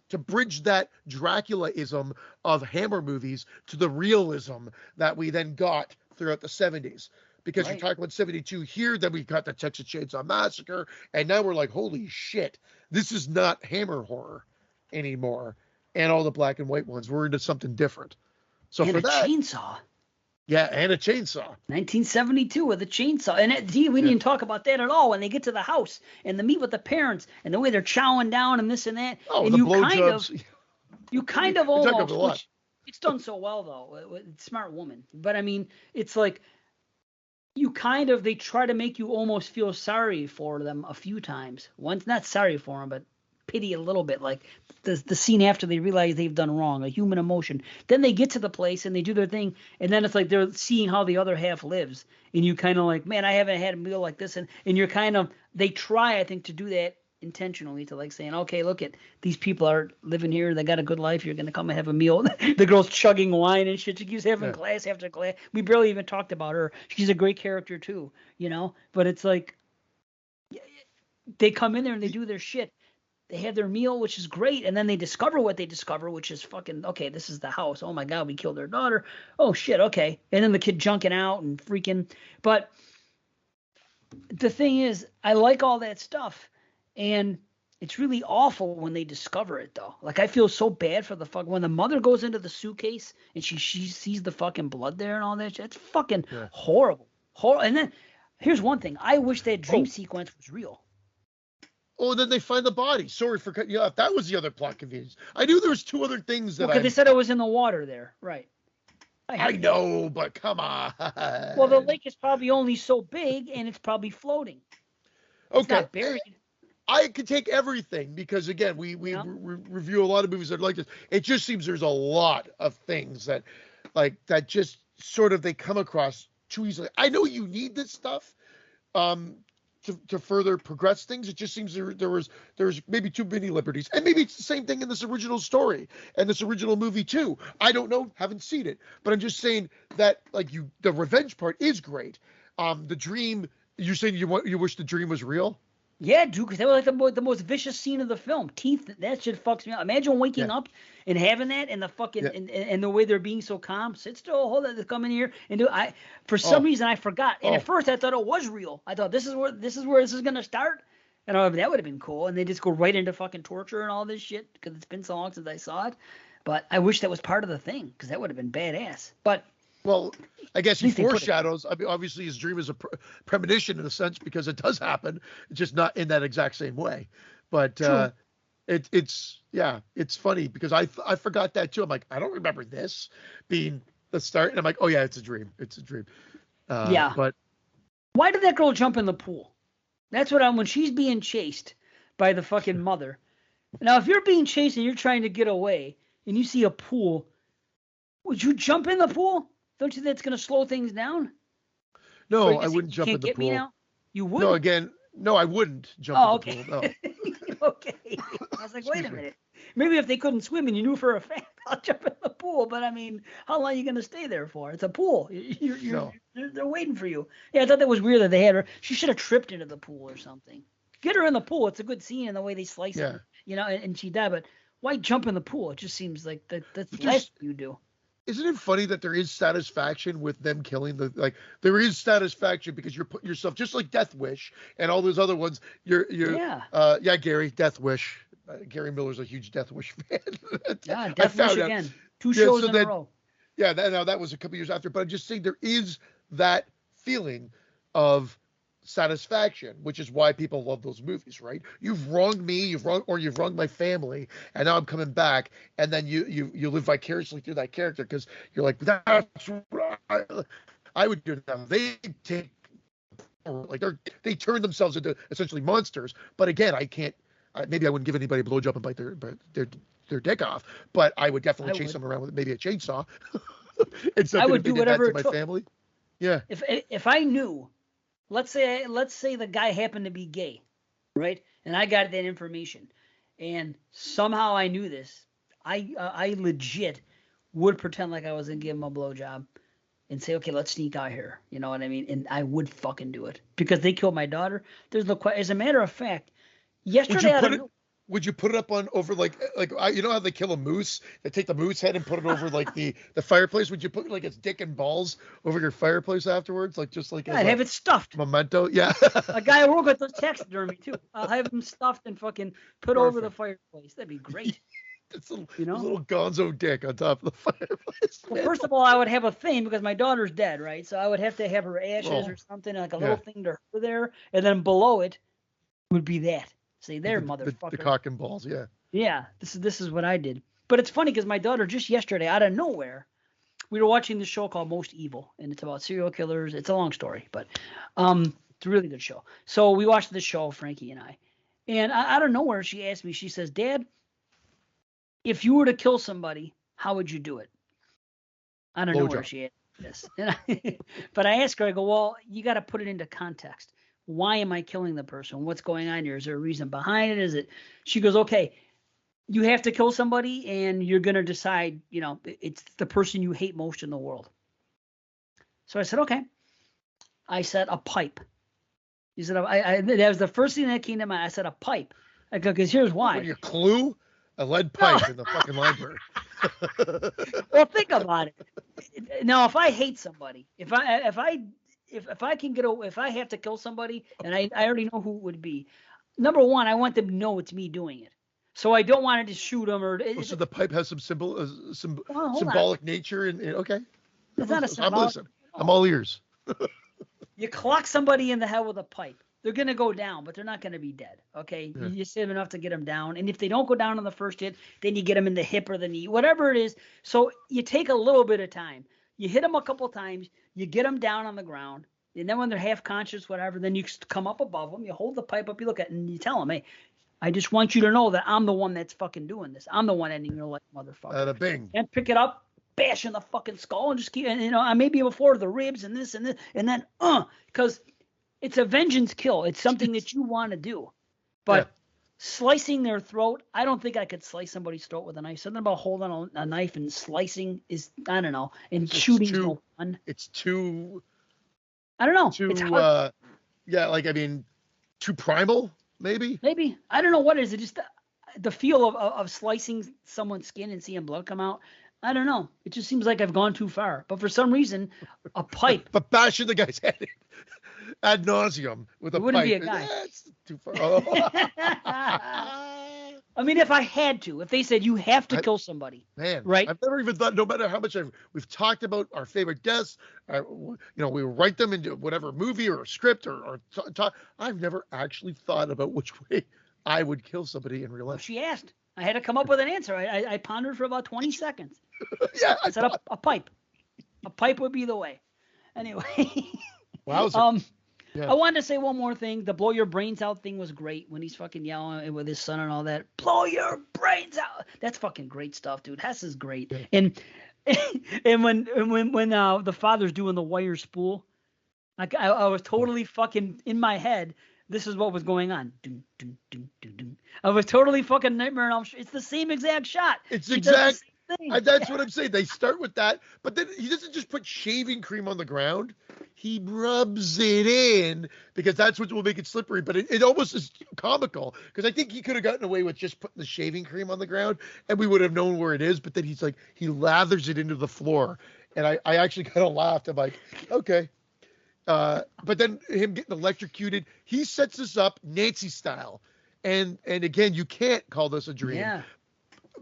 to bridge that Dracula-ism of Hammer movies to the realism that we then got throughout the 70s. Because you're talking about 72 here, then we got the Texas Chainsaw Massacre, and now we're like, holy shit, this is not Hammer horror anymore. And all the black and white ones, we're into something different. So and for that, chainsaw. Yeah, and a chainsaw. 1972 with a chainsaw. And we didn't even talk about that at all when they get to the house and they meet with the parents and the way they're chowing down and this and that. Oh, and the blowjobs. You kind of almost, it's done so well though. Smart woman. But I mean, it's like, they try to make you almost feel sorry for them a few times. Once, not sorry for them, but pity a little bit. Like the scene after they realize they've done wrong, a human emotion. Then they get to the place and they do their thing, and then it's like they're seeing how the other half lives, and you kind of like, man, I haven't had a meal like this, and you're kind of, they try, I think, to do that intentionally, to like saying, okay, look at these people are living here, they got a good life, you're gonna come and have a meal. The girl's chugging wine and shit, she keeps having glass after glass. We barely even talked about her. She's a great character too, but it's like they come in there and they do their shit, they have their meal, which is great, and then they discover what they discover, which is fucking, okay, this is the house, oh my god, we killed their daughter, oh shit, okay, and then the kid junking out and freaking. But the thing is, I like all that stuff. And it's really awful when they discover it, though. Like, I feel so bad for when the mother goes into the suitcase and she sees the fucking blood there and all that shit. It's fucking horrible. And then here's one thing. I wish that dream sequence was real. Oh, then they find the body. Sorry for cutting you off. That was the other plot convenience. I knew there was two other things that because they said it was in the water there. Right. I know, but come on. Well, the lake is probably only so big and it's probably floating. It's not buried. I could take everything because, again, we review a lot of movies that are like this. It just seems there's a lot of things that just sort of they come across too easily. I know you need this stuff to further progress things. It just seems there's maybe too many liberties. And maybe it's the same thing in this original story and this original movie too. I don't know, haven't seen it. But I'm just saying that the revenge part is great. The dream, you're saying you wish the dream was real? Yeah, dude, because that was like the most vicious scene of the film. Teeth, that shit fucks me up. Imagine waking up and having that, and the fucking and the way they're being so calm. Sit still, hold it, come in here and do. For some reason I forgot, and at first I thought it was real. I thought this is where this is gonna start, and that would have been cool. And they just go right into fucking torture and all this shit because it's been so long since I saw it. But I wish that was part of the thing because that would have been badass. But well, I guess he foreshadows. I mean, obviously, his dream is a premonition in a sense because it does happen. It's just not in that exact same way. But it's funny because I forgot that too. I'm like, I don't remember this being the start, and I'm like, oh yeah, it's a dream. It's a dream. But why did that girl jump in the pool? That's what when she's being chased by the fucking mother. Now, if you're being chased and you're trying to get away and you see a pool, would you jump in the pool? Don't you think that's going to slow things down? Or No, you I just say, wouldn't you jump in can't the get me pool. now? You No, would? again, no, I wouldn't jump in Oh, the okay. pool. No. Okay. I was like, wait Excuse a me. minute. Maybe if they couldn't swim and you knew for a fact, I'll jump in the pool. But I mean, how long are you going to stay there for? It's a pool. No. They're waiting for you. Yeah, I thought that was weird that they had her. She should have tripped into the pool or something. Get her in the pool. It's a good scene in the way they slice Yeah. it, and she died. But why jump in the pool? It just seems like that's But the last there's thing you do. isn't it funny that there is satisfaction with them killing there is satisfaction because you're putting yourself just like Death Wish and all those other ones. You're Yeah. yeah, Gary, Death Wish. Gary Miller's a huge Death Wish fan. Yeah, I Death Wish found out. again. Two Yeah, shows so in a then row. yeah, that was a couple years after, but I'm just saying there is that feeling of satisfaction, which is why people love those movies, right? You've wronged me, you've wronged my family, and now I'm coming back, and then you live vicariously through that character because you're like, that's what I would do now. They take like they turn themselves into essentially monsters, but again, I can't. Maybe I wouldn't give anybody a blowjob and bite their dick off, but I would definitely I chase would. them around with maybe a chainsaw. It's I something would if they do did that whatever to it my took. family. Yeah. If I knew, let's say the guy happened to be gay, right? And I got that information, and somehow I knew this. I legit would pretend like I was gonna give him a blowjob and say, okay, let's sneak out here. You know what I mean? And I would fucking do it because they killed my daughter. There's no question. As a matter of fact, Would yesterday you out put of it? no, Would you put it up on over you know how they kill a moose? They take the moose head and put it over like the fireplace. Would you put like its dick and balls over your fireplace afterwards, like just like as I'd a have it stuffed. memento? Yeah. A guy who work with taxidermy too. I'll have him stuffed and fucking put over the Perfect. fireplace. That'd be great. It's a You his know? little gonzo dick on top of the fireplace. Well, Man. first of all, I would have a thing because my daughter's dead, right? So I would have to have her ashes Oh, or something, like a little yeah. thing to her there, and then below it would be that. Say there, The motherfucker. cock and balls. Yeah. Yeah, this is what I did. But it's funny because my daughter just yesterday, out of nowhere, we were watching this show called Most Evil, and it's about serial killers. It's a long story, but it's a really good show. So we watched this show, Frankie and I, and out of nowhere, she asked me. She says, "Dad, if you were to kill somebody, how would you do it?" I don't know where Blowjob. she asked this. But I asked her, I go, well, you got to put it into context. Why am I killing the person? What's going on here? Is there a reason behind it? Is it? She goes, okay, you have to kill somebody and you're going to decide, it's the person you hate most in the world. So I said, okay. I said, a pipe. He said, that was the first thing that came to mind. I said, a pipe. I go, because here's What why. are you, Clue? A lead pipe in the fucking library. Well, think about it. Now, if I hate somebody, if I can if I have to kill somebody, and I already know who it would be. Number one, I want them to know it's me doing it. So I don't want to just shoot them or. Oh, so the pipe has some Well, hold on. symbolic nature and okay. It's not a I'm symbolic. listening. I'm No. all ears. You clock somebody in the head with a pipe. They're gonna go down, but they're not gonna be dead. Okay, Yeah. you save enough to get them down, and if they don't go down on the first hit, then you get them in the hip or the knee, whatever it is. So you take a little bit of time. You hit them a couple times. You get them down on the ground, and then when they're half conscious, whatever, then you come up above them. You hold the pipe up. You look at it, and you tell them, "Hey, I just want you to know that I'm the one that's fucking doing this. I'm the one ending your life, motherfucker." A bing. And pick it up, bash in the fucking skull, and just keep, and I maybe before the ribs and this, and then, because it's a vengeance kill. It's something that you want to do. But Yeah. slicing their throat, I don't think I could slice somebody's throat with a knife. Something about holding a knife and slicing is, I don't know, and shooting is no fun. It's too I don't know. It's hard. Yeah, like I mean, too primal, maybe. Maybe. I don't know what it is. It just the feel of slicing someone's skin and seeing blood come out. I don't know. It just seems like I've gone too far. But for some reason, a pipe. But bashing the guy's head ad nauseum with a It wouldn't pipe. be a guy. That's too far. Oh. I mean, if I had to, if they said you have to kill somebody, Man, right? I've never even thought. No matter how much we've talked about our favorite deaths, we write them into whatever movie or script or talk. I've never actually thought about which way I would kill somebody in real Well, life. she asked. I had to come up with an answer. I pondered for about 20 seconds. Yeah, I said a pipe. A pipe would be the way. Anyway. Wowza. I wanted to say one more thing. The blow your brains out thing was great when he's fucking yelling with his son and all that. Blow your brains out. That's fucking great stuff, dude. Hess is great. Yeah. And when the father's doing the wire spool, like I was totally fucking in my head. This is what was going on. Dun, dun, dun, dun, dun. I was totally fucking Nightmare on Elm Street. It's the same exact shot. It's exact. That's what I'm saying. They start with that, but then he doesn't just put shaving cream on the ground. He rubs it in because that's what will make it slippery. But it almost is comical because I think he could have gotten away with just putting the shaving cream on the ground and we would have known where it is. But then he's like, he lathers it into the floor. And I actually kind of laughed. I'm like, okay. But then him getting electrocuted, he sets this up Nancy style. And again, you can't call this a dream. Yeah.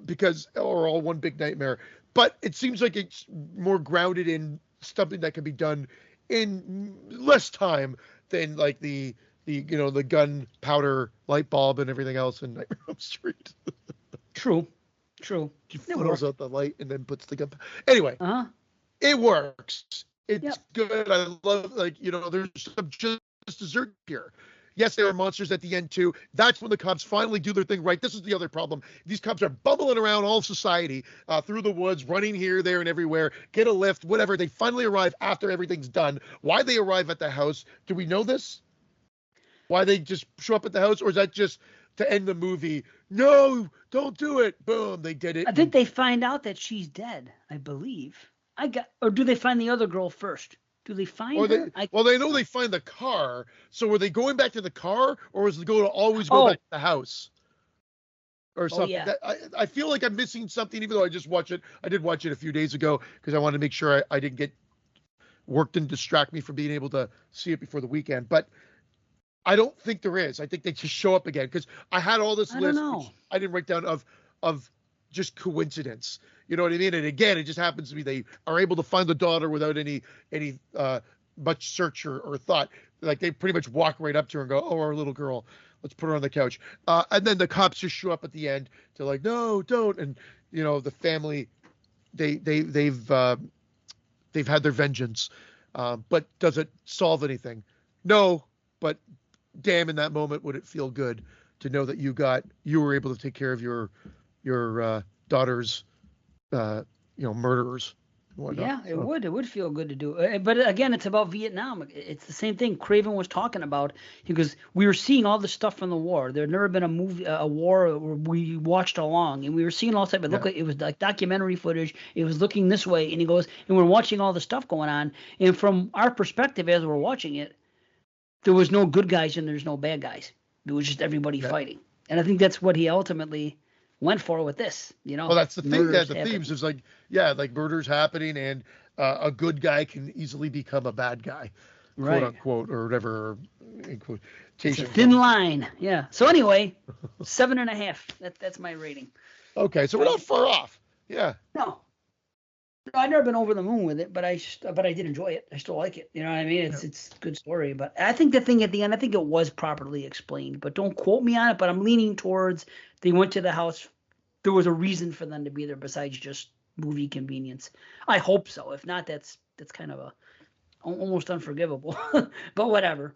Because or all one big nightmare, but it seems like it's more grounded in something that can be done in less time than like the gunpowder light bulb and everything else in Nightmare on Elm Street. True. He throws out the light and then puts the gun. Anyway, It works. It's good. I love there's some just dessert here. Yes, there are monsters at the end, too. That's when the cops finally do their thing right. This is the other problem. These cops are bumbling around all society through the woods, running here, there, and everywhere. Get a lift, whatever. They finally arrive after everything's done. Why they arrive at the house? Do we know this? Why they just show up at the house? Or is that just to end the movie? No, don't do it. Boom, they did it. I think they find out that she's dead, I believe. Or do they find the other girl first? Do they find her? They know they find the car. So were they going back to the car, or was it going to always go back to the house, or something? Yeah. I feel like I'm missing something, even though I just watched it. I did watch it a few days ago because I wanted to make sure I didn't get work didn't distract me from being able to see it before the weekend. But I don't think there is. I think they just show up again because I had all this list. Which I didn't write down of just coincidence. You know what I mean? And again, it just happens to be they are able to find the daughter without any much search or thought. Like they pretty much walk right up to her and go, "Oh, our little girl, let's put her on the couch." And then the cops just show up at the end. They're like, "No, don't." And the family, they've had their vengeance, but does it solve anything? No, but damn, in that moment, would it feel good to know that you were able to take care of your daughter's murderers. Yeah, it would feel good to do. But again, it's about Vietnam. It's the same thing Craven was talking about because we were seeing all the stuff from the war. There had never been a war where we watched along, and we were seeing all the stuff. But look, it was like documentary footage. It was looking this way, and he goes, and we're watching all the stuff going on. And from our perspective, as we're watching it, there was no good guys and there's no bad guys. It was just everybody fighting. And I think that's what he ultimately went for with this, Well, that's the thing. The themes is like murders happening, and a good guy can easily become a bad guy, quote unquote, or whatever. It's a thin line, yeah. So anyway, 7.5. That's my rating. Okay, so we're not far off. Yeah. No, I've never been over the moon with it, but I did enjoy it. I still like it. You know what I mean? It's a good story, but I think the thing at the end, I think it was properly explained. But don't quote me on it. But I'm leaning towards they went to the house. There was a reason for them to be there besides just movie convenience. I hope so. If not, that's kind of almost unforgivable. But whatever.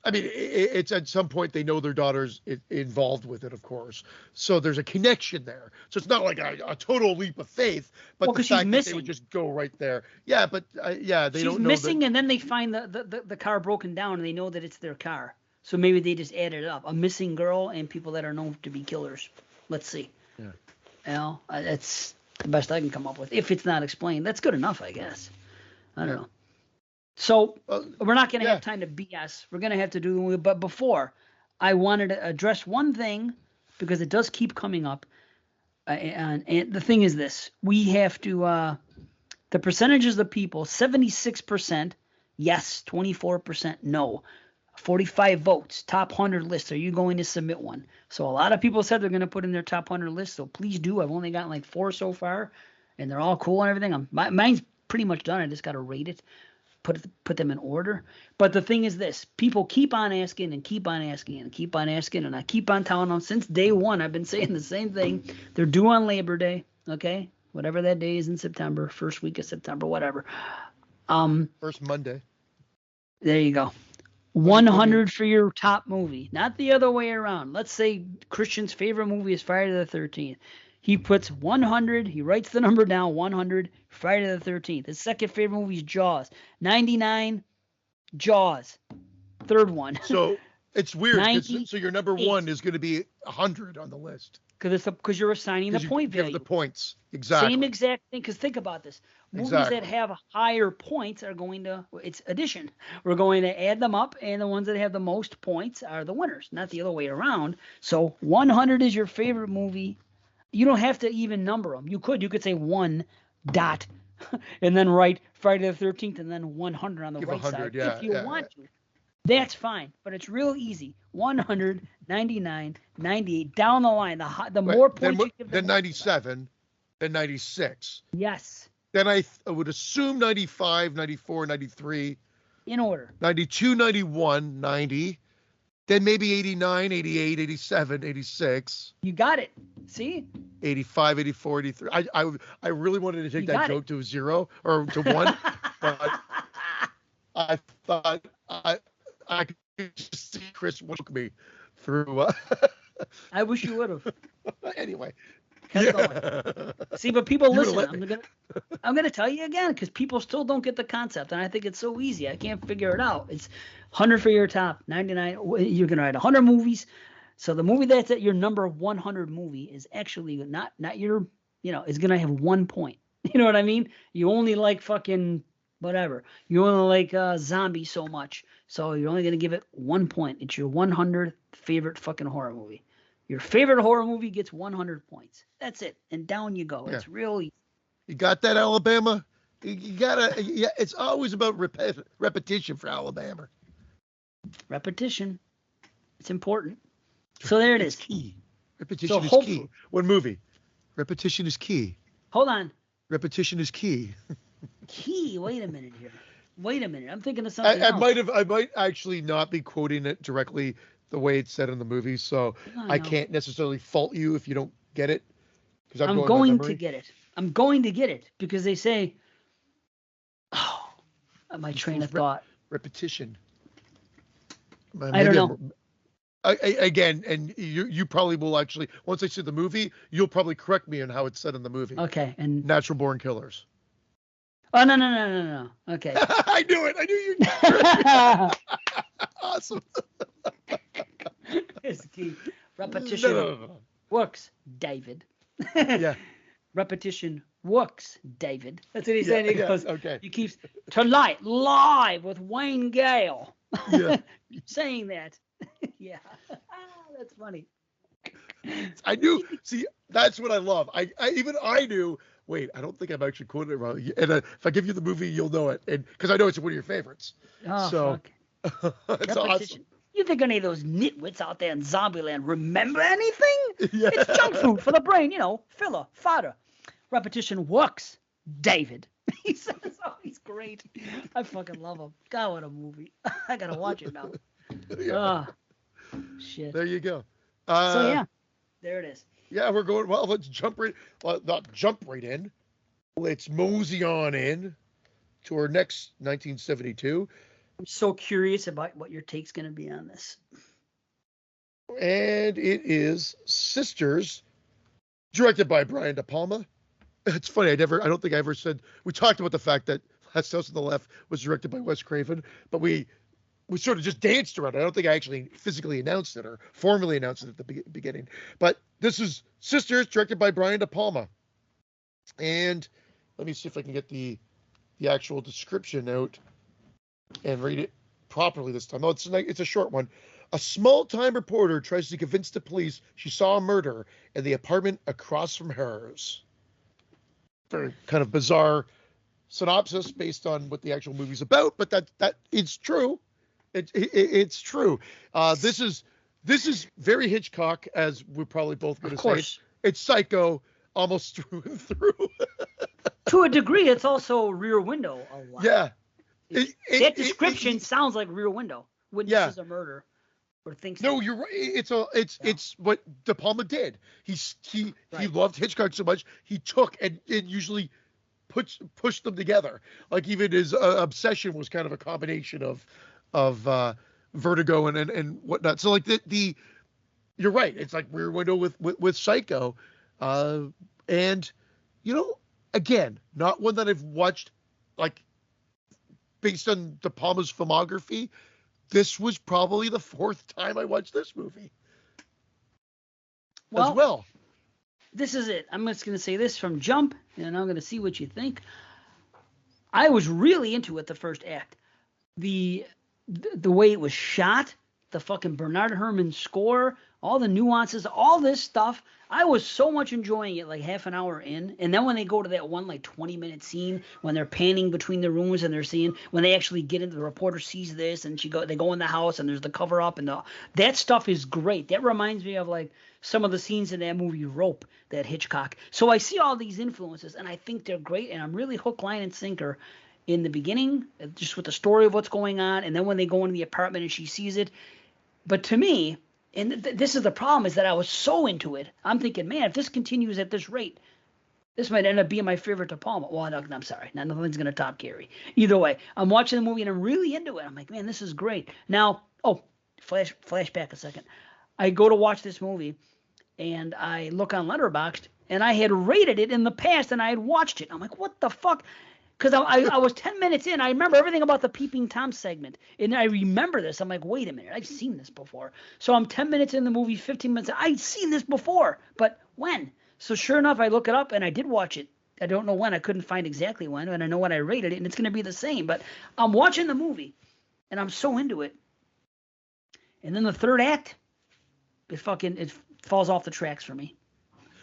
I mean, it's at some point they know their daughter's involved with it, of course. So there's a connection there. So it's not like a total leap of faith, but the fact that they would just go right there. Yeah, but they don't know. She's missing, and then they find the car broken down, and they know that it's their car. So maybe they just added it up. A missing girl and people that are known to be killers. Let's see. Yeah. That's the best I can come up with. If it's not explained, that's good enough, I guess. I don't know. So we're not going to have time to BS. We're going to have to do, but before, I wanted to address one thing because it does keep coming up. And the thing is this: we have to the percentages of people: 76% yes, 24% no, 45 votes, top 100 list. Are you going to submit one? So a lot of people said they're going to put in their top 100 list. So please do. I've only gotten like 4 so far, and they're all cool and everything. Mine's pretty much done. I just got to rate it. Put them in order. But the thing is this: people keep on asking and keep on asking and keep on asking, and I keep on telling them since day one. I've been saying the same thing. They're due on Labor Day, okay? Whatever that day is in September, first week of September, whatever. First Monday. There you go. 100 for your top movie, not the other way around. Let's say Christian's favorite movie is Friday the 13th. He puts 100, he writes the number down, 100, Friday the 13th. His second favorite movie is Jaws. 99, Jaws. Third one. So it's weird. So your number 1 is going to be 100 on the list. Because you're assigning the point value. The points. Exactly. Same exact thing. Because think about this. Movies that have higher points are going to, it's addition. We're going to add them up, and the ones that have the most points are the winners, not the other way around. So 100 is your favorite movie. You don't have to even number them. You could say 1 dot and then write Friday the 13th and then 100 on the right side if you want to. That's fine, but it's real easy. 100, 99, 98, down the line. The more points you give, then 97, then 96. Yes. Then I would assume 95, 94, 93. In order. 92, 91, 90. Then maybe 89, 88, 87, 86. You got it. See? 85, 84, 83. I really wanted to take that joke to 0 or to 1, but I thought I could just see Chris choke me through. I wish you would have. Anyway. See, but people listen. I'm gonna tell you again because people still don't get the concept, and I think it's so easy. I can't figure it out. It's 100 for your top, 99. You're gonna write 100 movies. So the movie that's at your number 100 movie is actually not your, is gonna have 1 point. You know what I mean? You only like fucking whatever. You only like zombies so much, so you're only gonna give it 1 point. It's your 100th favorite fucking horror movie. Your favorite horror movie gets 100 points. That's it. And down you go. Yeah. It's really. You got that, Alabama? You gotta. Yeah, it's always about repetition for Alabama. Repetition. It's important. So there it is. Key. Repetition is key. What movie? Repetition is key. Hold on. Repetition is key. Key. Wait a minute here. I'm thinking of something else. I might actually not be quoting it directly the way it's said in the movie, so I can't necessarily fault you if you don't get it. I'm going to get it. I'm going to get it because they say, my train of thought. Repetition. I don't know. Again, and you probably will actually, once I see the movie, you'll probably correct me on how it's said in the movie. Okay. And Natural Born Killers. Oh, no. Okay. I knew it. I knew you. Awesome. It's key. Repetition works, David. Yeah. Repetition works, David. That's what he said. He goes, okay. He keeps, tonight, live with Wayne Gale. Yeah. Saying that. Yeah. That's funny. I knew. See, that's what I love. I knew. Wait, I don't think I'm actually quoting it wrong. And if I give you the movie, you'll know it, and because I know it's one of your favorites. Oh, so, fuck. It's awesome. You think any of those nitwits out there in Zombieland remember anything? Yeah. It's junk food for the brain, filler, fodder. Repetition works, David. He says, he's great. I fucking love him. God, what a movie. I gotta watch it now. Yeah. Oh, shit. There you go. So yeah, there it is. Yeah, we're going. Well, let's jump right. Well, not jump right in. Let's mosey on in to our next 1972. I'm so curious about what your take's going to be on this. And it is Sisters, directed by Brian De Palma. It's funny. I don't think I ever said. We talked about the fact that Last House on the Left was directed by Wes Craven, but we sort of just danced around it. I don't think I actually physically announced it or formally announced it at the beginning. But this is Sisters, directed by Brian De Palma. And let me see if I can get the actual description out and read it properly this time. Oh, it's a short one. A small-time reporter tries to convince the police she saw a murder in the apartment across from hers. Very kind of bizarre synopsis based on what the actual movie's about, but that it's true. It's true. This is very Hitchcock, as we're probably both going to say. It's Psycho almost through and through. To a degree, it's also Rear Window a lot. Yeah. That description sounds like Rear Window. Witnesses a murder. Or things. No, you're right. It's what De Palma did. He loved Hitchcock so much he took and usually pushed them together. Like even his obsession was kind of a combination of Vertigo and whatnot. So like the you're right. It's like Rear Window with Psycho, and again, not one that I've watched like based on De Palma's filmography. This was probably the fourth time I watched this movie. Well. This is it. I'm just going to say this from jump, and I'm going to see what you think. I was really into it the first act. The way it was shot, the fucking Bernard Herrmann score, all the nuances, all this stuff. I was so much enjoying it like half an hour in. And then when they go to that one like 20-minute scene when they're panning between the rooms and they're seeing when they actually get into the reporter sees this and they go in the house and there's the cover up and that stuff is great. That reminds me of like some of the scenes in that movie Rope, that Hitchcock. So I see all these influences and I think they're great and I'm really hook, line, and sinker in the beginning, just with the story of what's going on, and then when they go into the apartment and she sees it. But to me, and this is the problem, is that I was so into it. I'm thinking, man, if this continues at this rate, this might end up being my favorite De Palma. Well, no, I'm sorry. Nothing's going to top Gary. Either way, I'm watching the movie and I'm really into it. I'm like, man, this is great. Now, flashback a second. I go to watch this movie and I look on Letterboxd and I had rated it in the past and I had watched it. I'm like, what the fuck? Because I was 10 minutes in. I remember everything about the Peeping Tom segment. And I remember this. I'm like, wait a minute. I've seen this before. So I'm 10 minutes in the movie, 15 minutes. I'd seen this before. But when? So sure enough, I look it up, and I did watch it. I don't know when. I couldn't find exactly when. And I know when I rated it, and it's going to be the same. But I'm watching the movie, and I'm so into it. And then the third act, it falls off the tracks for me.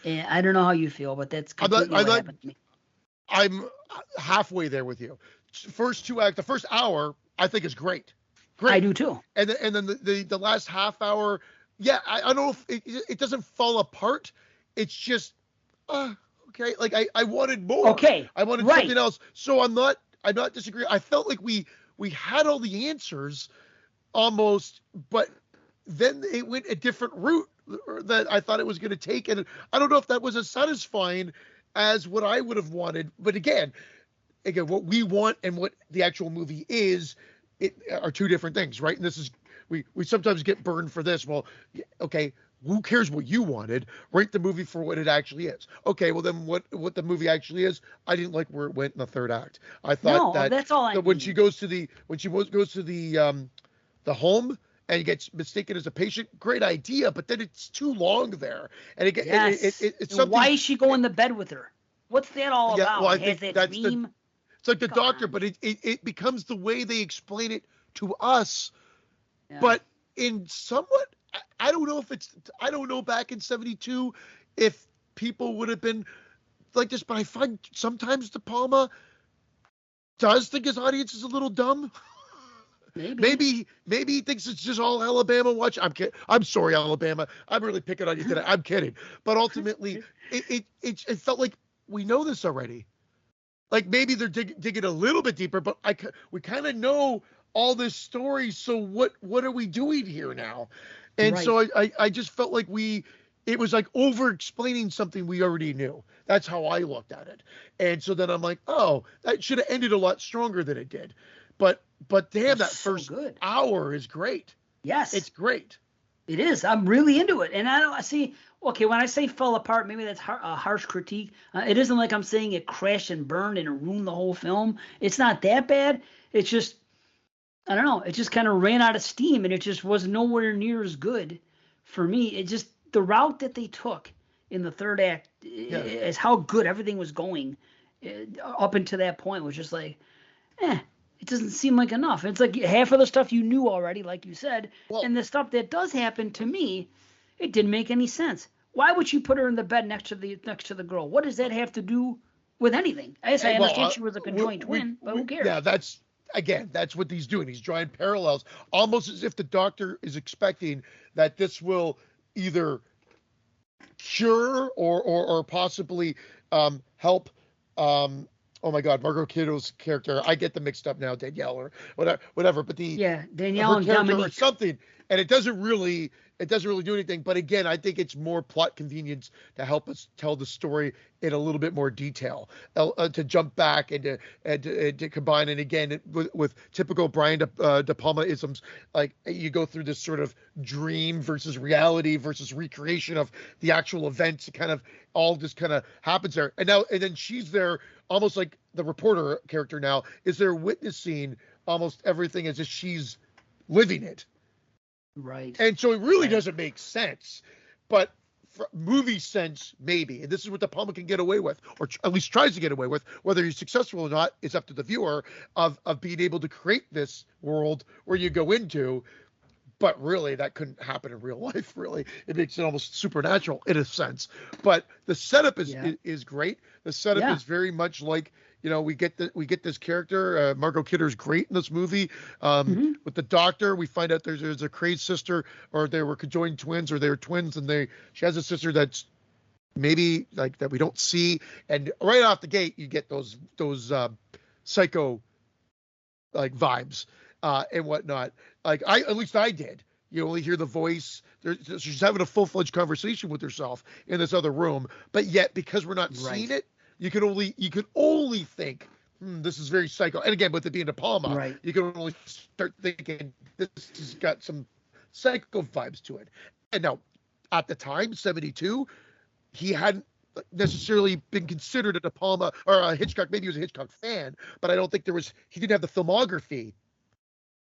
And I don't know how you feel, but that's completely what happened to me. I'm halfway there with you. The first hour, I think is great. I do too. And then the last half hour, yeah, I don't know if it doesn't fall apart. It's just, okay. Like I wanted more. Okay. I wanted something else. So I'm not disagreeing. I felt like we had all the answers almost, but then it went a different route that I thought it was going to take. And I don't know if that was as satisfying as what I would have wanted. But again, what we want and what the actual movie is, are two different things, right? And this is, we sometimes get burned for this. Well, okay, who cares what you wanted? Rate the movie for what it actually is. Okay, well then what the movie actually is, I didn't like where it went in the third act. I thought that's all I when she goes to the home and gets mistaken as a patient, great idea, but then it's too long there. And it's something. Why is she going to bed with her? What's that all about? Well, I think that's it's like the doctor, but it becomes the way they explain it to us. Yeah. But in somewhat, I don't know back in 72 if people would have been like this, but I find sometimes De Palma does think his audience is a little dumb. Maybe he thinks it's just all Alabama watch. I'm sorry, Alabama. I'm really picking on you today. I'm kidding. But ultimately, it felt like we know this already. Like maybe they're digging a little bit deeper, but we kind of know all this story. So what are we doing here now? And so I just felt like it was like over explaining something we already knew. That's how I looked at it. And so then I'm like, oh, that should have ended a lot stronger than it did. But damn, that first hour is great. Yes. It's great. It is. I'm really into it. And I see, okay, when I say fell apart, maybe that's a harsh critique. It isn't like I'm saying it crashed and burned and it ruined the whole film. It's not that bad. It's just, I don't know. It just kind of ran out of steam and it just was nowhere near as good for me. It just, the route that they took in the third act is how good everything was going up until that point was just like, it doesn't seem like enough. It's like half of the stuff you knew already, like you said, and the stuff that does happen to me, it didn't make any sense. Why would you put her in the bed next to the girl? What does that have to do with anything? I guess I understand she was a conjoined twin, but who cares? Yeah, that's what he's doing. He's drawing parallels, almost as if the doctor is expecting that this will either cure or possibly help. Oh my God, Margot Kidder's character. I get them mixed up now, Danielle or whatever. But Danielle and character Dominique or something. and it doesn't really do anything. But again, I think it's more plot convenience to help us tell the story in a little bit more detail, to jump back and to combine. And again, with typical Brian De Palma isms, like you go through this sort of dream versus reality versus recreation of the actual events. It kind of all just kind of happens there. And then she's there almost like the reporter character now is there witnessing almost everything as if she's living it. Right. And so it really doesn't make sense. But for movie sense, maybe. And this is what De Palma can get away with, or at least tries to get away with. Whether he's successful or not is up to the viewer of being able to create this world where you go into. But really, that couldn't happen in real life, really. It makes it almost supernatural in a sense. But the setup is great. The setup is very much like, we get this character. Margot Kidder's great in this movie. With the doctor, we find out there's a crazed sister, or they were conjoined twins, or they were twins, and she has a sister that's maybe like that we don't see. And right off the gate, you get those psycho like vibes and whatnot. Like at least I did. You only hear the voice. She's having a full-fledged conversation with herself in this other room, but yet because we're not seeing it, you can only think, this is very psycho. And again, with it being De Palma, you can only start thinking this has got some psycho vibes to it. And now, at the time, 1972, he hadn't necessarily been considered a De Palma or a Hitchcock. Maybe he was a Hitchcock fan, but I don't think he didn't have the filmography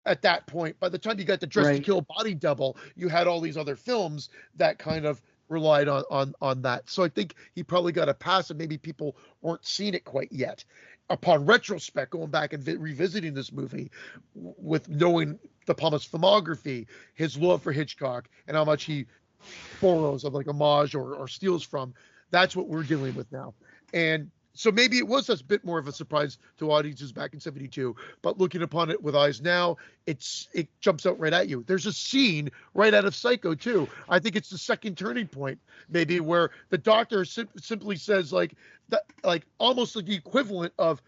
at that point. By the time you got the Dress to Kill, Body Double, you had all these other films that kind of relied on that. So I think he probably got a pass, and maybe people weren't seeing it quite yet. Upon retrospect, going back and revisiting this movie, with knowing De Palma's filmography, his love for Hitchcock, and how much he borrows of like homage or steals from, that's what we're dealing with now. And so maybe it was a bit more of a surprise to audiences back in 1972, but looking upon it with eyes now, it jumps out right at you. There's a scene right out of Psycho too. I think it's the second turning point, maybe, where the doctor simply says like almost like the equivalent of,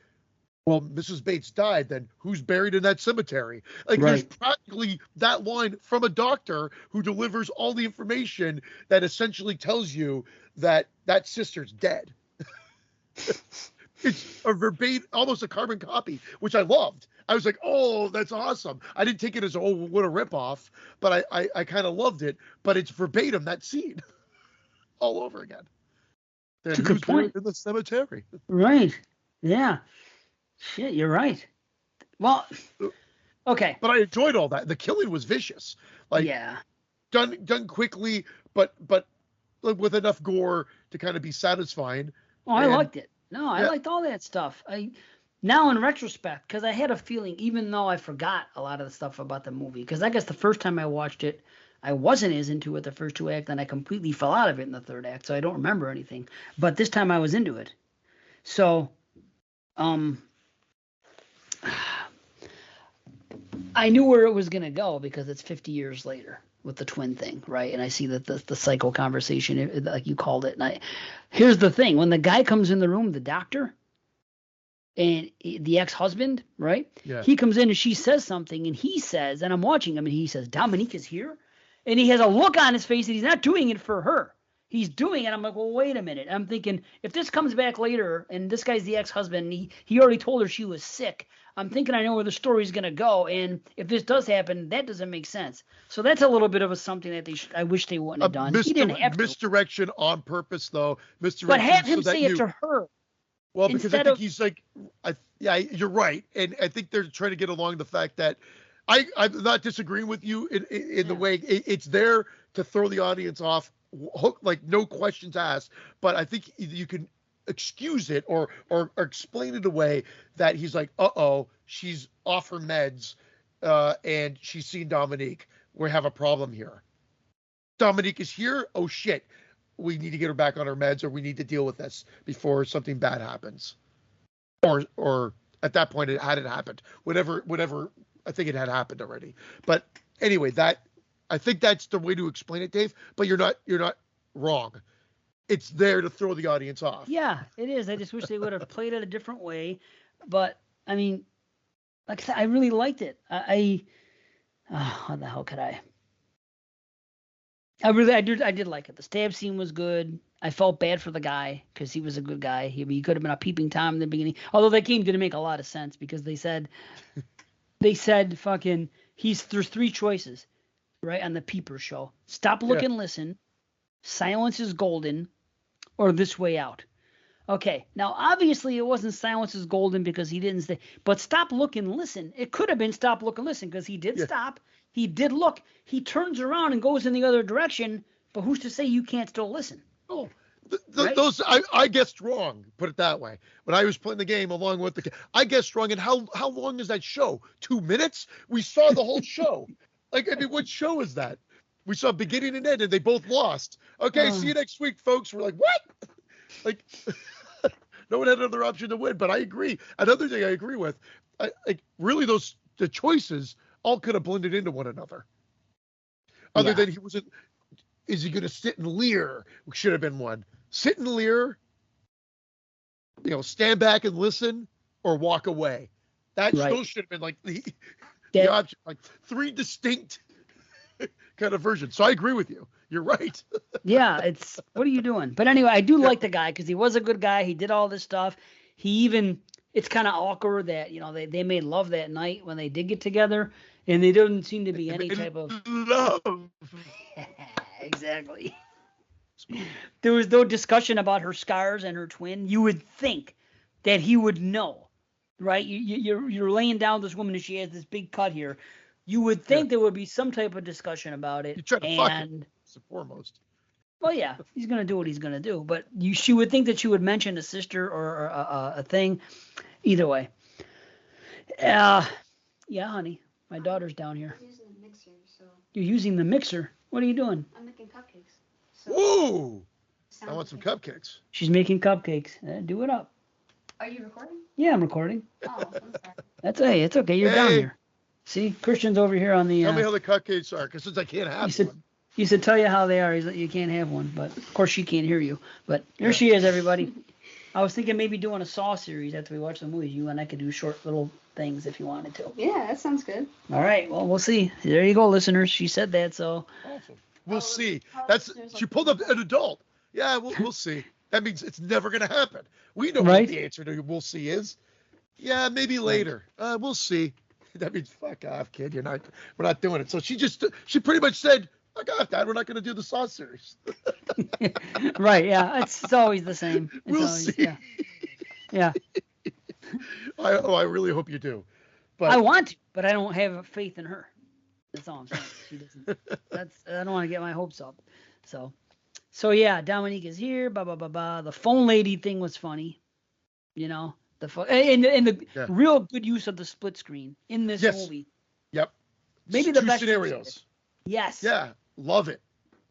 well, Mrs. Bates died, then who's buried in that cemetery? Like there's practically that line from a doctor who delivers all the information that essentially tells you that sister's dead. It's a verbatim, almost a carbon copy, which I loved. I was like, oh, that's awesome. I didn't take it as, oh, what a ripoff, but I kind of loved it. But it's verbatim, that scene, all over again. That's a good point. In the cemetery. Right. Yeah. Shit, you're right. Well, okay. But I enjoyed all that. The killing was vicious. Like, done quickly, but with enough gore to kind of be satisfying. Oh, I liked it. No, I liked all that stuff. Now in retrospect, because I had a feeling, even though I forgot a lot of the stuff about the movie, because I guess the first time I watched it, I wasn't as into it the first two acts, and I completely fell out of it in the third act, so I don't remember anything. But this time I was into it. So, I knew where it was going to go because it's 50 years later with the twin thing, right? And I see that the psycho conversation, like you called it. And here's the thing. When the guy comes in the room, the doctor, and the ex-husband, right? Yeah. He comes in and she says something, and he says, and I'm watching him, and he says, Dominique is here? And he has a look on his face that he's not doing it for her. He's doing it. I'm like, well, wait a minute. I'm thinking, if this comes back later, and this guy's the ex-husband, and he already told her she was sick, I'm thinking I know where the story's going to go. And if this does happen, that doesn't make sense. So that's a little bit of something that I wish they wouldn't have done. He didn't have to. Misdirection on purpose, though. Misdirection. But have him say it to her. Well, because I think he's like, you're right. And I think they're trying to get along the fact that I'm not disagreeing with you in the way it's there to throw the audience off, hook, like no questions asked. But I think you can excuse it or explain it away that he's like, she's off her meds and she's seen Dominique. We have a problem here. Dominique is here. Oh shit. We need to get her back on her meds, or we need to deal with this before something bad happens. Or at that point it hadn't happened. Whatever I think it had happened already. But anyway, I think that's the way to explain it, Dave, but you're not wrong. It's there to throw the audience off. Yeah, it is. I just wish they would have played it a different way. But I mean, like I said, I really liked it. How the hell could I? I did like it. The stab scene was good. I felt bad for the guy because he was a good guy. He could have been a peeping Tom in the beginning. Although that game didn't make a lot of sense because they said fucking there's three choices, right, on the peeper show. Stop, look, Yeah. and listen. Silence is golden, or this way out. Okay, now obviously it wasn't silence is golden because he didn't say, but stop, look, and listen. It could have been stop, look, and listen because he did Yeah. stop. He did look. He turns around and goes in the other direction, but who's to say you can't still listen? Oh, Right? those I guessed wrong. Put it that way. When I was playing the game along with I guessed wrong. And how long is that show? 2 minutes? We saw the whole show. Like, I mean, what show is that? We saw beginning and end, and they both lost. Okay, see you next week, folks. We're like, what? Like, no one had another option to win. But I agree. Another thing I agree with, really the choices all could have blended into one another. Other than he wasn't. Is he going to sit and leer? Should have been one. Sit and leer, stand back and listen, or walk away. Those should have been like the option, like three distinct kind of versions. So I agree with you. You're right. Yeah, what are you doing? But anyway, I do like the guy because he was a good guy. He did all this stuff. It's kind of awkward that, they made love that night when they did get together, and there didn't seem to be any type of love. Exactly. There was no discussion about her scars and her twin. You would think that he would know, right? You're laying down this woman and she has this big cut here. You would think there would be some type of discussion about it. You try to fuck him, foremost. Well, yeah, he's gonna do what he's gonna do. But she would think that she would mention a sister or a thing. Either way. Yeah, honey, my daughter's down here. I'm using the mixer, so. You're using the mixer. What are you doing? I'm making cupcakes. So Ooh! I want some cupcakes. She's making cupcakes. Do it up. Are you recording? Yeah, I'm recording. Oh, I'm sorry. It's okay. You're down here. See, Christian's over here on the. Tell me how the cupcakes are, because since I can't have one. He said, tell you how they are. You can't have one, but of course she can't hear you. But here she is, everybody. I was thinking maybe doing a Saw series after we watch the movies. You and I could do short little things if you wanted to. Yeah, that sounds good. All right. Well, we'll see. There you go, listeners. She said that, so. Awesome. We'll see. She pulled up an adult. Yeah, we'll see. That means it's never going to happen. We know what the answer to we'll see is. Yeah, maybe later. We'll see. That means fuck off, kid. We're not doing it. So she pretty much said, fuck off, Dad. We're not going to do the Saw series. Right. Yeah. It's always the same. We'll see. Yeah. I really hope you do. But I want to, but I don't have faith in her. That's all I'm saying. She doesn't. I don't want to get my hopes up. So yeah, Dominique is here. Blah blah blah blah. The phone lady thing was funny. And the real good use of the split screen in this movie. Yep. Maybe the two best scenarios. Yes. Yeah. Love it.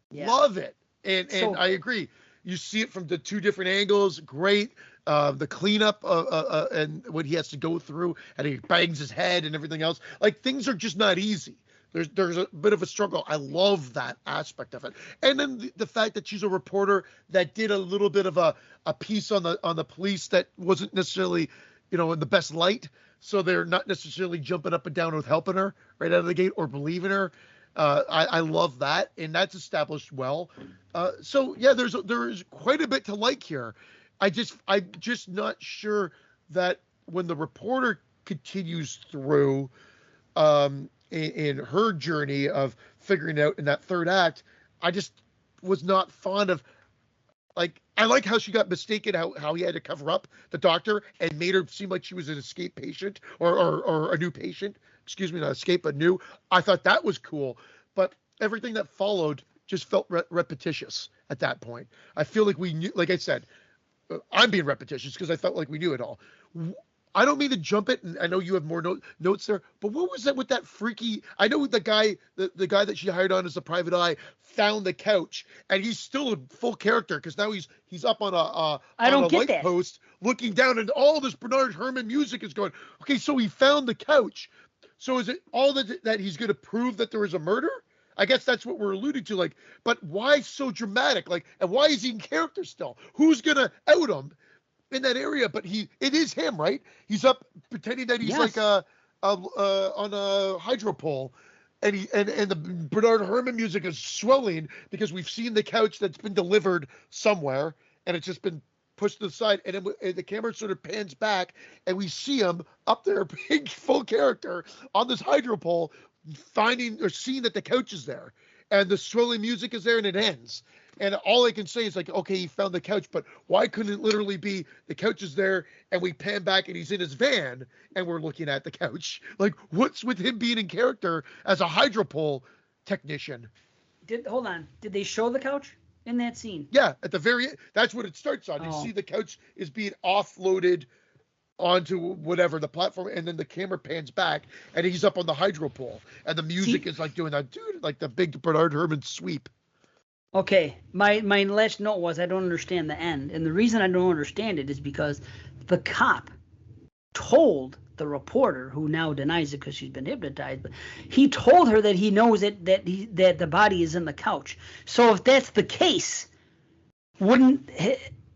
Yeah. Love it. And I agree. You see it from the two different angles. Great. The cleanup and what he has to go through, and he bangs his head and everything else. Like, things are just not easy. There's a bit of a struggle. I love that aspect of it. And then the fact that she's a reporter that did a little bit of a piece on the police that wasn't necessarily, in the best light. So they're not necessarily jumping up and down with helping her right out of the gate or believing her. I love that, and that's established well. So yeah, there's quite a bit to like here. I'm just not sure that when the reporter continues through in her journey of figuring out in that third act, I just was not fond of, like, I like how she got mistaken, how he had to cover up the doctor and made her seem like she was an escape patient or a new patient. Excuse me, not escape, but new. I thought that was cool, but everything that followed just felt repetitious at that point. I feel like we knew, like I said, I'm being repetitious because I felt like we knew it all. I don't mean to jump it, and I know you have more notes there, but what was that with that freaky? I know the guy that she hired on as a private eye found the couch, and he's still a full character because now he's up on a light post looking down, and all this Bernard Herrmann music is going. Okay, so he found the couch. So is it all that he's going to prove that there was a murder? I guess that's what we're alluding to. Like, but why so dramatic? Like, and why is he in character still? Who's gonna out him in that area? But it is him, right? He's up pretending that he's like on a hydro pole, and the Bernard Herrmann music is swelling because we've seen the couch that's been delivered somewhere and it's just been pushed to the side, and the camera sort of pans back and we see him up there, big full character on this hydro pole, finding or seeing that the couch is there, and the swelling music is there, and it ends. And all I can say is like, okay, he found the couch, but why couldn't it literally be the couch is there and we pan back and he's in his van and we're looking at the couch? Like, what's with him being in character as a hydropole technician? Hold on. Did they show the couch in that scene? Yeah, at the very end. That's what it starts on. You see the couch is being offloaded onto whatever the platform, and then the camera pans back and he's up on the hydro pole and the music is like doing that, dude, like the big Bernard Herrmann sweep. Okay, my last note was I don't understand the end, and the reason I don't understand it is because the cop told the reporter, who now denies it because she's been hypnotized, but he told her that he knows that the body is in the couch. So if that's the case, wouldn't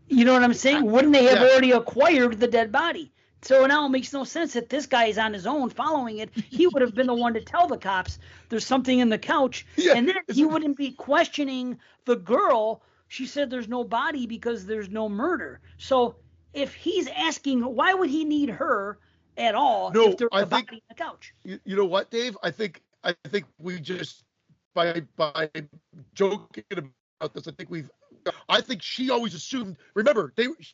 you know what I'm saying? Wouldn't they have already acquired the dead body? So now it makes no sense that this guy is on his own following it. He would have been the one to tell the cops there's something in the couch. And then he wouldn't be questioning the girl. She said there's no body because there's no murder. So if he's asking, why would he need her at all if there's a body in the couch? You know what, Dave? I think we just, by joking about this, I think she always assumed, remember,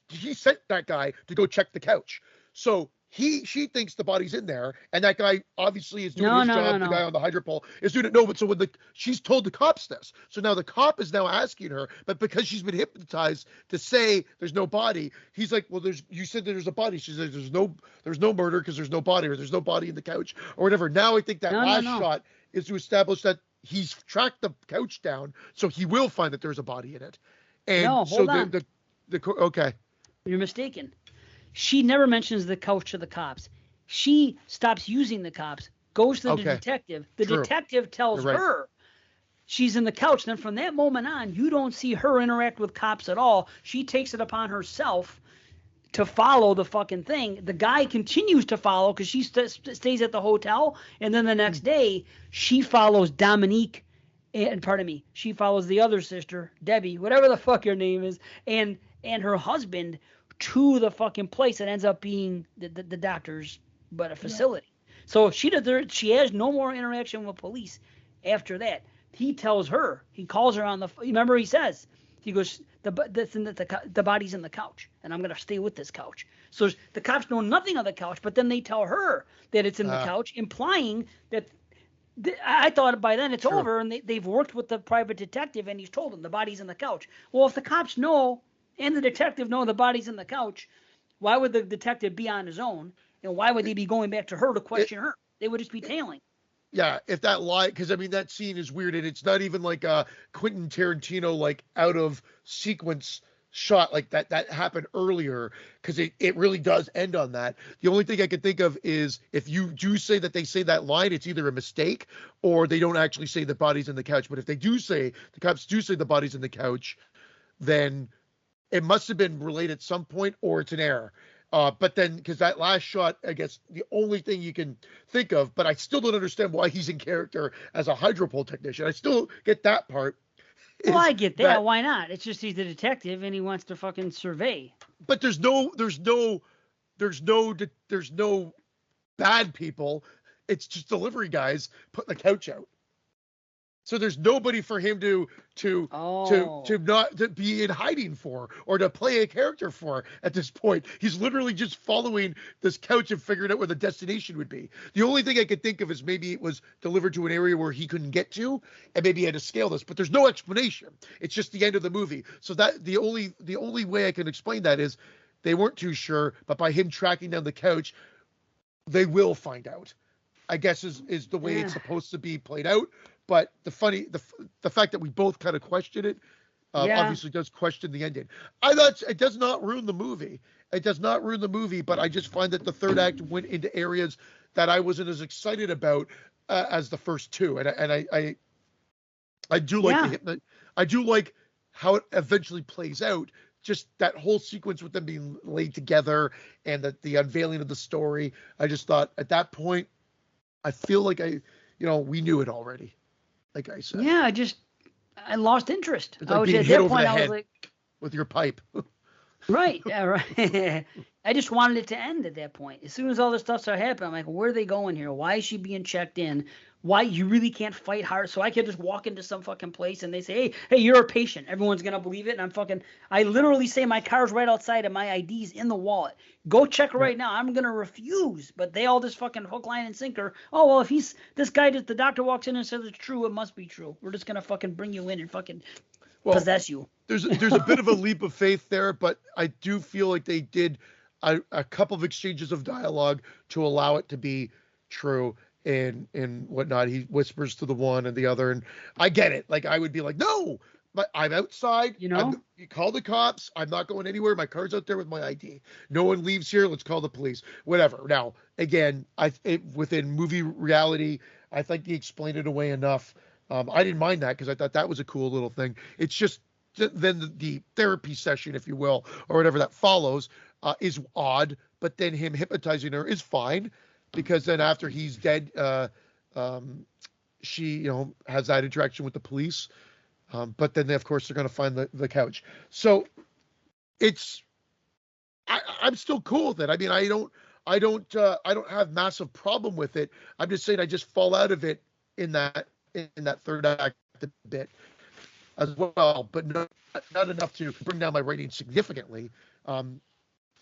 he sent that guy to go check the couch. So she thinks the body's in there, and that guy obviously is doing his job. The guy on the hydropole is doing it. No, but so when she's told the cops this, so now the cop is now asking her, but because she's been hypnotized to say there's no body, he's like, well, you said that there's a body. She says there's no murder because there's no body, or there's no body in the couch, or whatever. Now I think that last shot is to establish that he's tracked the couch down, so he will find that there's a body in it. And hold on. Okay. You're mistaken. She never mentions the couch to the cops. She stops using the cops, goes to the detective. The detective tells her she's in the couch. Then from that moment on, you don't see her interact with cops at all. She takes it upon herself to follow the fucking thing. The guy continues to follow because she stays at the hotel. And then the next day, she follows Dominique. She follows the other sister, Debbie, whatever the fuck her name is, and her husband to the fucking place that ends up being the doctor's, but a facility. So she has no more interaction with police after that. He tells her, he calls her on the, remember he says, he goes, the body's in the couch, and I'm going to stay with this couch. So the cops know nothing of the couch, but then they tell her that it's in the couch, implying that, I thought by then it's over, and they've worked with the private detective, and he's told them the body's in the couch. Well, if the cops know and the detective know the body's in the couch, why would the detective be on his own? And why would they be going back to her to question her? They would just be tailing. Yeah, if that lie, because I mean that scene is weird, and it's not even like a Quentin Tarantino like out of sequence shot like that happened earlier, because it really does end on that. The only thing I can think of is if you do say that they say that line, it's either a mistake or they don't actually say the body's in the couch. But if they do say, the cops do say the body's in the couch, then it must have been relayed at some point, or it's an error. But then, because that last shot, I guess the only thing you can think of, but I still don't understand why he's in character as a hydropole technician. I still get that part. Well, I get that. Why not? It's just he's a detective and he wants to fucking survey. But there's no bad people. It's just delivery guys putting the couch out. So there's nobody for him to not to be in hiding for, or to play a character for at this point. He's literally just following this couch and figuring out where the destination would be. The only thing I could think of is maybe it was delivered to an area where he couldn't get to, and maybe he had to scale this. But there's no explanation. It's just the end of the movie. So that the only way I can explain that is they weren't too sure, but by him tracking down the couch, they will find out, I guess is the way it's supposed to be played out. But the fact that we both kind of question it, obviously does question the ending. I thought it does not ruin the movie. It does not ruin the movie, but I just find that the third act went into areas that I wasn't as excited about as the first two. And I do like I do like how it eventually plays out. Just that whole sequence with them being laid together and the unveiling of the story. I just thought at that point, I feel like we knew it already. Like I said. Yeah, I lost interest. It's I like was being at hit that over point. the I was head like, with your pipe. right, yeah, right. I just wanted it to end at that point. As soon as all this stuff started happening, I'm like, where are they going here? Why is she being checked in? Why you really can't fight hard? So I could just walk into some fucking place and they say, hey, you're a patient. Everyone's gonna believe it, and I literally say my car's right outside and my ID's in the wallet. Go check right now. I'm gonna refuse, but they all just fucking hook, line, and sinker. Oh well, if the doctor walks in and says it's true, it must be true. We're just gonna fucking bring you in and fucking possess you. There's a bit of a leap of faith there, but I do feel like they did a couple of exchanges of dialogue to allow it to be true and whatnot. He whispers to the one and the other, and I get it. Like I would be like, no, but I'm outside. You call the cops. I'm not going anywhere. My car's out there with my ID. No one leaves here. Let's call the police. Whatever. Now, again, within movie reality, I think he explained it away enough. I didn't mind that because I thought that was a cool little thing. It's just then the therapy session, if you will, or whatever that follows, is odd. But then him hypnotizing her is fine because then after he's dead, she has that interaction with the police. But then of course they're going to find the couch. So I'm still cool with it. I mean, I don't have massive problem with it. I'm just saying I just fall out of it in that third act a bit as well, but not enough to bring down my rating significantly.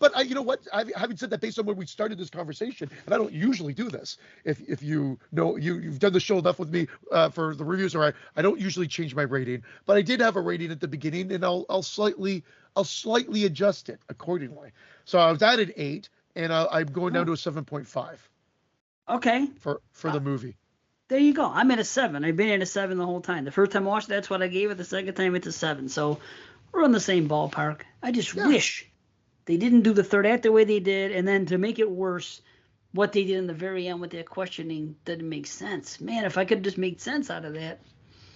But you know what? Having said that, based on where we started this conversation, and I don't usually do this. If you know, you've done the show enough with me for the reviews, or I don't usually change my rating, but I did have a rating at the beginning, and I'll slightly adjust it accordingly. So I was at an 8, and I'm going down to a 7.5. Okay. For the movie. There you go. I'm at a 7. I've been at a 7 the whole time. The first time I watched it, that's what I gave it. The second time, it's a 7. So we're in the same ballpark. I just wish they didn't do the third act the way they did, and then to make it worse, what they did in the very end with their questioning didn't make sense. Man, if I could just make sense out of that.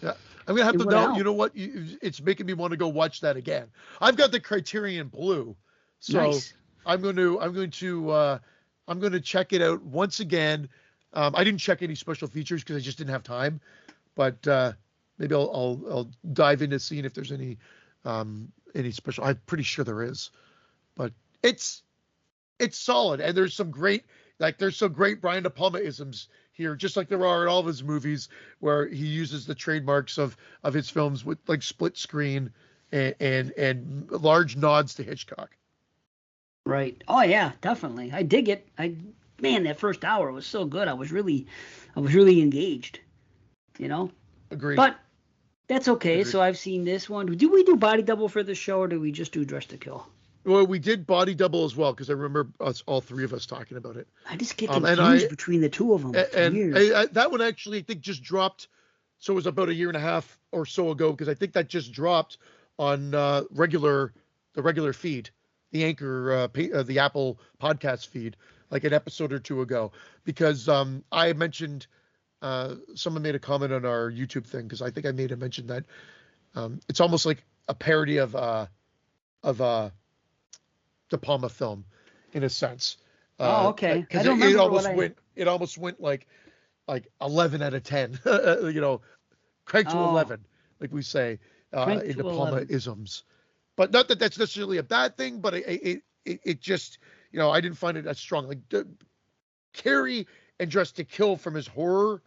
Yeah, I'm gonna have to know. You know what? It's making me want to go watch that again. I've got the Criterion Blue, so nice. I'm going to check it out once again. I didn't check any special features because I just didn't have time, but maybe I'll dive into seeing if there's any special. I'm pretty sure there is, but it's solid, and there's some great Brian De Palma isms here, just like there are in all of his movies, where he uses the trademarks of his films with like split screen and large nods to Hitchcock. Right. Oh yeah, definitely. I dig it. Man, that first hour was so good. I was really engaged. Agreed. But that's okay. Agreed. So I've seen this one. Do we do Body Double for the show, or do we just do Dress to Kill? Well, we did Body Double as well because I remember all three of us talking about it. I just get confused between the two of them. And that one actually, I think, just dropped. So it was about a year and a half or so ago because I think that just dropped on the regular feed, the Anchor, the Apple podcast feed, like an episode or two ago, because I mentioned someone made a comment on our YouTube thing because I think I made a mention that it's almost like a parody of De Palma film in a sense. Oh, okay. Because it almost went like 11 out of 10. Crank to 11, like we say in De Palma isms. But not that that's necessarily a bad thing, but it just, I didn't find it as strong. Like Carrie and Dress to Kill from his horror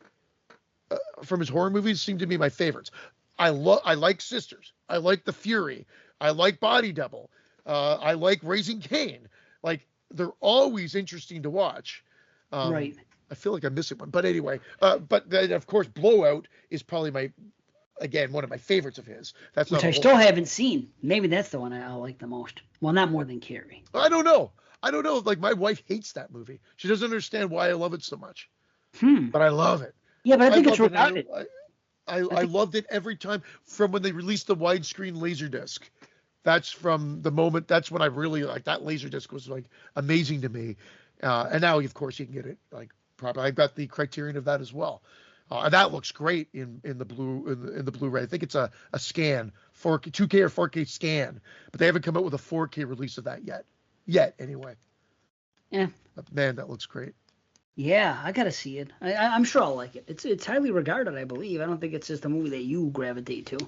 movies seem to be my favorites. I like Sisters. I like The Fury. I like Body Double. I like Raising Cain. Like, they're always interesting to watch. Right. I feel like I'm missing one, but anyway. But then, of course, Blowout is probably one of my favorites of his. Which I still haven't seen. Maybe that's the one I like the most. Well, not more than Carrie. I don't know. Like, my wife hates that movie. She doesn't understand why I love it so much. But I love it. Yeah, but I think it's regarded. I loved it every time from when they released the widescreen Laserdisc. That's from the moment. That's when I really that Laserdisc was like amazing to me. And now, of course, you can get it like proper. I've got the Criterion of that as well. And that looks great in the Blu-ray. I think it's a scan, 4K, 2K or 4K scan, but they haven't come out with a 4K release of that yet. Anyway. Yeah. But man, that looks great. Yeah, I gotta see it. I'm sure I'll like it. It's highly regarded, I believe. I don't think it's just a movie that you gravitate to.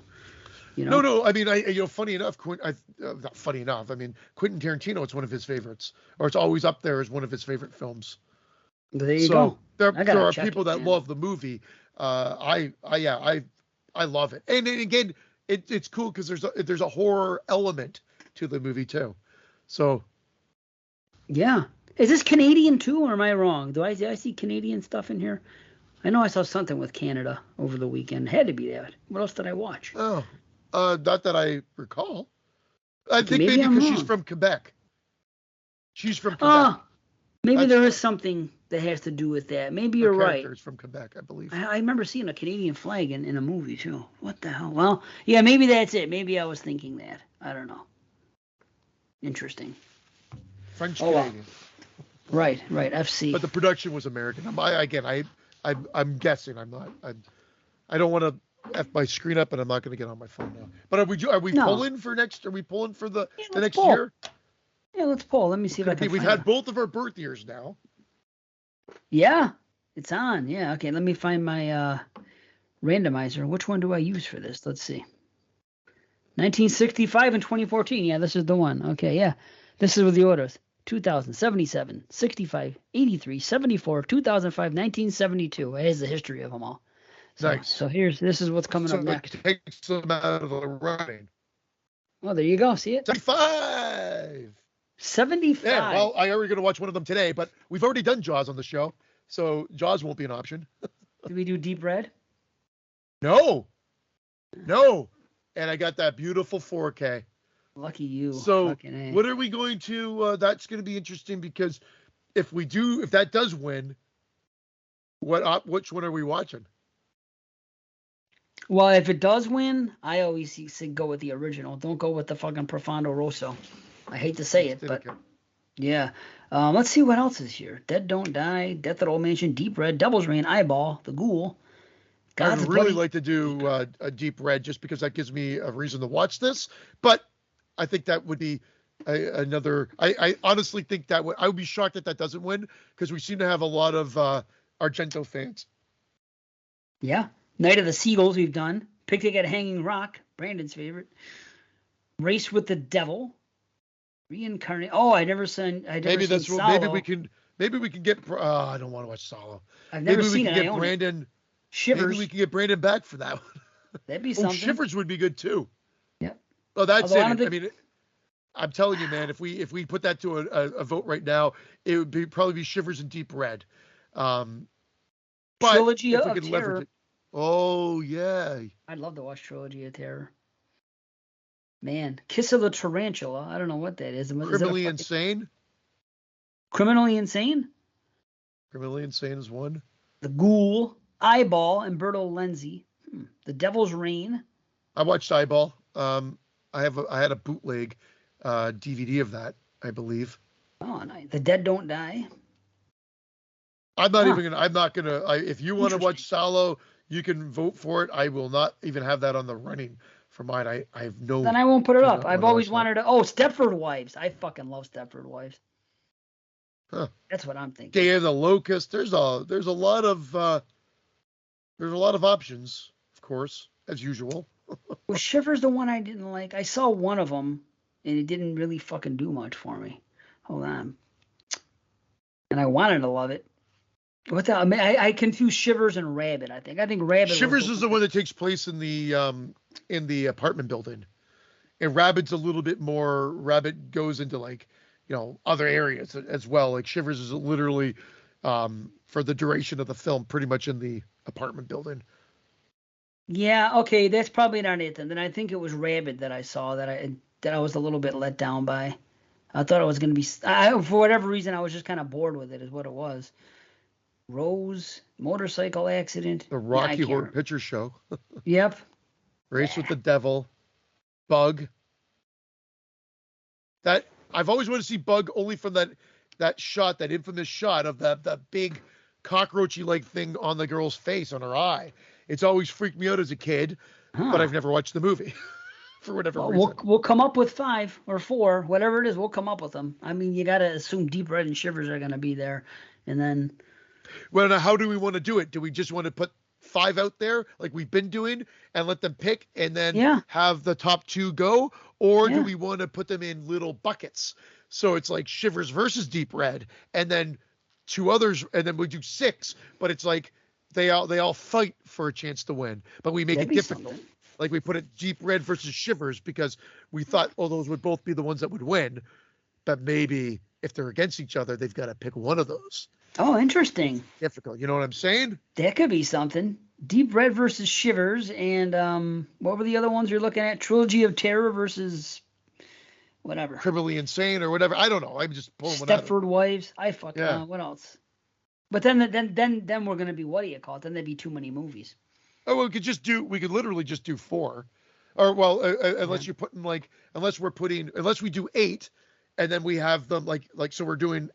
You know? No. I mean, funny enough, not funny enough. I mean, Quentin Tarantino, it's one of his favorites, or it's always up there as one of his favorite films. There you So go. there are people that love the movie. I love it, and again, it's cool because there's a horror element to the movie too. So yeah, is this Canadian too, or am I wrong? Do I see Canadian stuff in here? I know I saw something with Canada over the weekend. It had to be that. What else did I watch? oh, not that I recall. I Okay, think maybe I'm because she's wrong. from Quebec. She's from Quebec. Oh, maybe That's there right. is something that has to do with that. Maybe The you're character right. is from Quebec, I believe. I remember seeing a Canadian flag in a movie too. What the hell? Well, yeah, maybe that's it. Maybe I was thinking that. I don't know. Interesting. French Oh, wow. Canadian. Right. FC. But the production was American. I'm guessing. I don't want to f my screen up, and I'm not going to get on my phone now. But are we No. pulling for next? Are we pulling for the next pull. year? Yeah, let's pull. Let me see if I can We've find had it. both of our birth years now. Yeah, it's on. Yeah, okay. Let me find my randomizer. Which one do I use for this? Let's see. 1965 and 2014. Yeah, this is the one. Okay, yeah. This is with the orders. 2000, 77, 65, 83, 74, 2005, 1972. Here's the history of them all. So, Nice. So this is what's coming up next. It takes them out of the running. Oh, there you go. See it? 75. 75. Yeah, well, I already going to watch one of them today, but we've already done Jaws on the show, so Jaws won't be an option. Did we do Deep Red? No. And I got that beautiful 4K. Lucky you. So what are we going to, that's going to be interesting because if that does win, which one are we watching? Well, if it does win, I always say go with the original. Don't go with the fucking Profondo Rosso. I hate to say it, but yeah. Let's see what else is here. Dead Don't Die, Death at Old Mansion, Deep Red, Devil's Reign, Eyeball, The Ghoul. I'd really like to do a Deep Red just because that gives me a reason to watch this. But I think that would be another. I honestly think that I would be shocked if that doesn't win because we seem to have a lot of Argento fans. Yeah. Night of the Seagulls we've done. Picnic at Hanging Rock, Brandon's favorite. Race with the Devil. Reincarnate. Oh, I never seen. Maybe that's what. Maybe we can get. I don't want to watch Solo. I've never seen it. Maybe we can get Brandon. Shivers. Maybe we can get Brandon back for that one. That'd be something. Shivers would be good too. Yeah. Oh, that's it. I mean, I'm telling you, man. If we put that to a vote right now, it would probably be Shivers and Deep Red. But Trilogy if we of could Terror. leverage it. Oh yeah. I'd love to watch Trilogy of Terror. Man, Kiss of the Tarantula. I don't know what that is. Criminally Insane. Criminally Insane. Criminally Insane is one. The Ghoul. Eyeball. Umberto Lenzi. The Devil's Reign. I watched Eyeball. I had a bootleg DVD of that, I believe. Oh, nice. The Dead Don't Die. I'm not gonna. If you want to watch Solo, you can vote for it. I will not even have that on the running for mine. I have no. Then I won't put it up. I've always wanted to. Oh, Stepford Wives. I fucking love Stepford Wives. Huh. That's what I'm thinking. Day of the Locust. There's a lot of options, of course, as usual. Was Shivers the one I didn't like? I saw one of them, and it didn't really fucking do much for me. Hold on. And I wanted to love it. What the? I confuse Shivers and Rabbit. I think Rabbit. Shivers is the one that takes place in the apartment building, and Rabbit's a little bit more. Rabbit goes into other areas as well. Like Shivers is literally for the duration of the film, pretty much in the apartment building. Yeah. Okay, that's probably not it then. Then I think it was Rabbit that I saw that I was a little bit let down by. I thought it was going to be. For whatever reason, I was just kind of bored with it. Is what it was. Rose, motorcycle accident. The Rocky Horror Picture Show. Yep. Race with the Devil. Bug. That I've always wanted to see Bug only from that shot, that infamous shot of that big cockroachy like thing on the girl's face, on her eye. It's always freaked me out as a kid, but I've never watched the movie for whatever reason. We'll come up with 5 or 4, whatever it is. We'll come up with them. I mean, you got to assume Deep Red and Shivers are going to be there, and then. Well, now how do we want to do it? Do we just want to put 5 out there like we've been doing and let them pick and then have the top 2 go? Or do we want to put them in little buckets? So it's like Shivers versus Deep Red and then 2 others, and then we do 6, but it's like they all fight for a chance to win, but we make it difficult. Like we put it Deep Red versus Shivers because we thought, those would both be the ones that would win, but maybe if they're against each other, they've got to pick one of those. Oh, interesting. Difficult. You know what I'm saying? That could be something. Deep Red versus Shivers, and what were the other ones you're looking at? Trilogy of Terror versus whatever. Criminally Insane or whatever. I don't know. I'm just pulling one out. Stepford Wives. What else? But then we're gonna be, what do you call it? Then there'd be too many movies. Oh, well, we could literally just do 4, or well, unless you're putting unless we do 8, and then we have them like so we're doing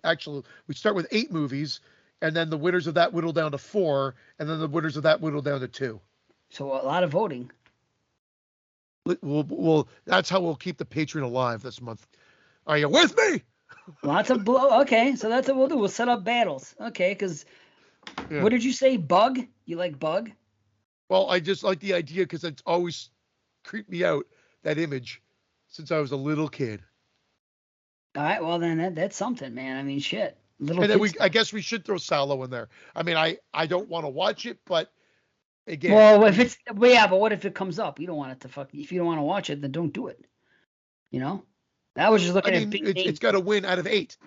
we start with 8 movies, and then the winners of that whittle down to 4, and then the winners of that whittle down to 2. So a lot of voting. Well, that's how we'll keep the Patreon alive this month. Are you with me? Lots of okay, so that's what we'll do. We'll set up battles. Okay, because what did you say? Bug? You like Bug? Well, I just like the idea because it's always creeped me out, that image, since I was a little kid. All right, well then that's something, man. I mean, shit. And then I guess we should throw Sallow in there. I mean, I don't want to watch it, but again. Well, but what if it comes up? You don't want it to if you don't want to watch it, then don't do it. You know? I was just looking at big names. It's got to win out of 8.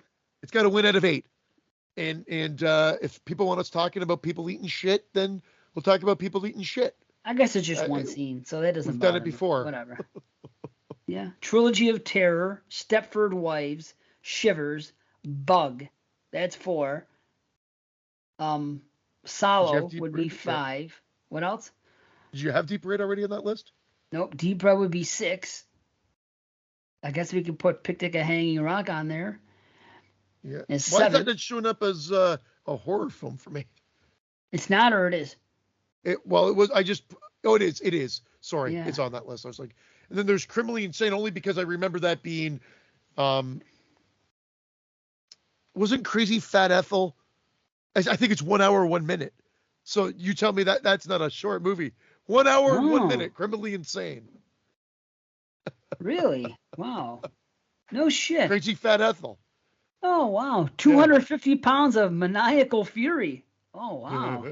It's got to win out of 8. And if people want us talking about people eating shit, then we'll talk about people eating shit. I guess it's just one scene, so that doesn't bother We've done it before. Me. Whatever. Yeah. Trilogy of Terror, Stepford Wives, Shivers, Bug. That's 4. Sallow would be 5. What else? Did you have Deep Red already on that list? Nope. Deep Red would be 6. I guess we could put Picnic at Hanging Rock on there. Yeah. Why is that showing up as a horror film for me? It's not, or it is? It was. It is. Sorry, it's on that list. I was like, and then there's Criminally Insane only because I remember that being, wasn't Crazy Fat Ethel? I think it's 1 hour, 1 minute. So you tell me that's not a short movie. 1 hour and 1 minute. Criminally Insane. Really? Wow. No shit. Crazy Fat Ethel. Oh, wow. 250 pounds of maniacal fury. Oh, wow.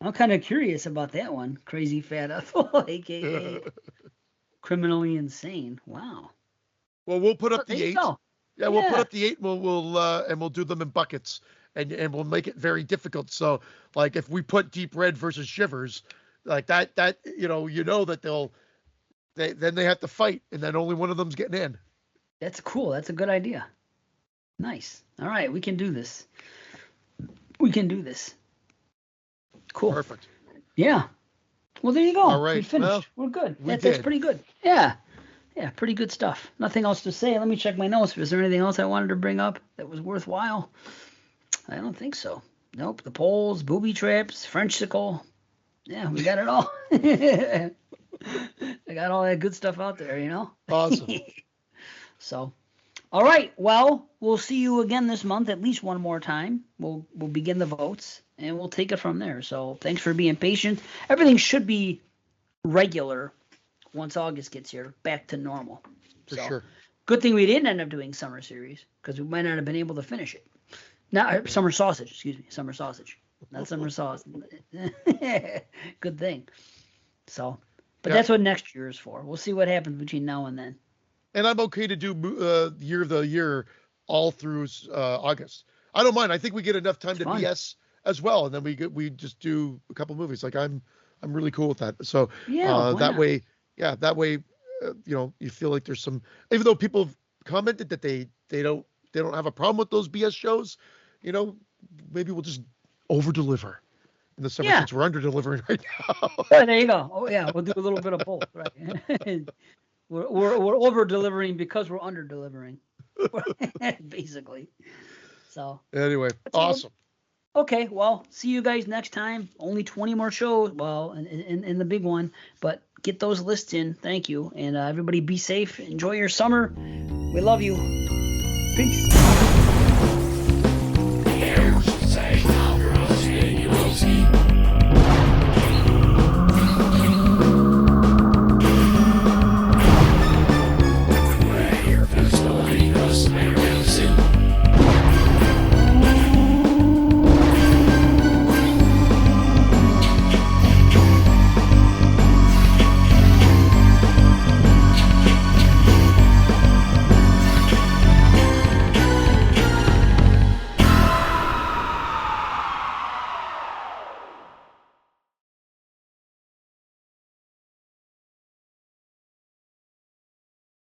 I'm kind of curious about that one. Crazy Fat Ethel, a.k.a. Criminally Insane. Wow. Well, we'll put up the 8. Yeah, we'll put up the 8. We'll do them in buckets, and we'll make it very difficult. So, like, if we put Deep Red versus Shivers, like that you know that then they have to fight, and then only one of them's getting in. That's cool. That's a good idea. Nice. All right, we can do this. Cool. Perfect. Yeah. Well, there you go. All right. We finished. Well, we're good. That's pretty good. Yeah. Yeah, pretty good stuff. Nothing else to say. Let me check my notes. Was there anything else I wanted to bring up that was worthwhile? I don't think so. Nope. The polls, booby traps, Frenchsicle. Yeah, we got it all. I got all that good stuff out there, you know? Awesome. So, all right. Well, we'll see you again this month, at least one more time. We'll begin the votes, and we'll take it from there. So thanks for being patient. Everything should be regular once August gets here, back to normal. For sure. Good thing we didn't end up doing Summer Series, because we might not have been able to finish it. Summer Sausage, excuse me. Summer Sausage. Not Summer Sauce. Good thing. So, but that's what next year is for. We'll see what happens between now and then. And I'm okay to do Year of the Year all through August. I don't mind. I think we get enough time to BS as well, and then we just do a couple movies. Like I'm really cool with that. So that way, you feel like there's some. Even though people have commented that they don't have a problem with those BS shows, maybe we'll just over deliver in the summer since we're under delivering right now. There you go. Oh yeah, we'll do a little bit of both, right? We're over delivering because we're under delivering, basically. So anyway, awesome. Okay, well, see you guys next time. Only 20 more shows. Well, in the big one, but get those lists in. Thank you, and everybody be safe. Enjoy your summer. We love you. Peace.